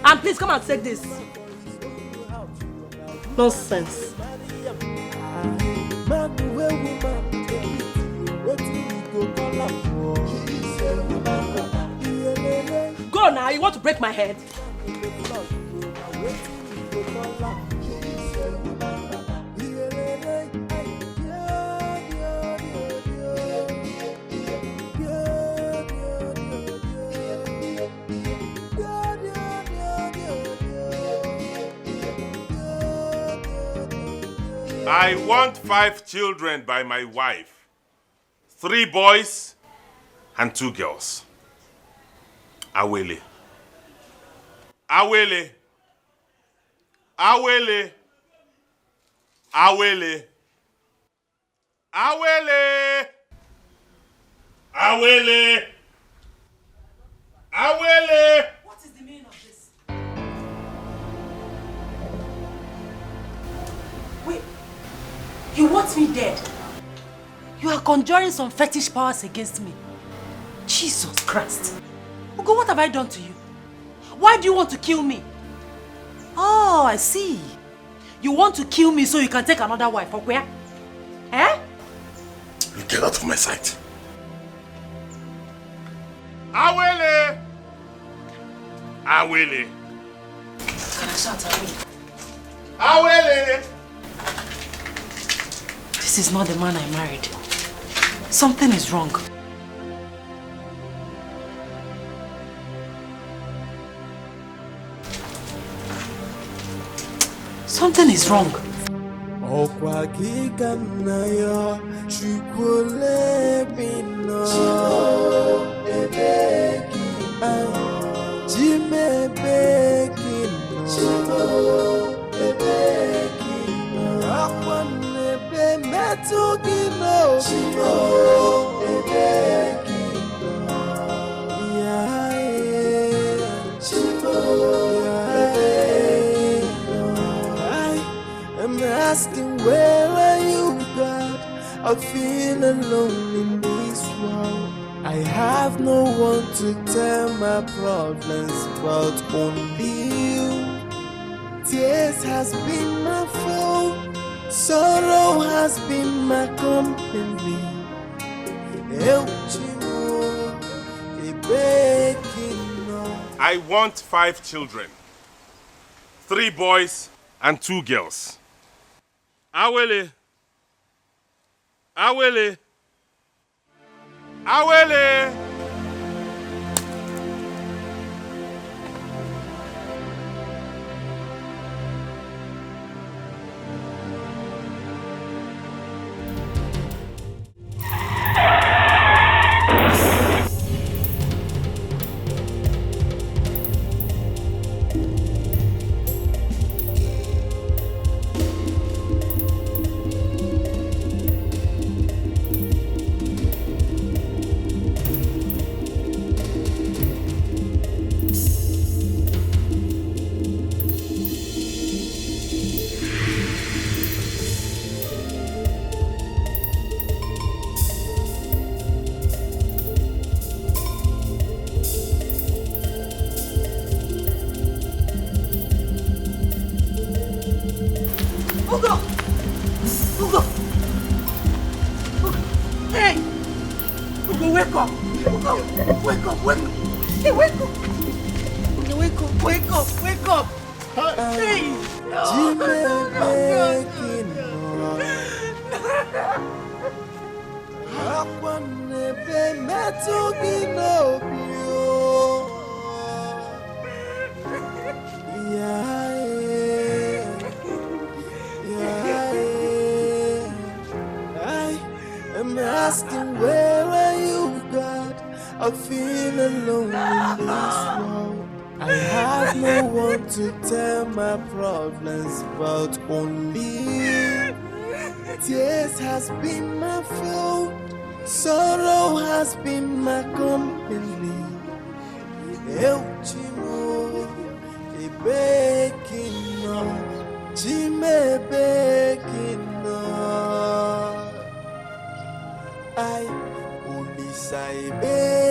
S17: And please come and take this. Nonsense. Go now. You want to break my head?
S3: I want 5 children by my wife. 3 boys and 2 girls. Awele. Awele. Awele. Awele. Awele. Awele. Awele.
S1: What is the meaning of this? Wait. You want me dead? You are conjuring some fetish powers against me. Jesus Christ. Ugo, what have I done to you? Why do you want to kill me? Oh, I see. You want to kill me so you can take another wife, or where? Eh?
S3: You get out of my sight. Awele! Awele!
S1: Can I shout Awele?
S3: Awele!
S1: This is not the man I married. Something is wrong. Something is wrong.
S10: Okwa kikanayo chukule bino ebeki jime beki ebeki akwane be metu kino ebeki I'm asking, where are you, God? I feel alone in this world. I have no one to tell my problems but only you. Tears has been my foe, sorrow has been my company.
S3: I want 5 children. 3 boys and 2 girls. Awele. Awele. Awele.
S10: I'm asking, where are you, God? I feel alone in this world. I have no one to tell my problems but only you. Tears has been my foe, sorrow has been my company. Euchimo, Ebekino, Jime Bekino. I only say Bekino.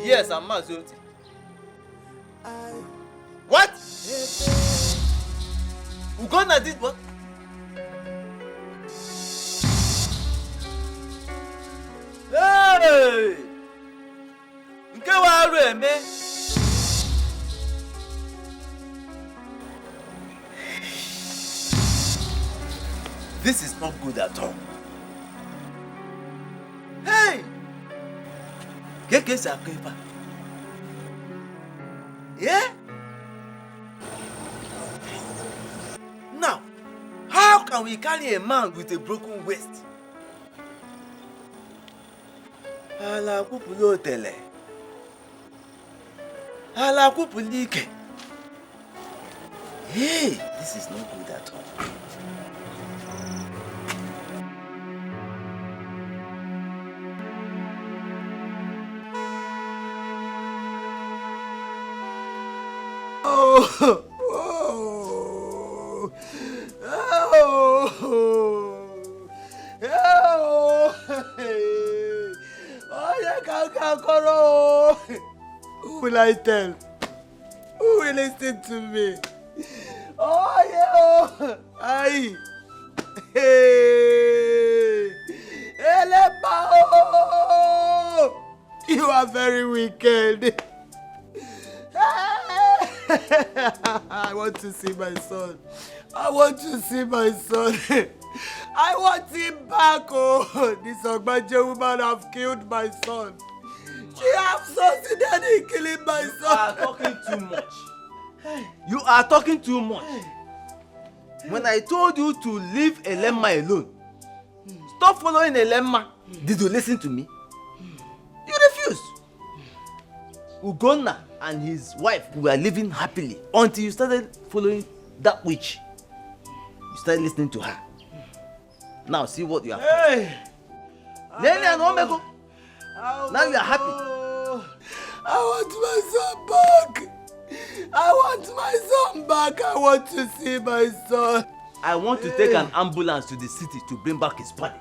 S8: Yes, I'm Mazoti. What? Uganda did what? Hey! This is not good at all. Hey! Yeah? Now, how can we carry a man with a broken waist? Ala kupulo tele. Ala kupulike. Hey, this is not good at all. Oh, oh, oh, oh, hey. Oh, yeah, who will I tell? Who will listen to me? Oh, yeah, aye. Hey, Eleba, oh, you are very wicked. I want to see my son. I want to see my son. I want him back. Oh, this Ogbaje woman have killed my son. She have succeeded in killing my son. You are talking too much. You are talking too much. When I told you to leave Elema alone, stop following Elema, did you listen to me? You refused. Ugonna and his wife were living happily until you started following that witch. You started listening to her. Now see what you are. Hey! Now you are happy. I want my son back. I want my son back. I want to see my son. I want to take an ambulance to the city to bring back his body.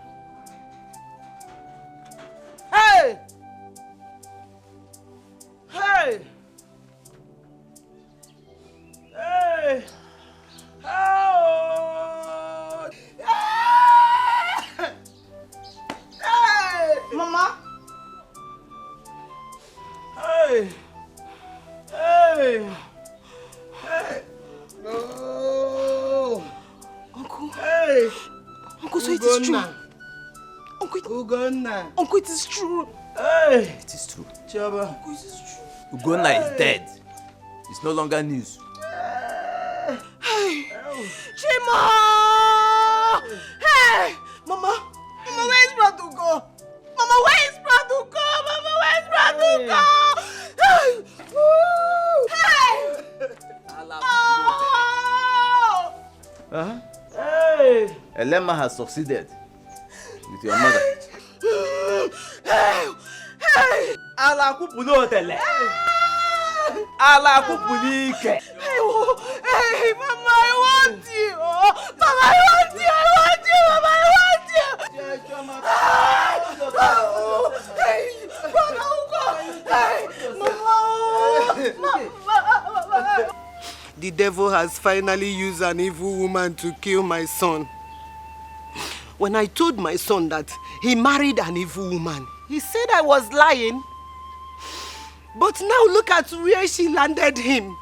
S8: Hey! Hey! Hey! Oh! Hey! Hey! Mama! Hey! Hey! Hey! No! Uncle! Hey! Uncle, so it is true. Uncle, Uncle, it is true. Hey! It is true. Chaba. Uncle, it is true. Ugonna is dead. It's no longer news. Hey! Chima! Hey! Mama! Mama, where is Bradugo? Mama, where is Bradugo? Mama, where is Bradugo? Hey! Hey! Oh! Hey! Elema has succeeded with your mother. Hey! Hey! Ala kupulo tele. Ala kupulike. Hey, Mama, I want you. Mama, I want you. I want you. Mama, I want you. Hey, Mama. The devil has finally used an evil woman to kill my son. When I told my son that he married an evil woman, he said I was lying. But now look at where she landed him.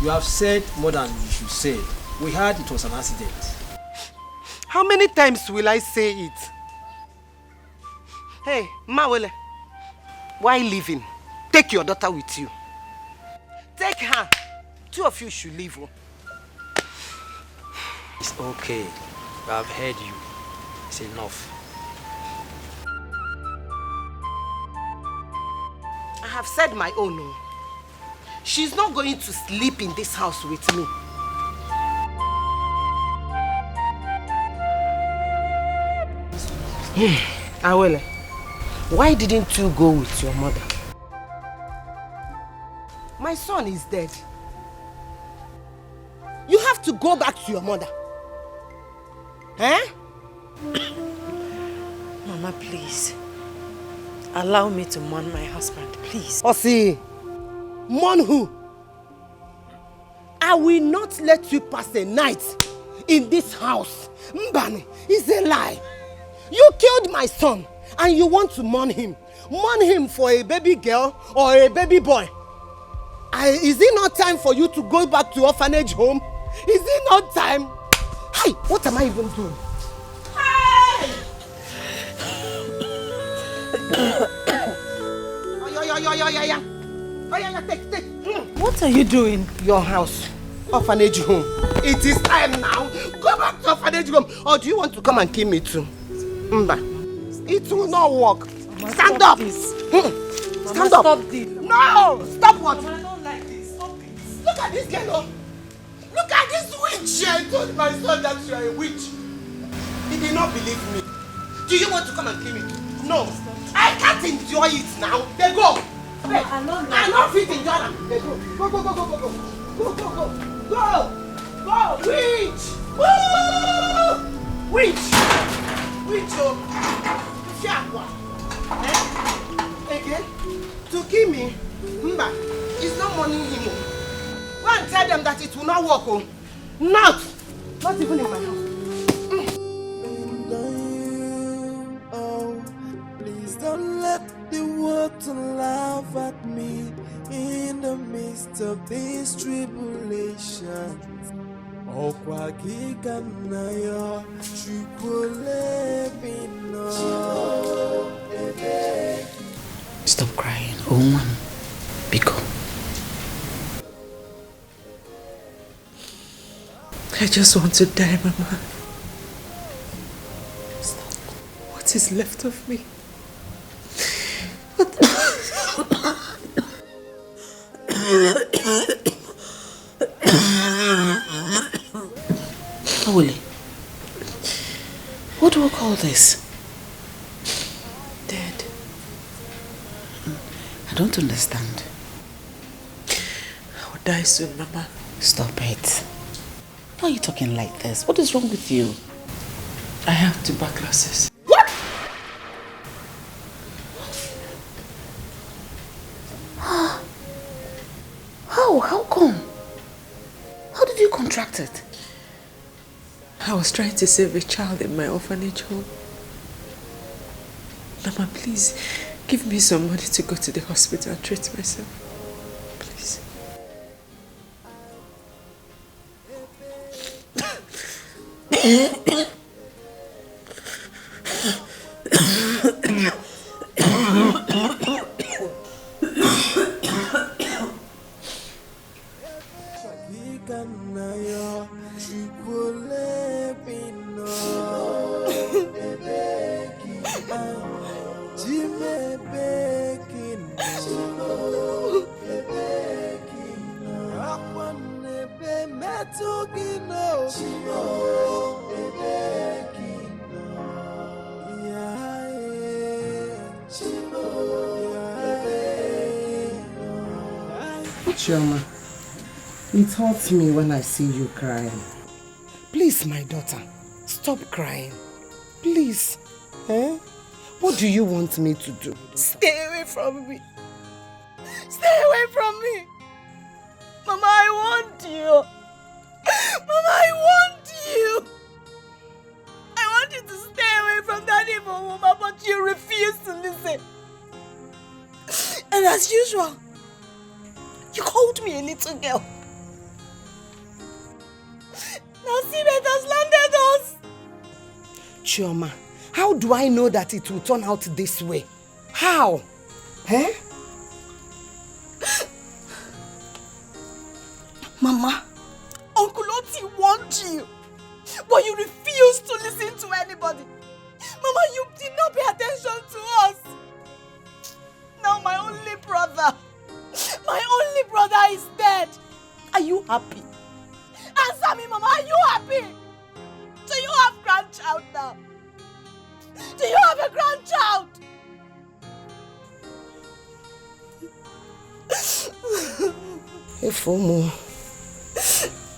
S13: You have said more than you should say. We heard it was an accident.
S4: How many times will I say it? Hey, Mawele, why leaving? Take your daughter with you. Take her. Two of you should leave.
S13: It's okay. I've heard you. It's enough.
S4: I have said my own. No. She's not going to sleep in this house with me. Awele, why didn't you go with your mother? My son is dead. You have to go back to your mother. Eh?
S1: Mama, please. Allow me to mourn my husband, please.
S4: Osi, mourn who? I will not let you pass a night in this house. Mbani, it's a lie. You killed my son and you want to mourn him. Mourn him for a baby girl or a baby boy. Is it not time for you to go back to orphanage home? Is it not time? Hey, what am I even doing? Hey! Yeah. Oh, yeah, take.
S5: What are you doing?
S4: Your house. Orphanage home. It is time now. Go back to orphanage home. Or do you want to come and kill me too? Mba. It will not work. Stand up. Stand up.
S5: Stop this.
S4: No! Stop what?
S5: Mama, I don't like this. Stop it.
S4: Look at this girl. Look at this witch. I told my son that you are a witch. He did not believe me. Do you want to come and kill me? No. I can't enjoy it now. They go. Hey, I'm not fit enjoy them. They go. Go. Go. Witch. Woo! Witch. Oh. Again? To kill me? Mba. It's not money him. Go and tell them that it will not work. Oh. Not even in my house.
S10: Please don't let the world laugh at me in the midst of these tribulations. Okwa kikanayo chukule bino.
S11: Stop crying, oh man. Biko.
S1: I just want to die, Mama. Stop. What is left of me?
S11: Awole, what do we call this?
S1: Dead.
S11: I don't understand.
S1: I will die soon, Mama.
S11: Stop it. Why are you talking like this? What is wrong with you?
S1: I have tuberculosis.
S11: What? How come? How did you contract it?
S1: I was trying to save a child in my orphanage home. Mama, please, give me some money to go to the hospital and treat myself. Please.
S4: Chioma, it hurts me when I see you crying. Please, my daughter, stop crying. Please. Eh? What do you want me to do?
S2: Stay away from me. Stay away from me. Mama, I want you. Mama, I want you. I want you to stay away from that evil woman, but you refuse to listen. And as usual, you called me a little girl. Now see that has landed us.
S4: Chioma, how do I know that it will turn out this way? How? Eh?
S2: Mama, Uncle Oti wants you, but you refuse to listen to anybody. Mama, you did not pay attention to us. Now my only brother is dead. Are you happy? Answer me, Mama, are you happy? Do you have grandchild now? Do you have a grandchild?
S4: Efomo.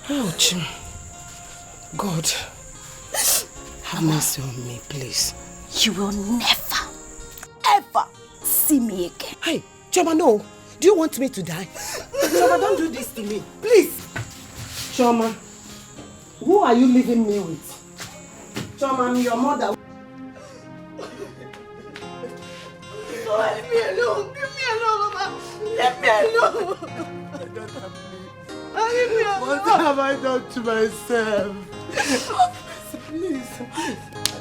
S4: Ouch. God, have mercy on me, please.
S2: You will never, ever see me again.
S4: Hey, Chioma, no. Do you want me to die? Chioma, don't do this to me. Please. Chioma, who are you leaving me with? Chioma, I'm your mother.
S2: Oh, leave me alone. Leave me alone, Mama. Let me alone. Leave me alone.
S10: What have I done to myself?
S2: Please.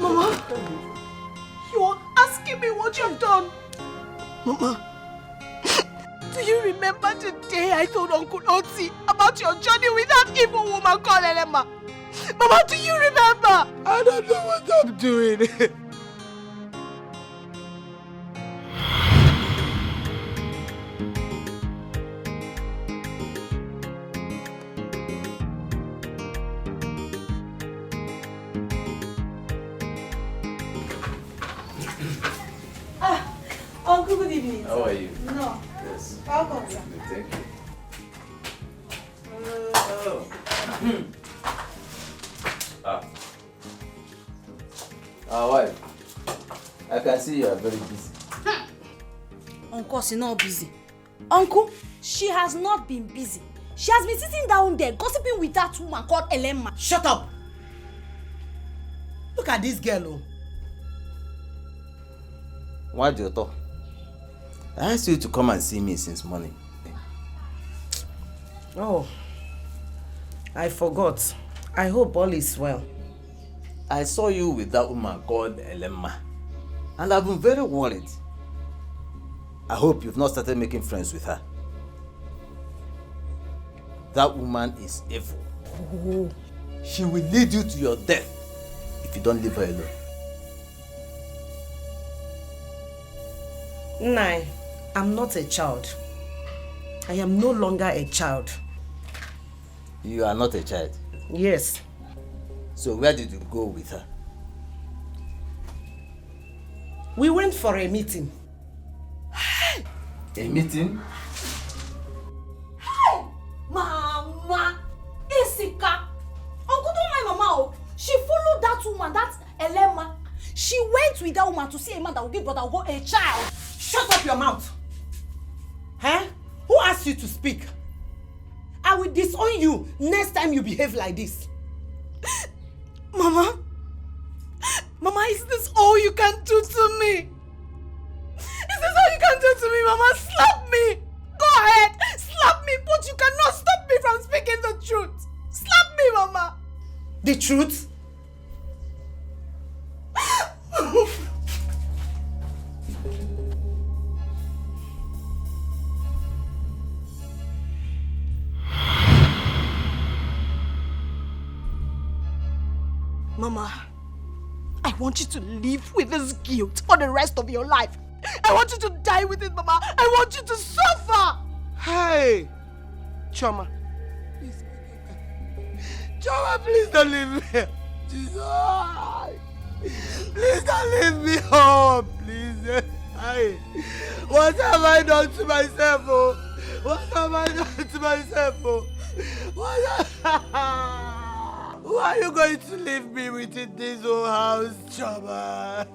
S2: Mama, you are asking me what you've done.
S4: Mama,
S17: Do you remember the day I told Uncle Oti about your journey with that evil woman called Elema? Mama, do you remember?
S8: I don't know what I'm doing.
S17: Uncle, good evening.
S8: How are you?
S17: No.
S8: Yes.
S17: Welcome, sir.
S8: Thank you. Wife, I can see you are very busy.
S2: Uncle, she's not busy. Uncle, she has not been busy. She has been sitting down there gossiping with that woman called Elema.
S4: Shut up! Look at this girl, oh.
S8: Why do you talk? I asked you to come and see me since morning.
S4: Oh, I forgot. I hope all is well.
S8: I saw you with that woman called Elema, and I've been very worried. I hope you've not started making friends with her. That woman is evil.
S4: Oh.
S8: She will lead you to your death if you don't leave her alone.
S4: Nai, I'm not a child. I am no longer a child.
S8: You are not a child?
S4: Yes.
S8: So where did you go with her?
S4: We went for a meeting.
S8: A meeting?
S2: Hey! Mama! Isika! Uncle, don't mind Mama. Oh. She followed that woman, that Elema. She went with that woman to see a man that will give Brother Ugo a child.
S4: Shut up your mouth! Huh? Who asked you to speak? I will disown you next time you behave like this.
S17: Mama? Mama, is this all you can do to me? Is this all you can do to me, Mama? Slap me! Go ahead! Slap me, but you cannot stop me from speaking the truth! Slap me, Mama!
S4: The truth?
S17: Mama, I want you to live with this guilt for the rest of your life. I want you to die with it, Mama. I want you to suffer.
S8: Hey! Choma. Please. Choma, please don't leave me. Jesus. Please don't leave me home. Please. Hey. What have I done to myself? Oh? What have I done to myself? Oh? Why are you going to leave me within this old house, Choma?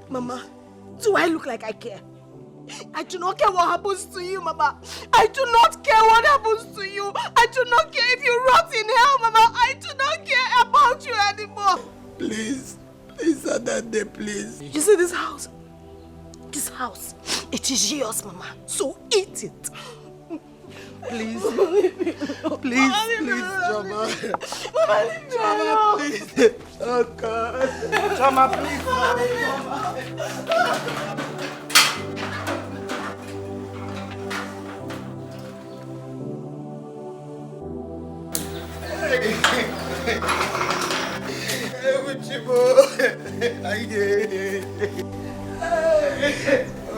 S17: Mama, do I look like I care? I do not care what happens to you, Mama. I do not care what happens to you. I do not care if you rot in hell, Mama. I do not care about you anymore.
S8: Please, Adande, please.
S17: You see this house? This house, it is yours, Mama. So eat it.
S8: Please, please, Choma. Choma, please. Oh God.
S4: Choma, please.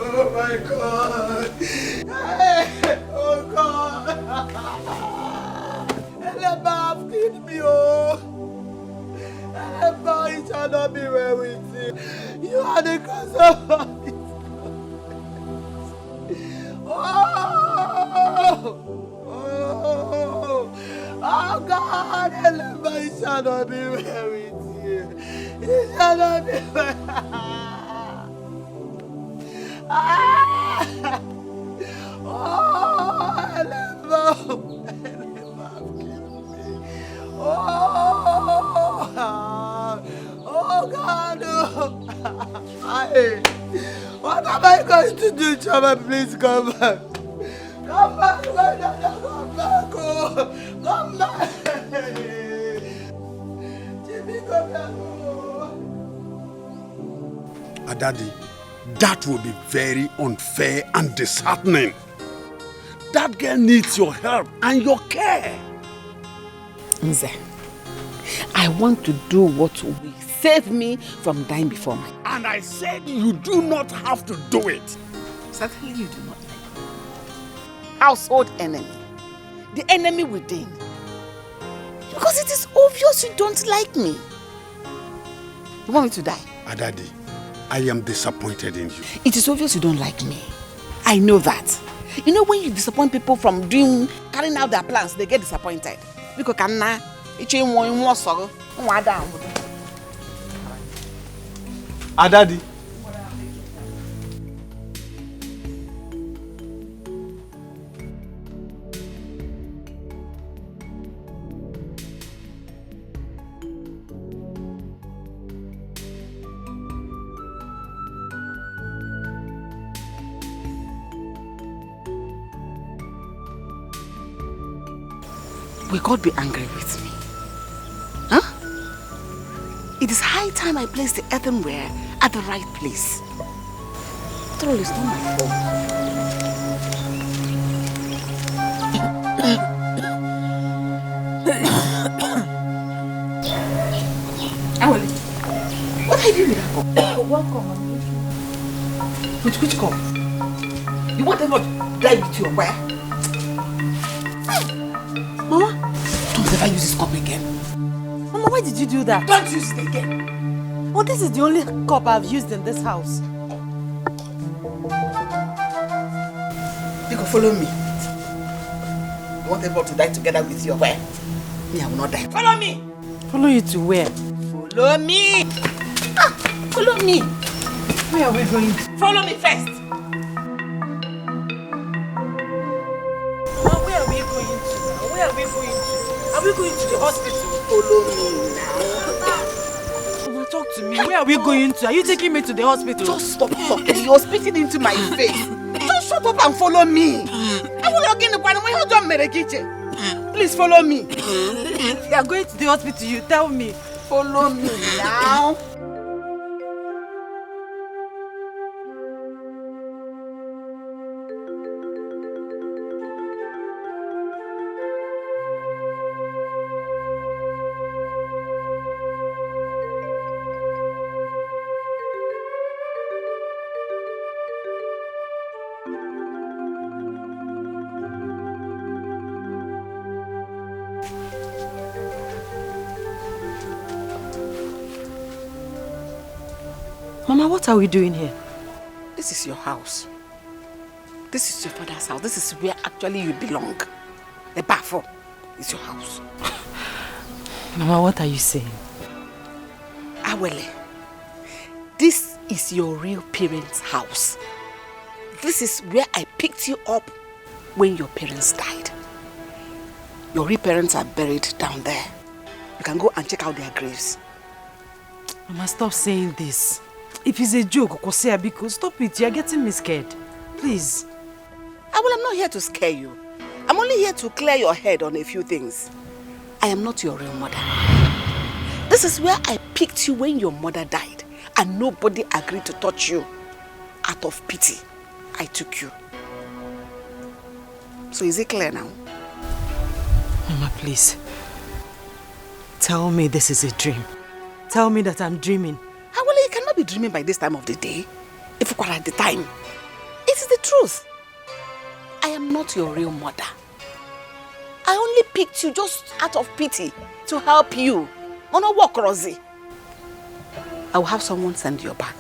S8: Oh my God. Oh God. Eleba have killed me, oh. Eleba, it shall not be well with you. You are the cause of all this. Oh God, Eleba, it shall not be well with you. It shall not be well. Oh, Elema, kill me. Oh God, what am I going to do, Choma? Please come back. Come back, my daughter, come back. Oh, come back. Jimmy, come back.
S21: Daddy, that will be very unfair and disheartening.
S16: That girl needs your help and your care.
S11: Nze, I want to do what will save me from dying before my...
S16: And I said you do not have to do it.
S11: Certainly you do not like me. Household enemy. The enemy within. Because it is obvious you don't like me. You want me to die?
S16: Adadi, I am disappointed in you.
S11: It is obvious you don't like me. I know that. You know when you disappoint people from carrying out their plans, they get disappointed. Because
S9: Adadi.
S11: Will God be angry with me? Huh? It is high time I place the earthenware at the right place. After all, it's not my fault. Awali, what are you doing with that cup?
S2: Welcome.
S11: Which cup? You want them to die with your where? Mama, don't ever use this cup again.
S2: Mama, why did you do that?
S11: Don't use it again.
S2: Well, this is the only cup I've used in this house.
S11: You can follow me. You want everyone to die together with your where? Me, I will not die. Follow me!
S2: Follow you to where?
S11: Follow me! Follow me!
S2: Where are we going?
S11: Follow me first!
S2: Well, where are we going to now? Where are we going to? Are we going to the hospital?
S11: Follow me now.
S2: Mama, talk to me. Where are we going to? Are you taking me to the hospital?
S11: Just stop talking. You're spitting into my face. Just shut up and follow me. Please follow me.
S2: If you are going to the hospital, you tell me.
S11: Follow me now.
S2: Mama, what are we doing here?
S11: This is your house. This is your father's house. This is where actually you belong. The bathroom is your house.
S2: Mama, what are you saying?
S11: Awele, this is your real parents' house. This is where I picked you up when your parents died. Your real parents are buried down there. You can go and check out their graves.
S2: Mama, stop saying this. If it's a joke, Biko, stop it. You're getting me scared. Please.
S11: I'm not here to scare you. I'm only here to clear your head on a few things. I am not your real mother. This is where I picked you when your mother died and nobody agreed to touch you. Out of pity, I took you. So is it clear now?
S2: Mama, please. Tell me this is a dream. Tell me that I'm dreaming.
S11: Well, you cannot be dreaming by this time of the day. If you are at the time. It is the truth. I am not your real mother. I only picked you just out of pity to help you. On a walk, Rosie. I will have someone send you back.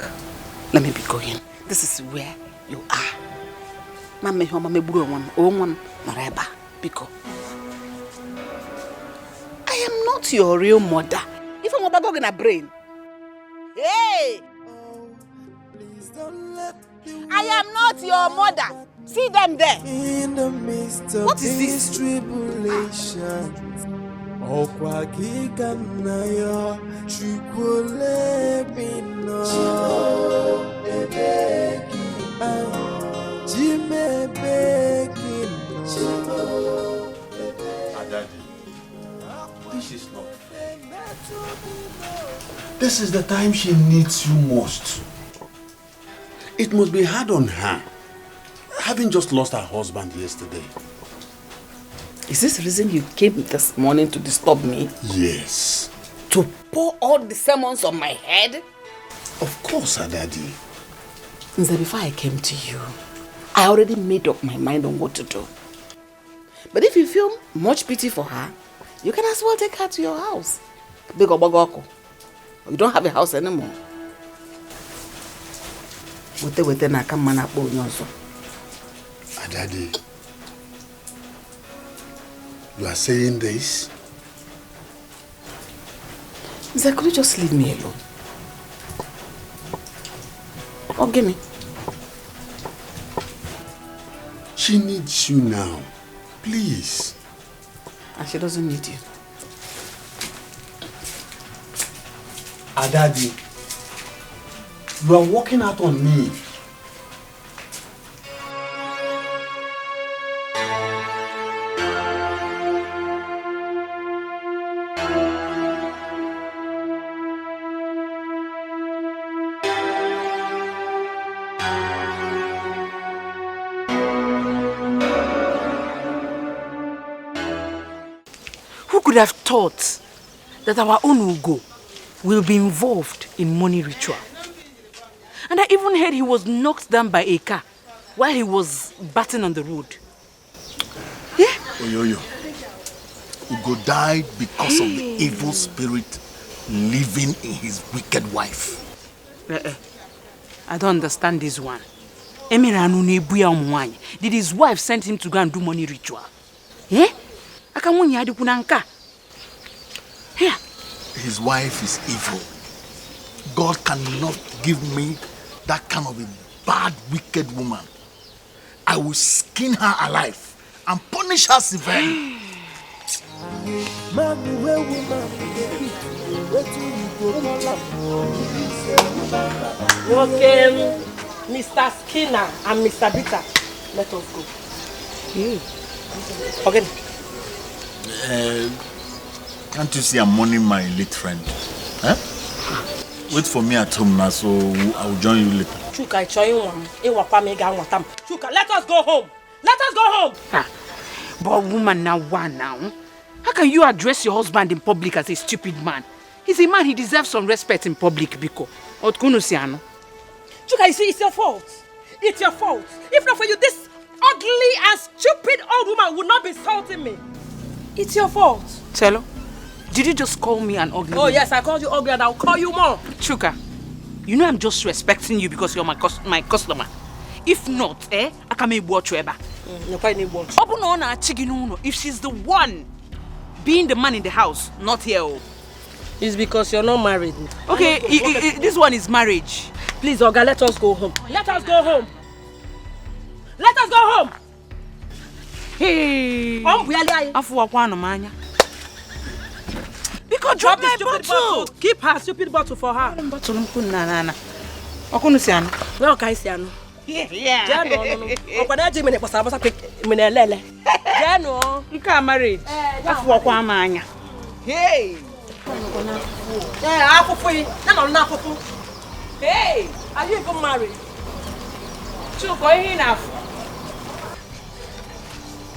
S11: Let me be going. This is where you are. I am not your real mother. If I'm about going to brain. Hey! I am not your mother. See them there.
S10: In the midst of
S11: what is this?
S10: Tribulations,
S16: This is not fair. This is the time she needs you most. It must be hard on her. Having just lost her husband yesterday.
S11: Is this the reason you came this morning to disturb me?
S16: Yes.
S11: To pour all the sermons on my head?
S16: Of course, Daddy.
S11: Since before I came to you, I already made up my mind on what to do. But if you feel much pity for her, you can as well take her to your house. Big Obogoko. You don't have a house anymore.
S16: Daddy, you are saying this?
S11: Mr. Could you just leave me alone? Or give me.
S16: She needs you now. Please.
S11: And she doesn't need you.
S16: Daddy, you are walking out on me.
S22: Who could have thought that our own Ugo will be involved in money ritual? And I even heard he was knocked down by a car while he was batting on the road. Yeah?
S6: Oyoyo, Ugo died because of the evil spirit living in his wicked wife.
S22: I don't understand this one. Did his wife send him to go and do money ritual? Eh?
S6: Here. His wife is evil. God cannot give me that kind of a bad, wicked woman. I will skin her alive and punish her severely.
S17: Okay, Mr. Skinner and Mr. Bitter, let us go. Okay.
S6: Can't you see I'm mourning my late friend? Huh? Wait for me at home now, so I'll join you later.
S17: Chuka, Chuka, let us go home. Let us go home.
S22: But woman now, how can you address your husband in public as a stupid man? He's a man, he deserves some respect in public, Biko.
S17: Chuka, you see, it's your fault. It's your fault. If not for you, this ugly and stupid old woman would not be insulting me. It's your fault.
S22: Chelo, did you just call me an ugly woman?
S17: Yes, I called you ugly and I'll call you more.
S22: Chuka, you know I'm just respecting you because you're my customer. If not, I can make watch you ever. If she's the one being the man in the house, not here.
S17: It's because you're not married.
S22: Okay, this one is marriage.
S17: Please, Oga, let us go home. Let us go home. Let us go home.
S22: Hey. Because drop my bottle.
S17: Keep her stupid bottle for her.
S22: Yeah.
S17: Hey. Hey, are you even married?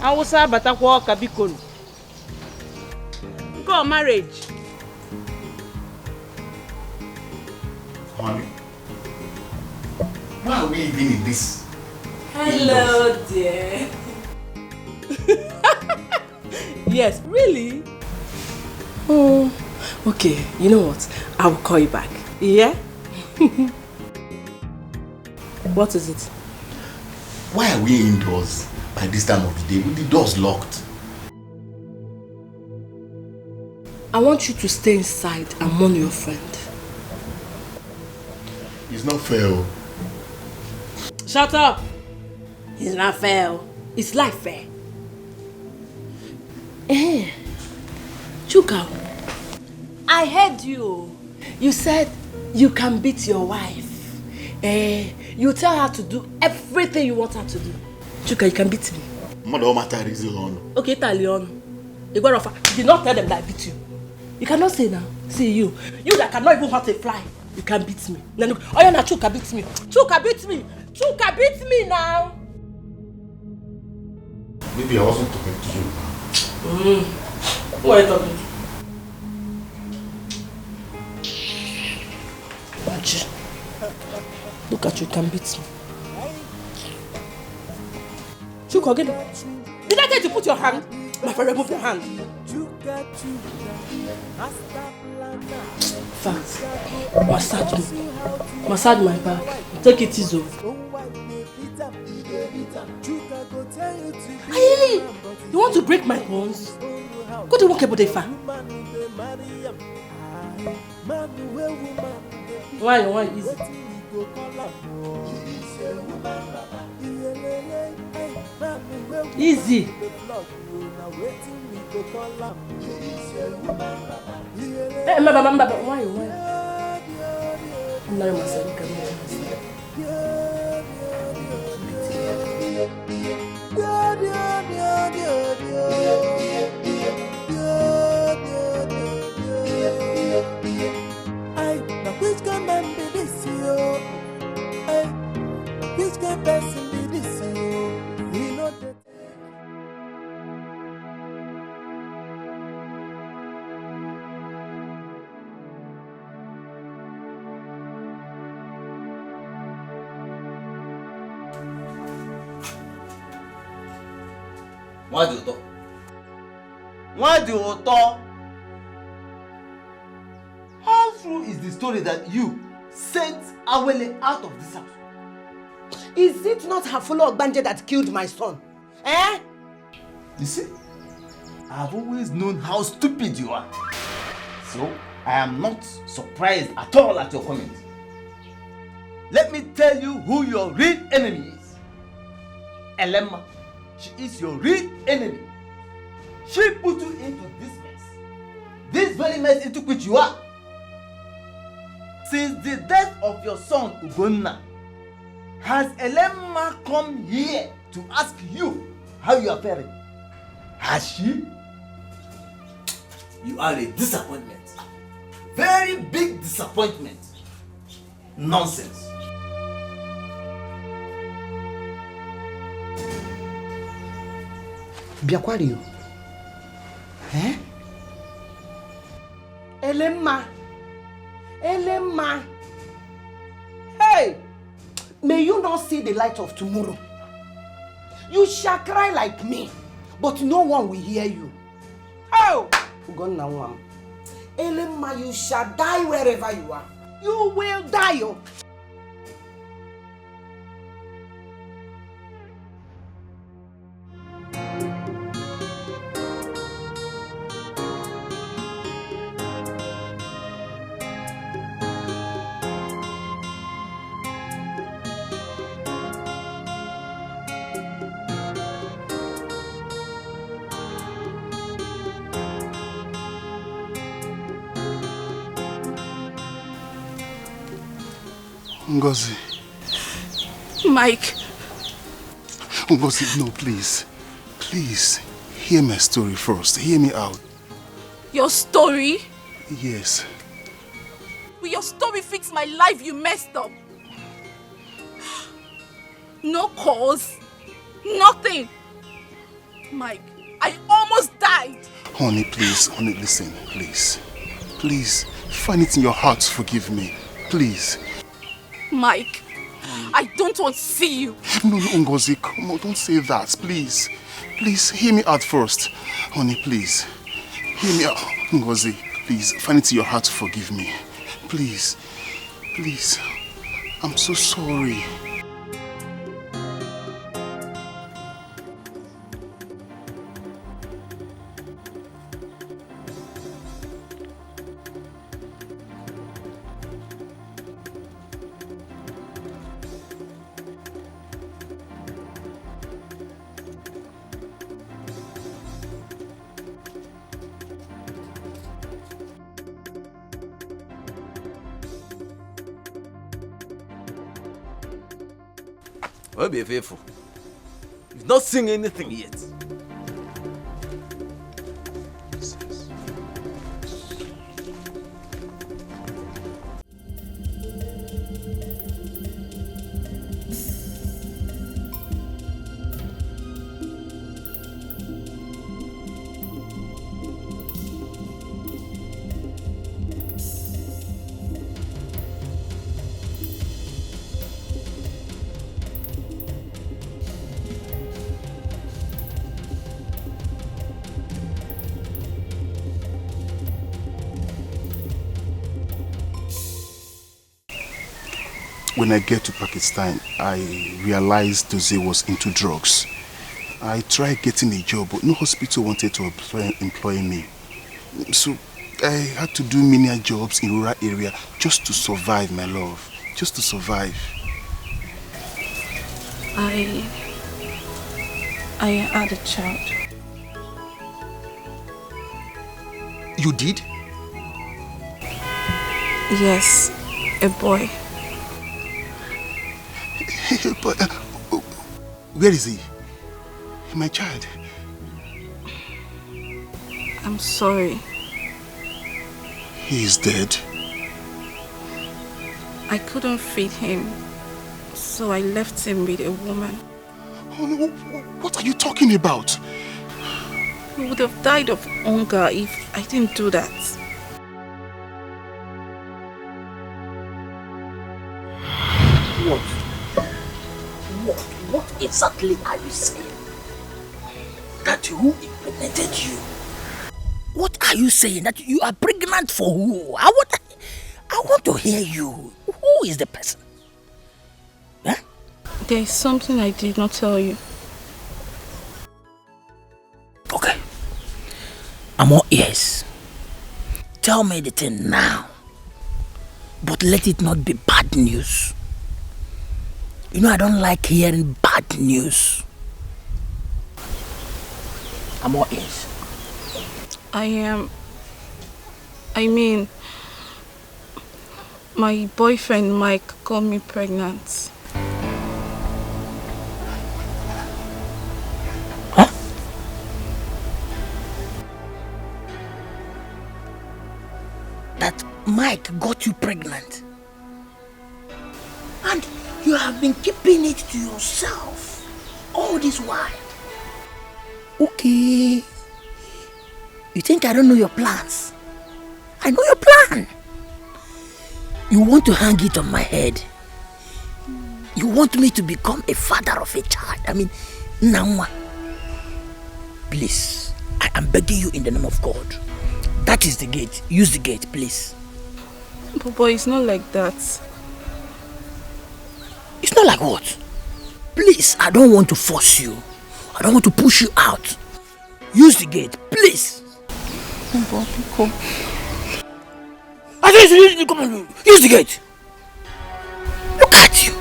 S22: I was about to walk a bicon. Go marriage.
S6: Mommy, why are we even in this?
S17: Hello, dear. Yes, really? Oh, okay. You know what? I will call you back. Yeah? What is it?
S6: Why are we indoors by this time of the day with the doors locked?
S17: I want you to stay inside and mourn your friend.
S6: It's not fair.
S17: Shut up! It's not fair. It's life fair. Chuka, I heard you. You said you can beat your wife. You tell her to do everything you want her to do. Chuka, you can beat me. Okay, Italiano. You did not tell them that I beat you. You cannot say now. See you. You that cannot even hurt a fly. You can beat me. Now look. Oh yeah, now Chuka beat me. Chuka beat me. Chuka beat me now.
S21: Maybe I wasn't talking to you.
S17: Who are you talking to? Baji, look at you, you can beat me. Chuko, get it. Did I tell you to put your hand? My friend, remove your hand. Fact, massage me. Massage my back. Take it easy. Really? You want to break my bones? Go to work about the fan. Why easy? Easy. Hey, why? I'm not myself.
S10: Which can man be this you? Which can person be this you? We know that.
S8: Why do you talk? How true is the story that you sent Awele out of this house?
S4: Is it not her fellow Ogbanje that killed my son? Eh?
S8: You see, I've always known how stupid you are. So, I am not surprised at all at your comment. Let me tell you who your real enemy is. Elema. She is your real enemy. She put you into this mess. This very mess into which you are. Since the death of your son Ugonna, has Elema come here to ask you how you are faring? Has she? You are a disappointment. Very big disappointment. Nonsense.
S4: Biakwario. Eh? Elema. Hey! May you not see the light of tomorrow. You shall cry like me, but no one will hear you. Oh! Elema, you shall die wherever you are. You will die. Oh.
S16: Ngozi.
S5: Mike.
S16: Ngozi, no, please. Please, hear my story first. Hear me out.
S5: Your story?
S16: Yes.
S5: Will your story fix my life? You messed up. No cause. Nothing. Mike, I almost died.
S16: Honey, please. Honey, listen. Please. Please, find it in your heart to forgive me. Please.
S5: Mike, I don't want to see you.
S16: No, Ngozi, come on, don't say that, please. Please, hear me out first. Honey, please. Hear me out. Ngozi, please, find it in your heart to forgive me. Please. Please. I'm so sorry.
S8: Well, be faithful. You've not seen anything yet.
S16: when I get to Pakistan, I realized Dozie was into drugs. I tried getting a job, but no hospital wanted to employ me. So I had to do menial jobs in rural area just to survive, my love. Just to survive.
S5: I had a child.
S16: You did?
S5: Yes, a boy.
S16: But where is he? My child.
S5: I'm sorry.
S16: He is dead.
S5: I couldn't feed him, so I left him with a woman.
S16: Oh, no, what are you talking about?
S5: He would have died of hunger if I didn't do that.
S6: What exactly are you saying? That who impregnated you? What are you saying? That you are pregnant for who? I want to hear you. Who is the person? Huh?
S5: There is something I did not tell you.
S6: Okay. I'm all ears. Tell me the thing now. But let it not be bad news. You know I don't like hearing bad news. I'm all ears.
S5: My boyfriend Mike got me pregnant.
S6: Huh? That Mike got you pregnant? And you have been keeping it to yourself all this while? Okay. You think I don't know your plans? I know your plan. You want to hang it on my head. You want me to become a father of a child. I mean, Nawa. Please, I am begging you in the name of God. That is the gate. Use the gate, please.
S5: Papa, it's not like that.
S6: It's not like what? Please, I don't want to force you. I don't want to push you out. Use the gate, please.
S5: Papa,
S6: I said use the gate. Look at you.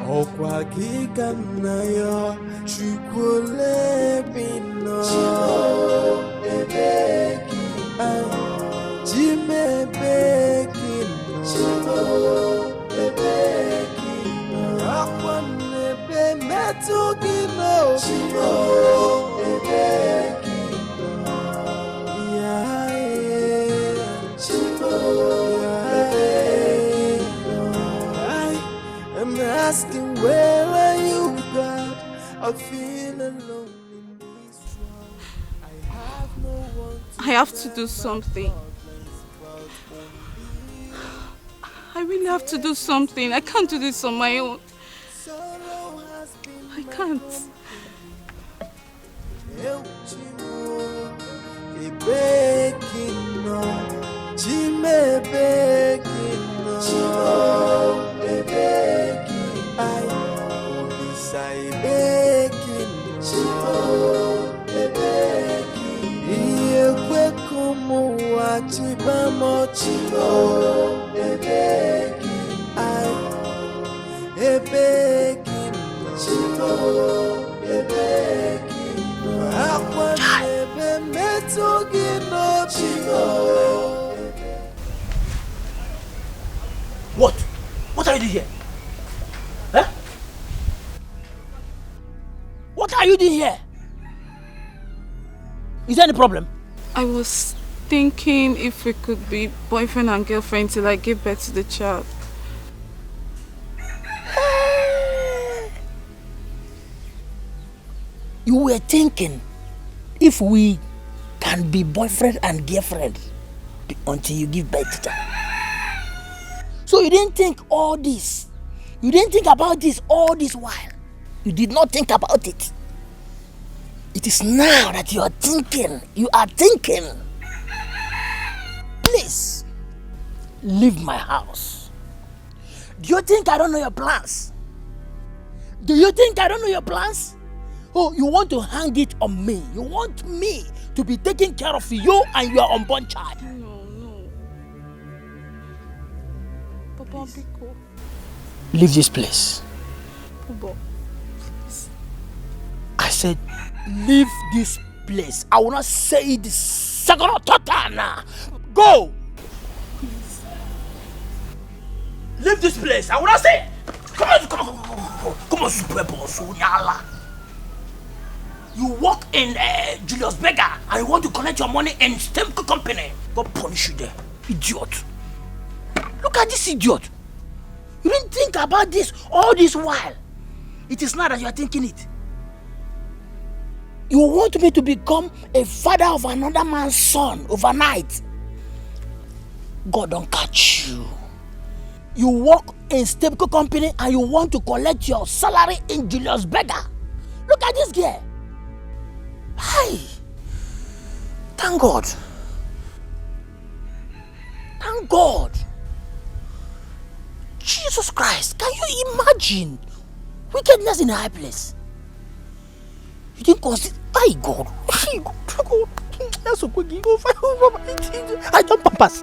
S10: Okwa giganayo chukwole bino ebeki jime beki ebeki akwa nebe metu gino ebeki I'm asking, where are you, God? I feel alone in this world. I have no one to
S5: I have to do something. I really have to do something. I can't do this on my own. I can't.
S6: What? What are you doing here? Huh? What are you doing here? Is there any problem?
S5: I was thinking if we could be boyfriend and girlfriend till I give birth to the child.
S6: You were thinking if we can be boyfriend and girlfriend until you give birth to them. So you didn't think all this. You didn't think about this all this while. You did not think about it. It is now that you are thinking. You are thinking. Please,
S14: leave my house. Do you think I don't know your plans? Do you think I don't know your plans? Oh, you want to hang it on me. You want me to be taking care of you and your unborn child.
S19: No. Papa, be cool.
S14: Leave this place.
S19: Papa.
S14: I said, leave this place. I will not say it the second or third time now. Go!
S19: Please.
S14: Leave this place. I will not say it. Come on, super boss. You work in Julius Berger and you want to collect your money in Stemco company. God punish you there. Idiot. Look at this idiot. You didn't think about this all this while. It is now that you are thinking it. You want me to become a father of another man's son overnight. God don't catch you. You work in Stemco company and you want to collect your salary in Julius Berger. Look at this girl. Hi. Thank God. Thank God. Jesus Christ, can you imagine wickedness in a high place? You didn't consider. My God. That's so quick. I don't purpose.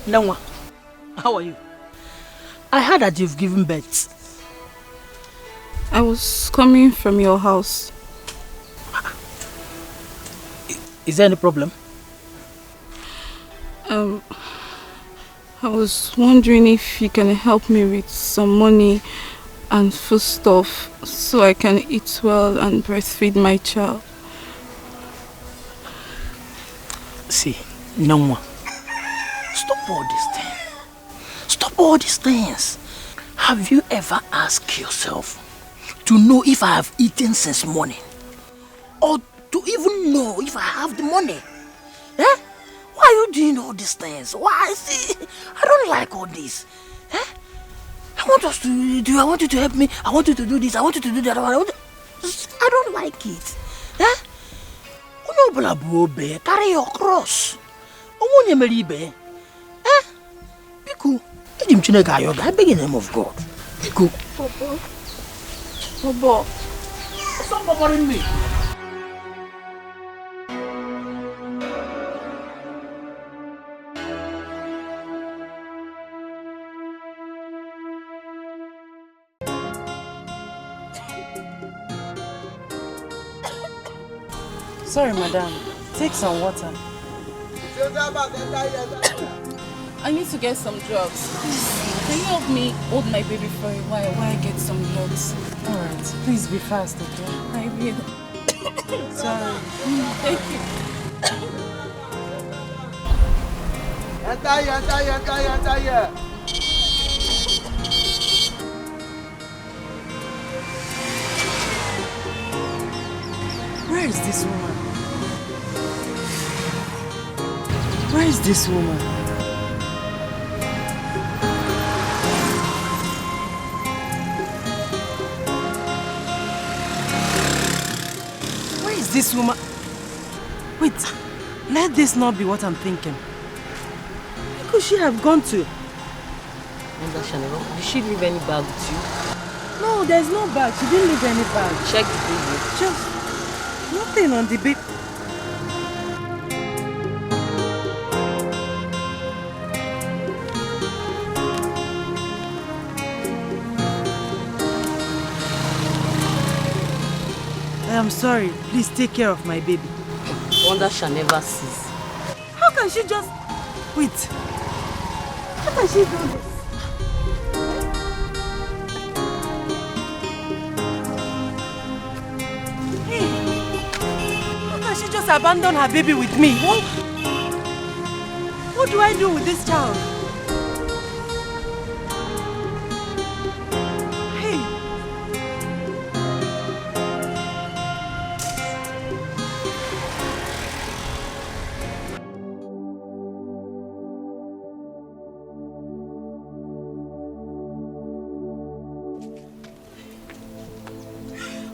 S14: Nangwa, how are you? I heard that you've given birth.
S19: I was coming from your house.
S14: Is there any problem?
S19: I was wondering if you can help me with some money and foodstuff so I can eat well and breastfeed my child.
S14: See, Nangwa, stop all these things. Stop all these things. Have you ever asked yourself to know if I have eaten since morning? Or to even know if I have the money? Eh? Why are you doing all these things? Why? See, I don't like all this. Eh? I want us to do. I want you to help me. I want you to do this. I want you to do that. I don't like it. Eh? Carry your cross. Eh? Biku, I beg in the name of God. Biku.
S19: Papa.
S14: Stop bothering me.
S1: Sorry, madam. Take some water.
S19: I need to get some drugs. Please, can you help me hold my baby for a while I get some drugs?
S1: Alright, please be fast, okay?
S19: I will.
S1: Sorry.
S19: Thank you.
S8: Yata.
S1: Where is this woman? Where is this woman? Where is this woman? Wait, let this not be what I'm thinking. Where could she have gone to?
S15: Did she leave any bag with you?
S1: No, there's no bag. She didn't leave any bag.
S15: Check the baby.
S1: Just nothing on the bed. I am sorry. Please take care of my baby.
S15: Wonder shall never cease.
S1: How can she just... Wait. How can she do this? She just abandoned her baby with me. What do I do with this child? Hey.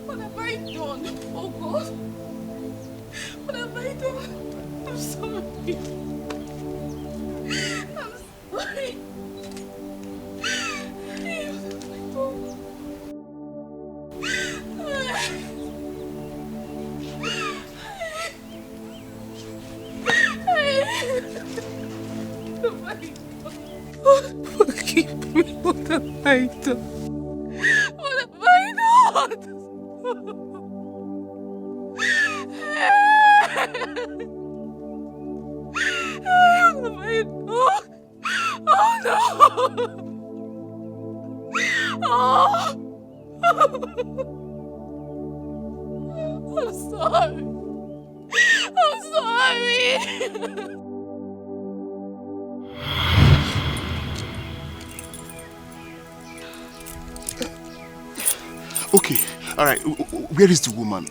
S19: What done? Oh God. What have I done? I'm sorry. I'm sorry. Forgive me. What have I done? What have I done? Oh no! Oh! I'm sorry. I'm sorry.
S16: Okay, all right. Where is the woman?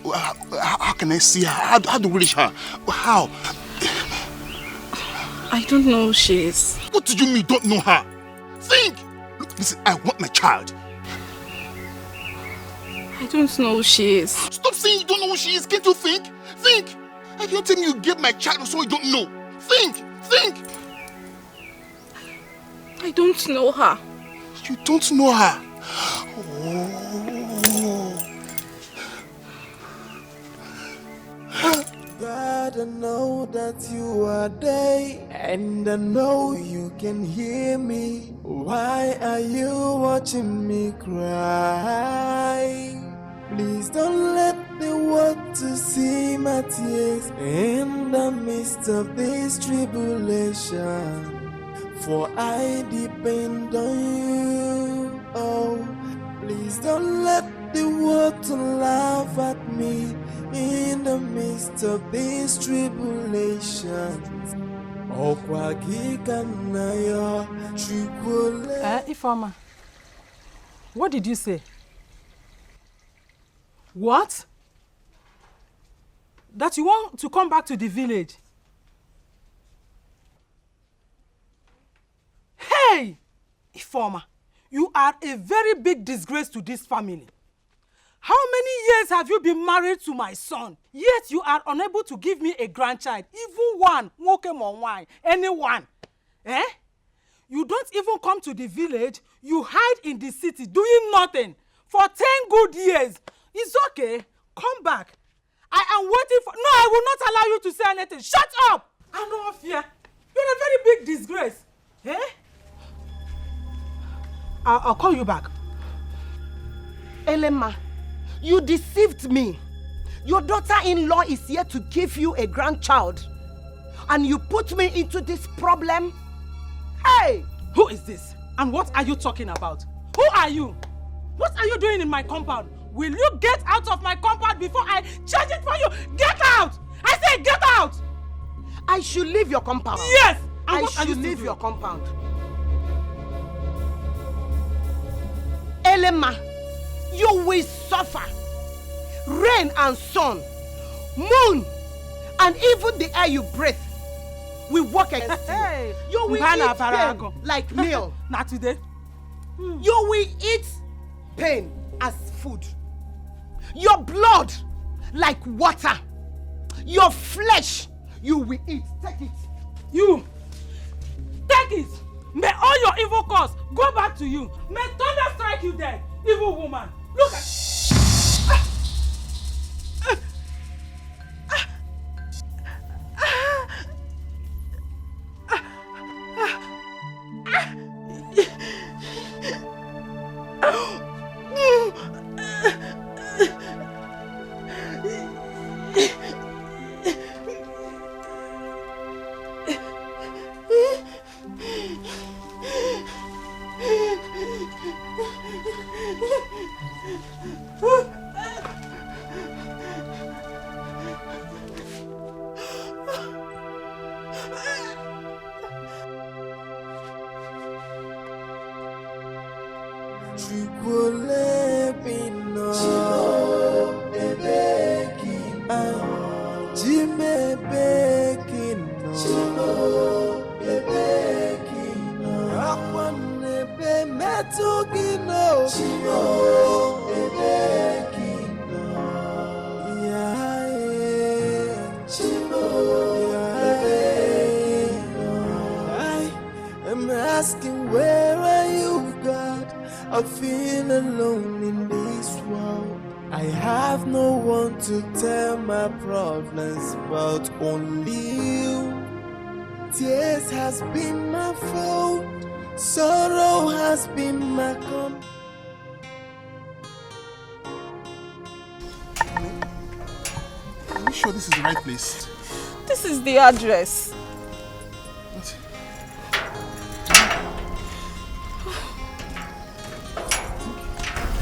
S16: How can I see her? How do we reach her? How?
S19: I don't know who she is.
S16: What do you mean don't know her? Think! Look, listen, I want my child.
S19: I don't know who she is.
S16: Stop saying you don't know who she is. Can't you think? Think! I don't tell me you gave my child so you don't know. Think! Think!
S19: I don't know her.
S16: You don't know her?
S10: God, I know that you are there, and I know you can hear me. Why are you watching me cry? Please don't let the world to see my tears in the midst of this tribulation. For I depend on you. Oh, please don't let the world to laugh at me in the midst of these tribulations.
S5: Ifeoma, what did you say? What? That you want to come back to the village? Hey! Ifeoma, you are a very big disgrace to this family. How many years have you been married to my son? Yet you are unable to give me a grandchild, even one, anyone. Eh? You don't even come to the village, you hide in the city doing nothing for 10 good years. It's okay, come back. I am waiting for... No, I will not allow you to say anything. Shut up! I know of you. You're a very big disgrace. Eh? I'll call you back.
S4: Elema, you deceived me. Your daughter-in-law is here to give you a grandchild. And you put me into this problem? Hey!
S5: Who is this? And what are you talking about? Who are you? What are you doing in my compound? Will you get out of my compound before I change it for you? Get out! I say get out!
S4: I should leave your compound.
S5: Yes! And
S4: I should leave your compound. Elema, you will suffer. Rain and sun, moon, and even the air you breathe will work against you.
S5: Hey,
S4: you will eat pain like meal.
S5: Not today.
S4: You will eat pain as food. Your blood like water. Your flesh you will eat. Take it.
S5: You take it. May all your evil cause go back to you. May thunder strike you dead, evil woman. Look at...
S10: asking, where are you, God? I feel alone in this world. I have no one to tell my problems but only you. Tears has been my fault, sorrow has been my company.
S16: Are you sure this is the right place?
S19: This is the address.
S16: What?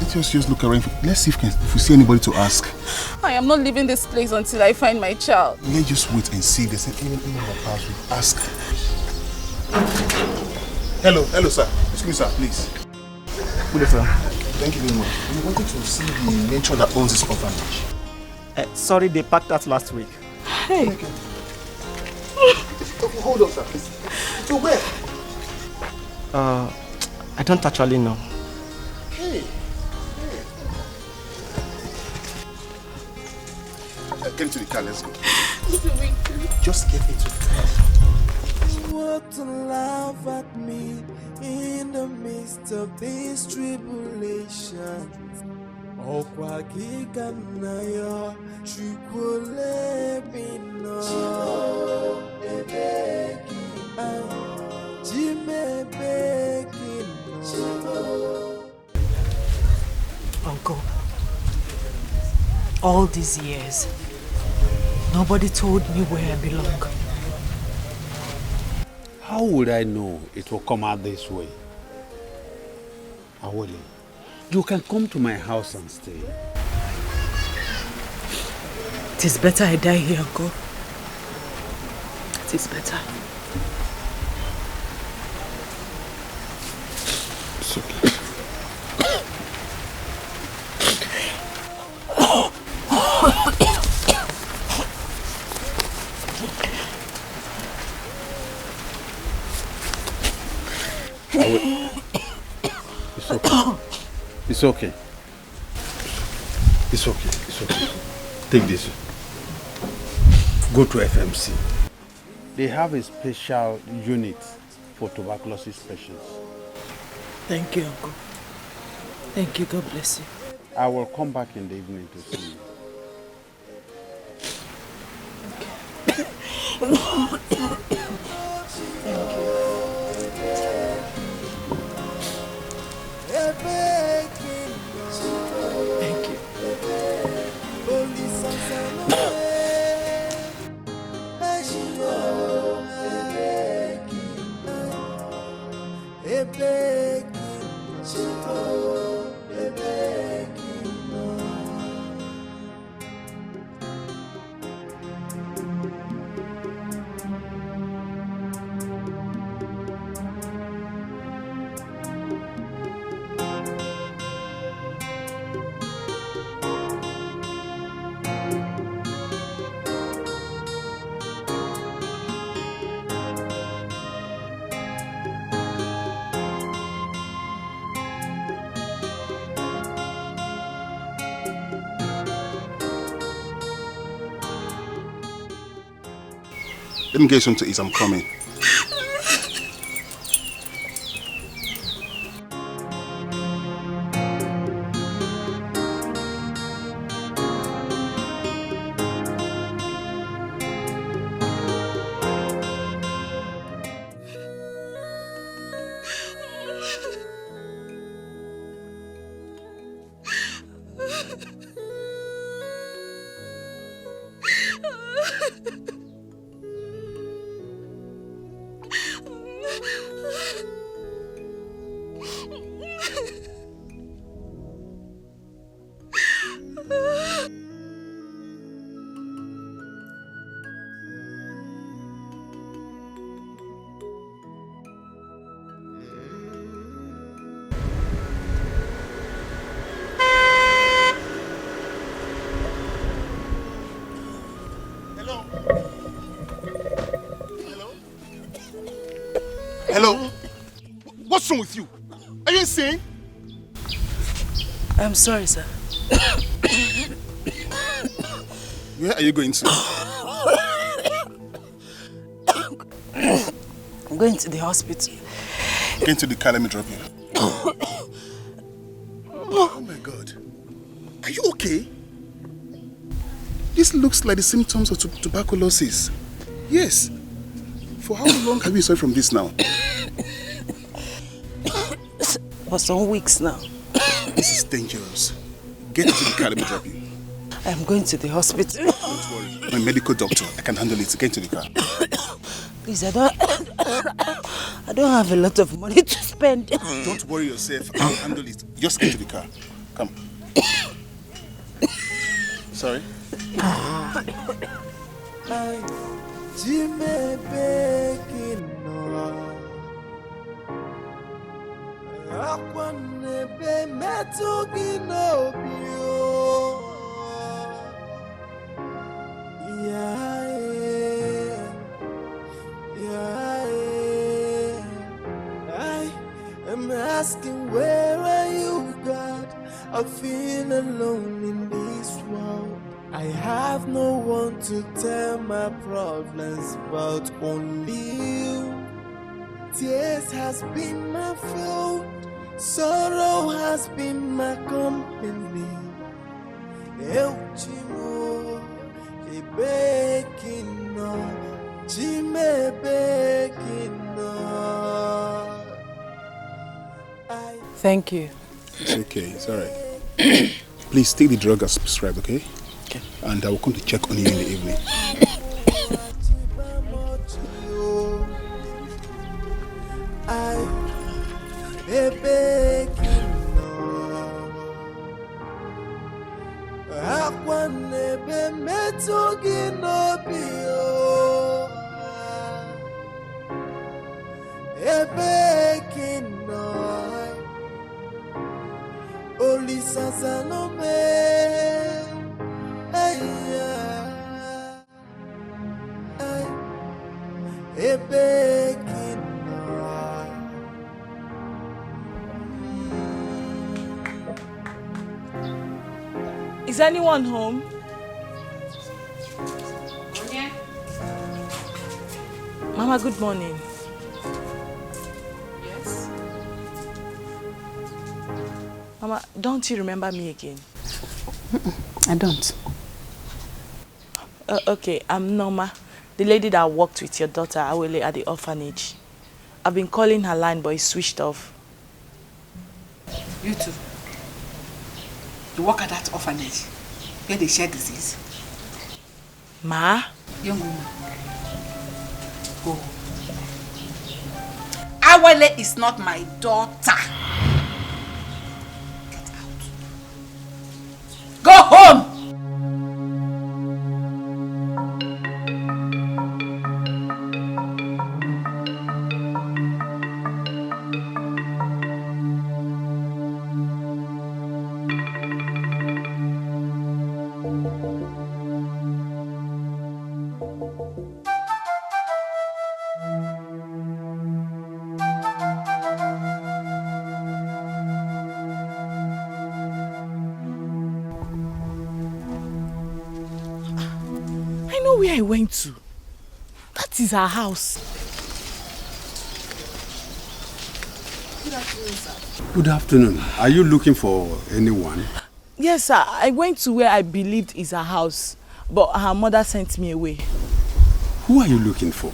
S16: Let us just look around. Let's see if we see anybody to ask.
S19: I am not leaving this place until I find my child.
S16: Let's just wait and see if there's anyone in our house. We'll ask. Hello, sir. Excuse me, sir, please. Good afternoon. Thank you very much. We wanted to see the matron that owns this orphanage.
S13: Sorry, they packed that last week.
S19: Hey.
S16: Okay. Hold on, sir, please. So where?
S13: I don't actually know.
S16: Hey. Get into the car, let's go. Just get into the car.
S10: What to laugh at me in the midst of these tribulations. Okwa kikanayo chukule bino
S1: Uncle, all these years, nobody told me where I belong.
S18: How would I know it will come out this way? Awole, you can come to my house and stay.
S1: It is better I die here, Uncle. It is better.
S16: It's okay.
S18: It's okay. It's okay. It's okay. Take this. Go to FMC. They have a special unit for tuberculosis patients.
S1: Thank you, Uncle. Thank you. God bless you.
S18: I will come back in the evening to see you.
S1: Thank you.
S16: Let me get something to eat. I'm coming. Hello? What's wrong with you? Are you insane?
S1: I'm sorry, sir.
S16: Where are you going to?
S1: I'm going to the hospital.
S16: Get into the car, let me drop you. Oh my God. Are you okay? This looks like the symptoms of tuberculosis. Yes. For how long have you suffered from this now?
S1: For some weeks now.
S16: This is dangerous. Get into the car, let me drop you.
S1: I'm going to the hospital.
S16: Don't worry. I'm a medical doctor. I can handle it. Get into the car.
S1: Please, I don't have a lot of money to spend.
S16: Don't worry yourself. I'll handle it. Just get to the car. Come. Sorry.
S10: I'm asking, where are you, God? I feel alone in this world. I have no one to tell my problems but only you. Tears has been my food, sorrow has been my company. Eu chimo, e begging no, Jime begging no.
S5: Thank you.
S16: It's okay. It's alright. Please take the drug as prescribed, okay?
S5: Okay.
S16: And I will come to check on you in the evening.
S7: Is anyone home? Mama, good morning.
S5: Yes?
S7: Mama, don't you remember me again?
S11: I don't.
S7: Okay, I'm Norma, the lady that worked with your daughter, Awele, at the orphanage. I've been calling her line, but it's switched off.
S11: You too. You work at that orphanage where they share disease.
S7: Ma?
S11: Young woman, go. Awele is not my daughter. Get out. Go home!
S7: Where I went to. That is our house.
S18: Good afternoon, sir. Good afternoon. Are you looking for anyone?
S7: Yes, sir. I went to where I believed is her house, but her mother sent me away.
S18: Who are you looking for?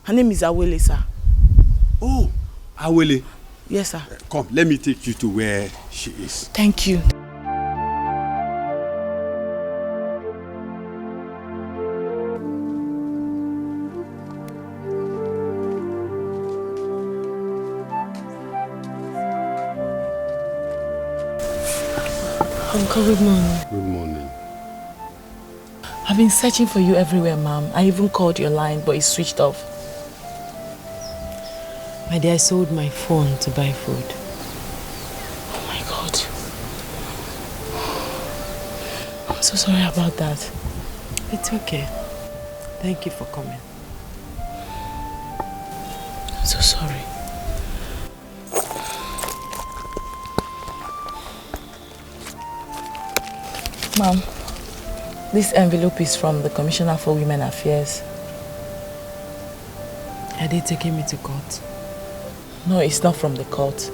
S7: Her name is Awele, sir.
S18: Oh, Awele.
S7: Yes, sir.
S18: Come, let me take you to where she is.
S7: Thank you. Uncle, good morning.
S18: Good morning.
S7: I've been searching for you everywhere, Mom. I even called your line, but it's switched off.
S1: My dear, I sold my phone to buy food.
S7: Oh my God. I'm so sorry about that.
S1: It's okay. Thank you for coming.
S7: I'm so sorry. Mom, this envelope is from the Commissioner for Women Affairs.
S1: Are they taking me to court?
S7: No, it's not from the court,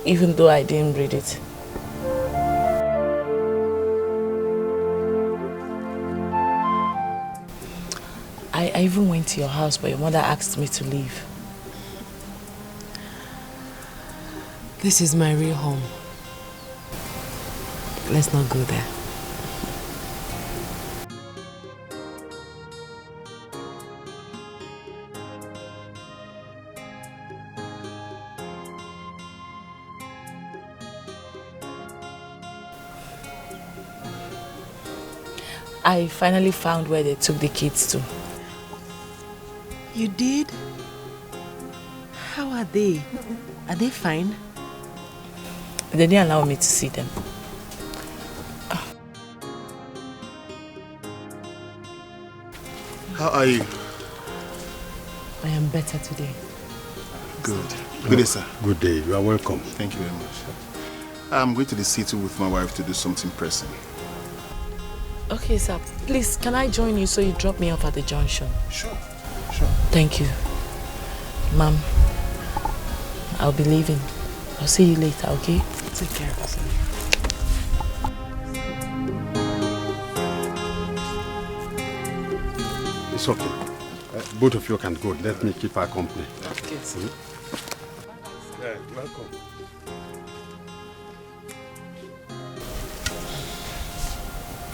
S7: even though I didn't read it. I even went to your house, but your mother asked me to leave.
S15: This is my real home. Let's not go there.
S7: I finally found where they took the kids to.
S15: You did? How are they? Are they fine?
S7: They didn't allow me to see them.
S16: How are you?
S7: I am better today.
S16: Good. Good day, sir.
S18: Good day. You are welcome.
S16: Thank you very much. I'm going to the city with my wife to do something pressing.
S7: Okay, sir. Please, can I join you so you drop me off at the junction?
S16: Sure. Sure.
S7: Thank you. Ma'am, I'll be leaving. I'll see you later, okay?
S15: Take care of yourself.
S18: It's okay. Both of you can go. Let me keep her company.
S15: Okay.
S18: Yeah, welcome.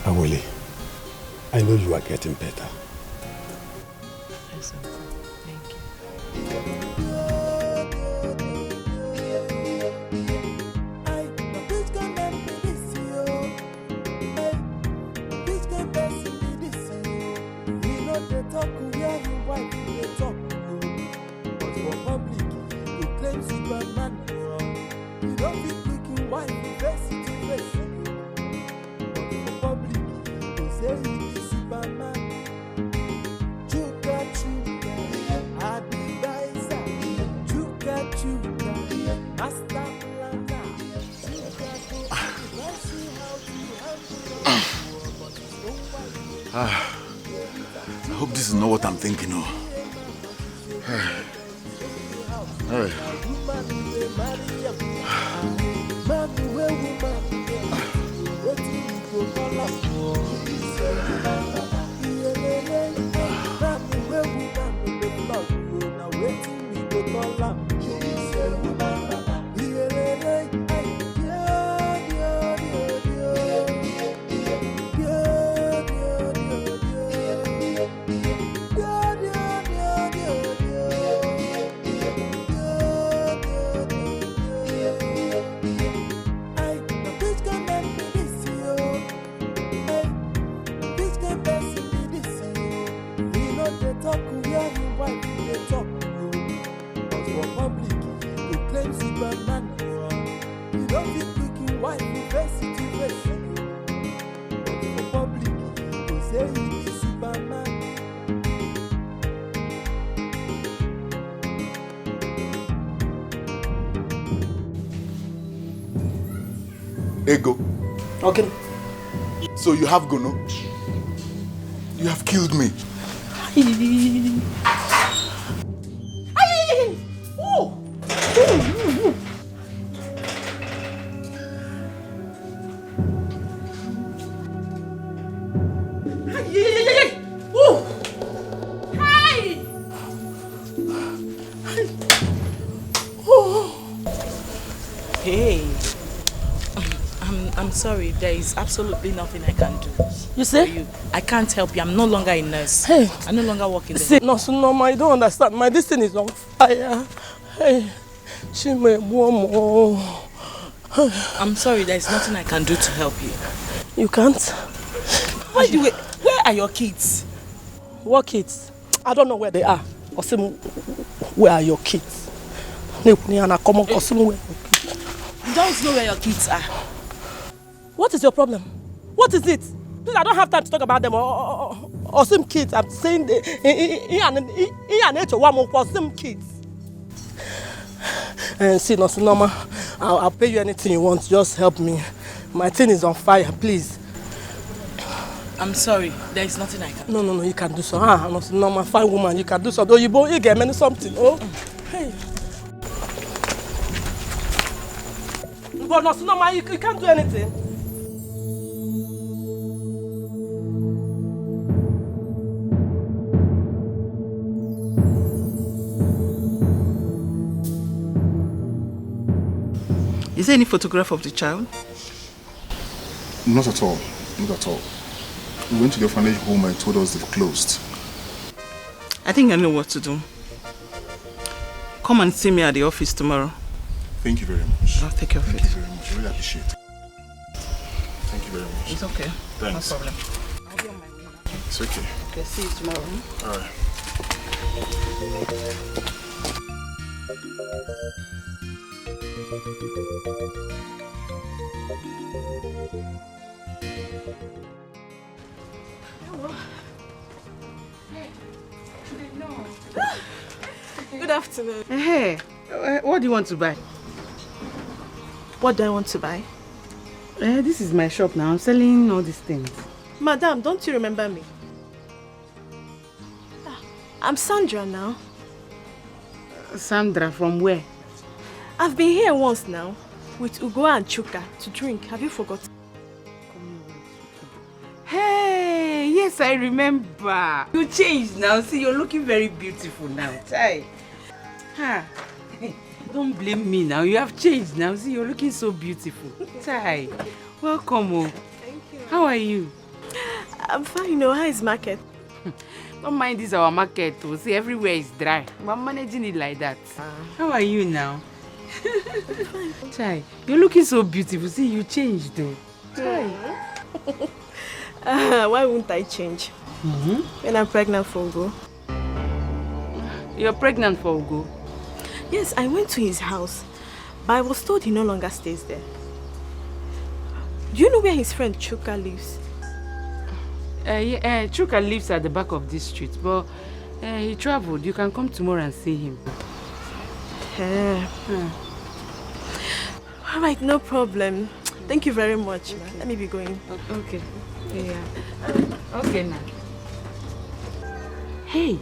S18: Awole, I know you are getting better.
S7: Yes, uncle. Thank you.
S6: I hope this is not what I'm thinking of. Ego.
S4: Okay.
S6: So you have gono? You have killed me.
S4: Oh.
S7: Hey. I'm sorry, there is absolutely nothing I can do.
S17: You see?
S7: I can't help you. I'm no longer a nurse.
S17: Hey.
S7: I no longer work in the
S17: See, no, Norma, you don't understand. My this thing is on fire. Hey, she may warm.
S7: I'm sorry, there is nothing I can do to help you.
S17: You can't?
S7: Where are your kids?
S17: What kids? I don't know where they are. Osim, where are your kids? You don't know
S7: where your kids are.
S17: What is your problem? What is it? Please, I don't have time to talk about them or some kids. I'm saying some kids. And see, no, Norma, I'll pay you anything you want. Just help me. My thing is on fire, please.
S7: I'm sorry, there is nothing I can do.
S17: No, you can do so. No, Norma, fine woman, you can do so. Though you get me something. Oh, hey. But no, you can't do anything.
S5: Is there any photograph of the child?
S21: Not at all. Not at all. We went to the orphanage home and told us they've closed.
S5: I think I know what to do. Come and see me at the office tomorrow.
S21: Thank you very much.
S5: I'll take care of it.
S21: Thank you very much. I really appreciate it. Thank you very much.
S5: It's okay.
S21: Thanks.
S5: No problem.
S21: It's okay.
S5: Okay, see you tomorrow.
S21: All right.
S17: Good afternoon.
S5: Hey, what do you want to buy?
S17: What do I want to buy?
S5: This is my shop now. I'm selling all these things.
S17: Madam, don't you remember me? I'm Sandra now.
S5: Sandra, from where?
S17: I've been here once now with Ugo and Chuka to drink. Have you forgotten?
S5: Hey, yes, I remember. You changed now. See, you're looking very beautiful now. Chai. Ha. Don't blame me now. You have changed now. See, you're looking so beautiful. Chai. Welcome. Oh.
S17: Thank you.
S5: How are you?
S17: I'm fine. How is market?
S5: Don't mind this our market. Oh. See, everywhere is dry. I'm managing it like that. How are you now? Chai, you're looking so beautiful. See, you changed though. Chai.
S17: Why won't I change? When I'm pregnant for Ugo.
S5: You're pregnant for Ugo?
S17: Yes, I went to his house, but I was told he no longer stays there. Do you know where his friend Chuka lives?
S5: Chuka lives at the back of this street, but he traveled. You can come tomorrow and see him.
S17: All right, no problem. Thank you very much. Okay. Let me be going.
S5: Okay. Yeah. Okay now. Hey,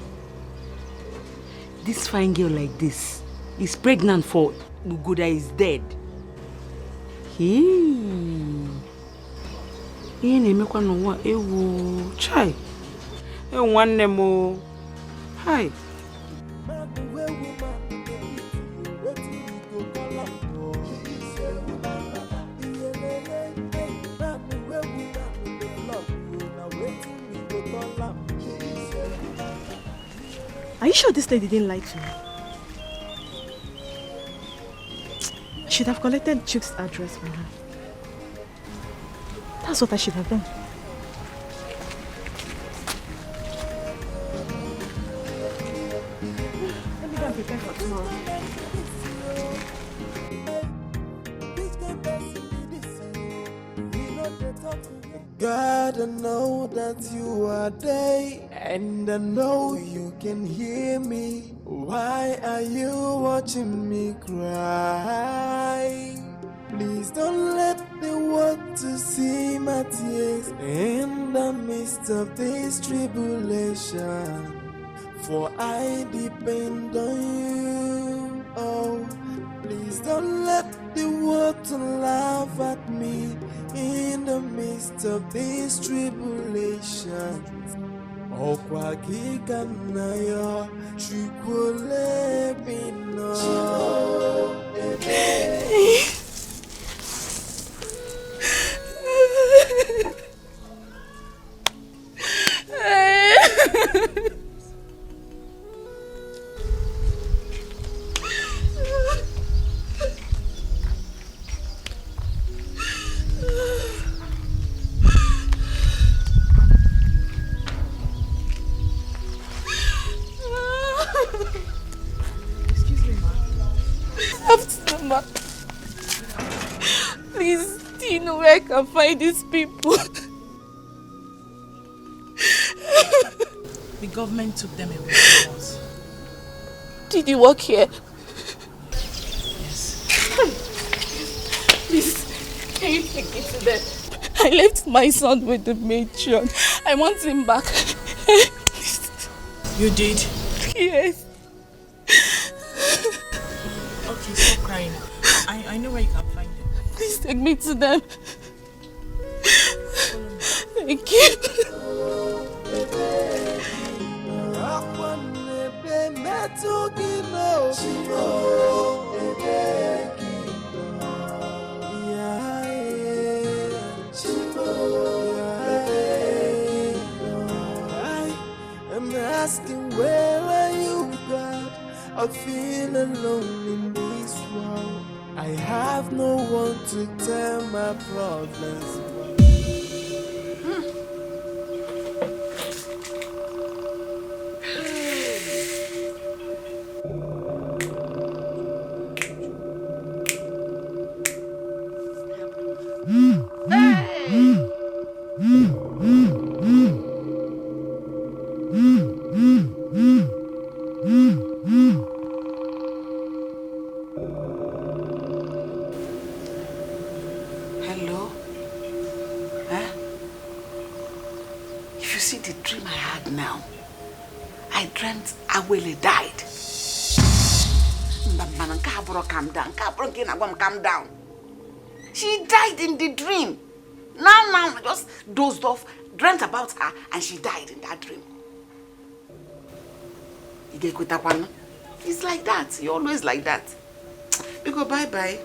S5: this fine girl like this is pregnant for Ugo that is dead. Chai. One nemo. Hi.
S17: Are you sure this lady didn't lie to me? I should have collected Chuck's address from her. That's what I should have done. Let me go and prepare for tomorrow.
S10: God, I know that you are there, and I know you can hear me. Why are you watching me cry? Please don't let the world to see my tears in the midst of this tribulation. For I depend on you. Oh, please don't let the world to laugh at me in the midst of this tribulation. Okwa kika na yo chukule bino.
S19: Please, do you know where I can find these people?
S7: The government took them away from us.
S19: Did you work here?
S7: Yes.
S19: Please, can you take me to them? I left my son with the matron. I want him back.
S7: You did?
S19: Yes.
S7: Okay, stop crying. I know where you can find them.
S19: Please take me to them. Thank you.
S10: I'm asking, where are you, God? I feel alone in this world. I have no one to tell my problems.
S11: Hello? Huh? If you see the dream I had now, I dreamt Awele died. Calm down. She died in the dream. Now, I just dozed off, dreamt about her, and she died in that dream. It's like that. You're always like that. We go bye-bye.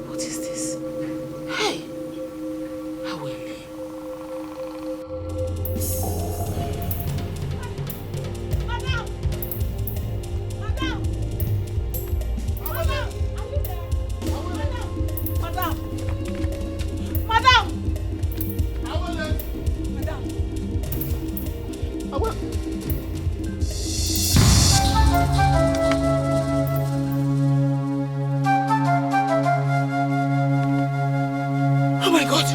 S11: What is this? Hey! Awele.
S19: Oh my God!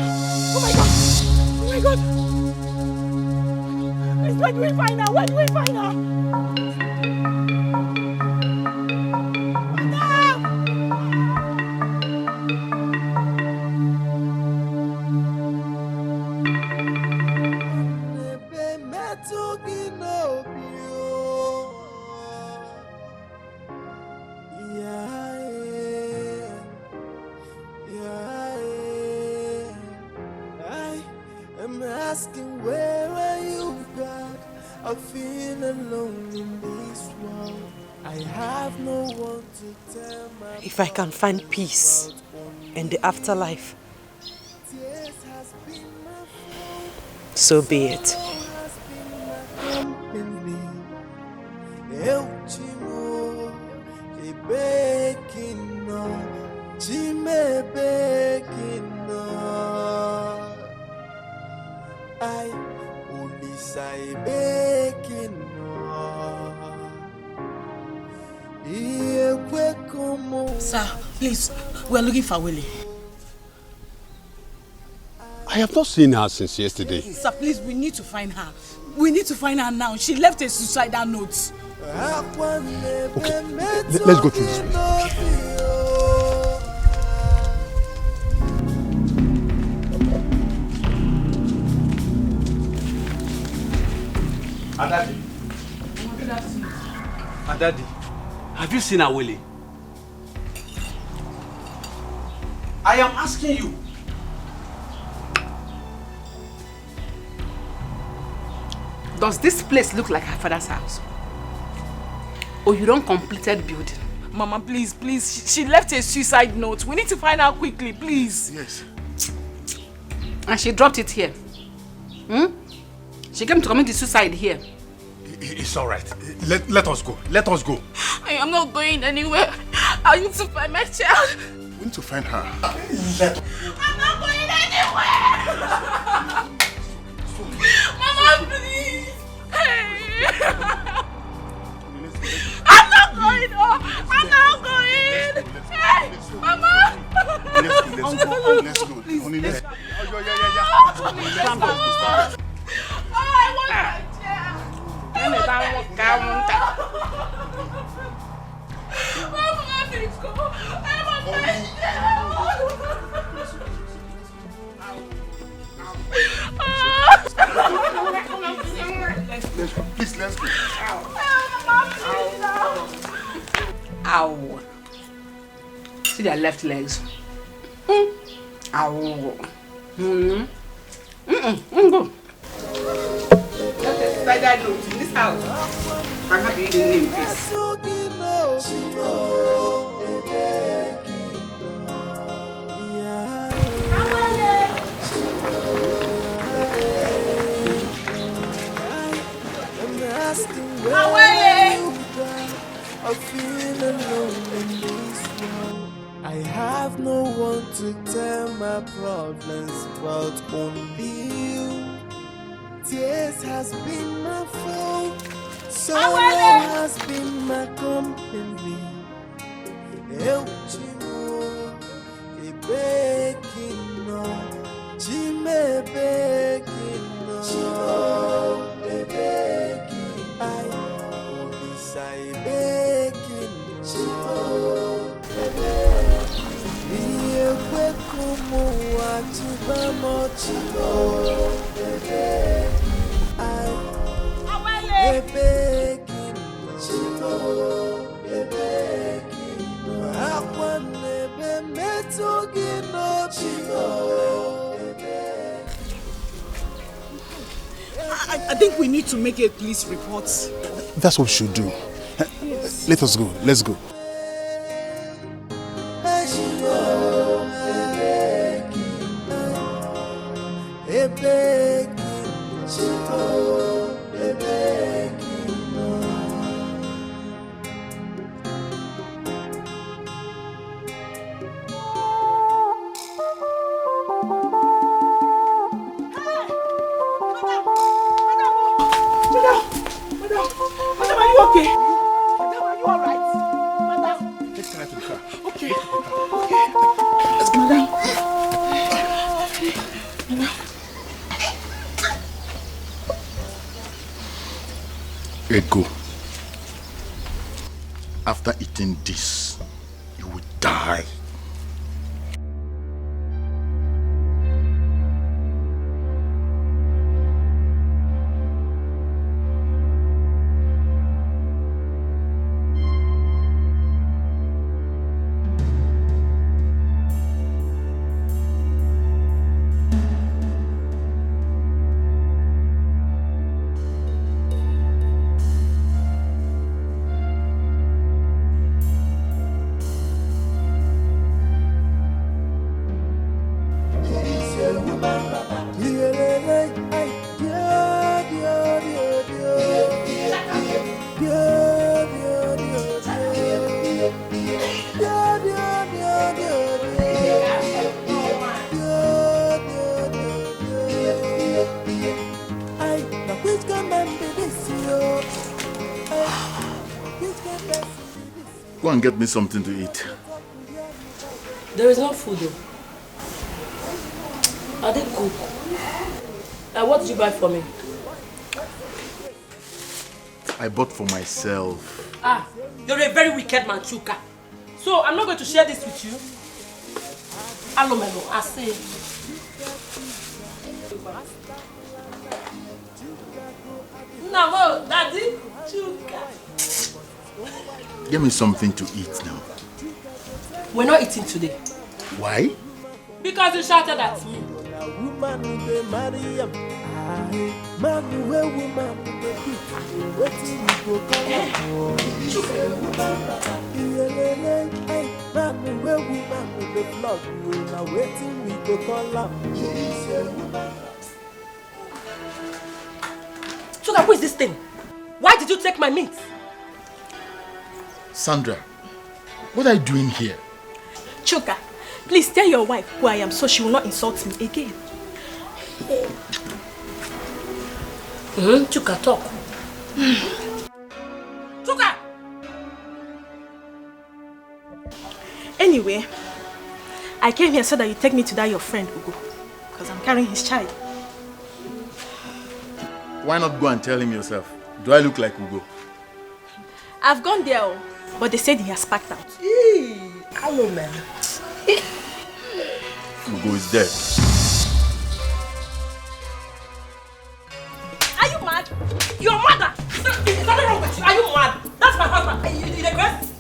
S19: Oh my God! Oh my God! Please, where do we find her? Where do we find her?
S10: I'm asking, where are you, God? I feel alone in this world. I have no one to tell my.
S1: If I can find peace in the afterlife, so be it.
S5: Sir, please, we're looking for Willie.
S18: I have not seen her since yesterday.
S5: Sir, please, we need to find her. We need to find her now. She left a suicidal note.
S18: Okay, let's go through this way.
S9: Adadi. Adadi, have you seen Awele? I am asking you.
S11: Does this place look like her father's house? Or you don't completed building?
S19: Mama, please, please. She left a suicide note. We need to find her quickly, please.
S9: Yes.
S11: And she dropped it here. She came to commit the suicide here.
S16: It's all right. Let us go. Let us go.
S19: I am not going anywhere. I need to find my child.
S16: We need to find her.
S19: I'm not going anywhere. Mama, please. Hey. I'm not going. I'm not going. Hey, Mama.
S16: Let's go. Honey, let's go.
S19: Oh, I want my child. Mama, please go. I want my
S16: Let's go. Please, let's go.
S19: Mama, please.
S22: Ow. See their left legs. Ow. Go. That's like that note in this house. I'm happy you didn't name this.
S10: I feel alone in this world. I have no one to tell my problems but only you. Tears has been my fault. Sorrow has been my company. Eu te amo, e begging no, te me begging no, te begging, I only say begging no, te begging. E fue como a tu vamos no, te begging, I begging no, te begging.
S5: I think we need to make a police report.
S16: That's what we should do. Let us go. Let's go.
S6: Ego. After eating this, you will die. Go and get me something to eat.
S17: There is no food though. I did cook. What did you buy for me?
S6: I bought for myself.
S17: Ah, you're a very wicked man, Chuka. So I'm not going to share this with you. Alomelo, I say. No, Daddy, Chuka.
S6: Give me something to eat now.
S17: We're not eating today.
S6: Why?
S17: Because you shouted at me. Chuka, who is this thing? Why did you take my meat?
S6: Sandra, what are you doing here?
S2: Chuka, please tell your wife who I am so she will not insult me again.
S17: Chuka, talk. Chuka!
S2: Anyway, I came here so that you take me to that your friend, Ugo. Because I'm carrying his child.
S6: Why not go and tell him yourself? Do I look like Ugo?
S2: I've gone there, but they said he has packed out.
S17: Hello, man.
S6: Ugo is dead.
S17: Are you mad? Your mother! There's nothing wrong with you. Are you mad? That's my husband. You the rest?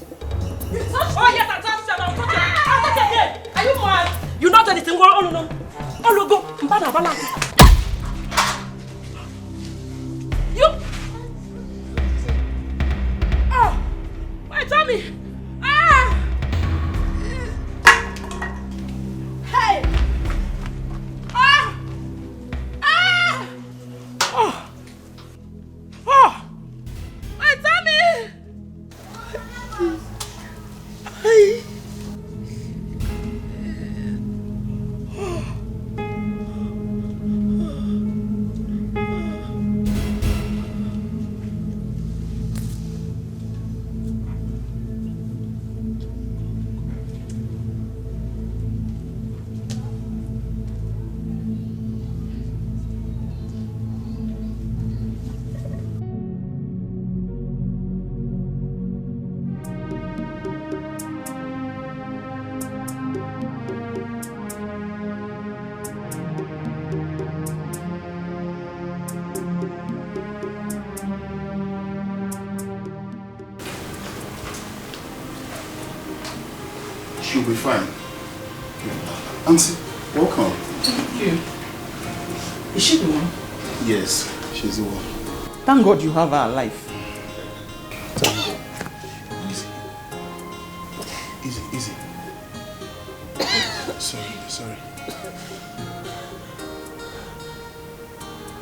S17: You! Ah! My tummy! Ah! Hey! Ah! Ah! Oh! Oh! My tummy! Hey!
S18: She'll be fine. Auntie, welcome.
S5: Thank you. Is she the one?
S18: Yes, she's the one.
S5: Thank God you have her alive.
S18: Thank God. Easy. Easy. Sorry.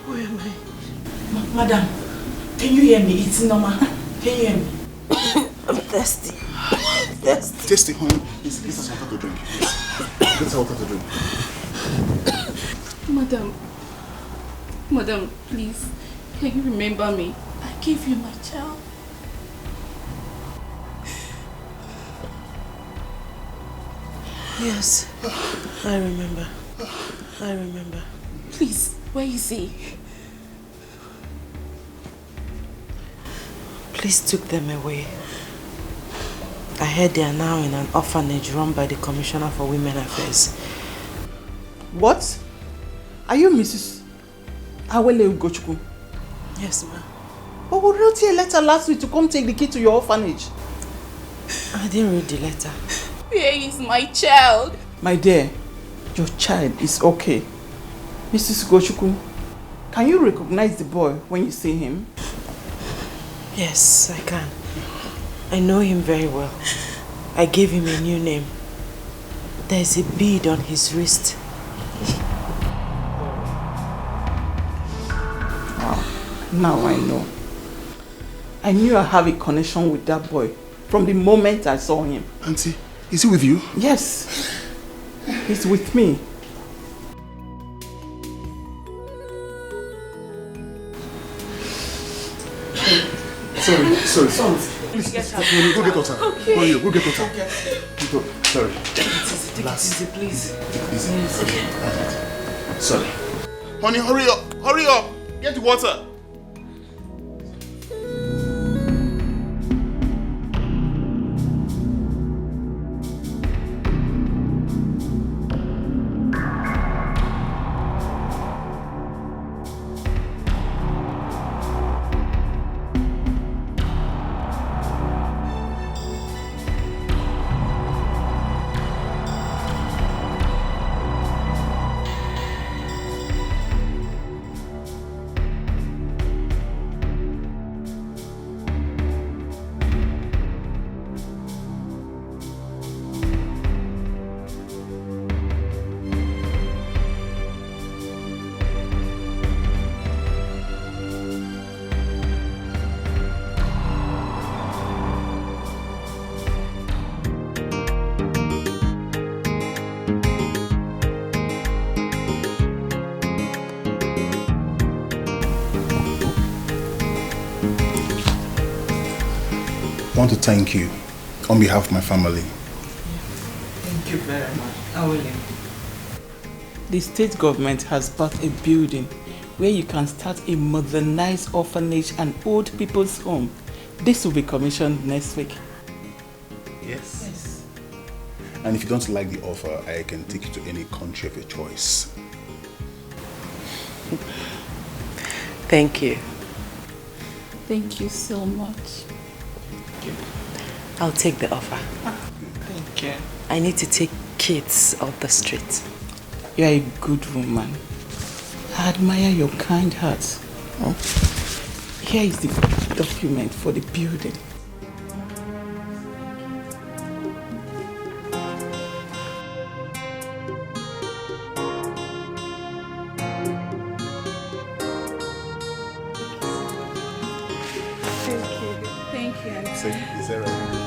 S5: Where am I? Madam, can you hear me? It's normal. Can you hear me? I'm thirsty.
S18: Tasty, honey. Get us water to drink. Get us water to drink.
S19: Madam, please, can you remember me? I gave you my child.
S1: Yes, I remember.
S19: Please, where is he?
S1: Police took them away. I heard they are now in an orphanage run by the Commissioner for Women Affairs.
S5: What? Are you Mrs. Awele Ugochukwu?
S1: Yes, ma'am.
S5: But we wrote you a letter last week to come take the key to your orphanage.
S1: I didn't read the letter.
S19: Where is my child?
S5: My dear, your child is okay. Mrs. Ugochukwu, can you recognize the boy when you see him?
S1: Yes, I can. I know him very well. I gave him a new name. There's a bead on his wrist.
S5: Wow, now I know. I knew I have a connection with that boy from the moment I saw him.
S18: Auntie, is he with you?
S5: Yes, he's with me.
S18: Sorry. Please, go get water.
S19: Okay.
S18: Go get water.
S5: Okay.
S18: Sorry.
S1: Take it easy, please.
S18: Easy.
S1: Okay.
S18: Sorry. Honey, hurry up. Get the water. I want to thank you on behalf of my family.
S5: Thank you very much. I will. The state government has bought a building where you can start a modernized orphanage and old people's home. This will be commissioned next week.
S18: Yes. And if you don't like the offer, I can take you to any country of your choice.
S1: Thank you.
S19: Thank you so much.
S1: I'll take the offer.
S5: Thank you.
S1: I need to take kids off the street.
S11: You are a good woman. I admire your kind heart. Oh. Here is the document for the building.
S19: Thank you.
S21: Is that right?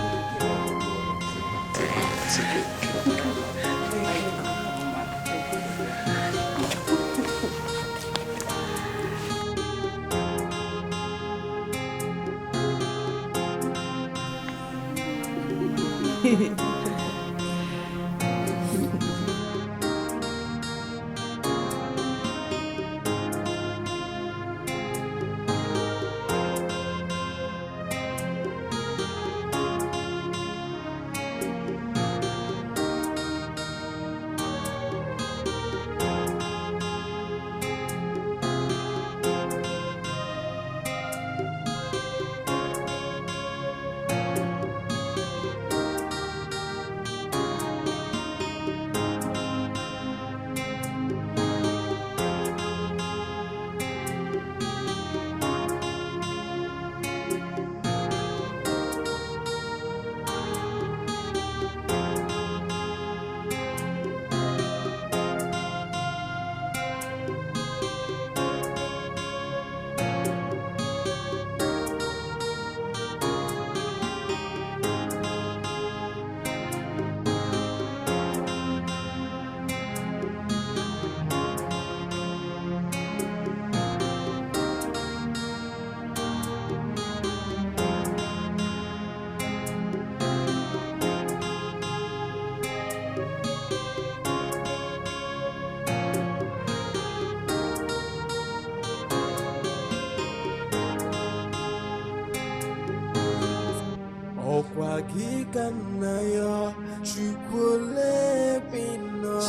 S10: Wakikanayo chukwule pino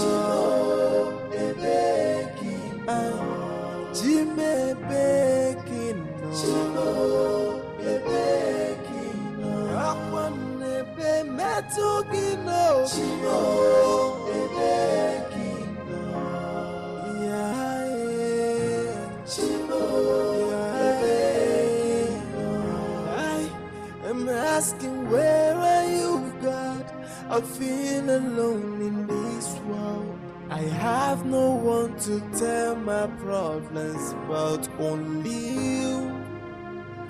S10: Jime bekino Akwane be metugino I'm asking, where are you, God? I feel alone in this world. I have no one to tell my problems but only you.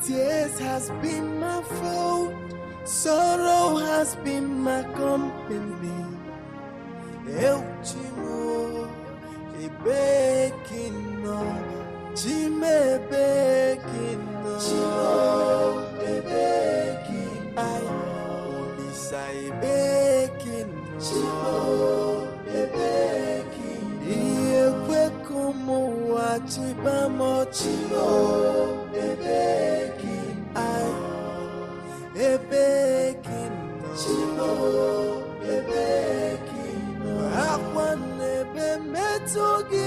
S10: Tears has been my fault. Sorrow has been my company. El Chimo, Ebekino, Jime Bekino, Chimo, Ebekino, I only say Ebekino, Chimo, Ebekino, Iekwekomo Wachibamo, Chimo, Ebekino, I Ebekino, Chimo, Ebekino, Akwanebe Metogi.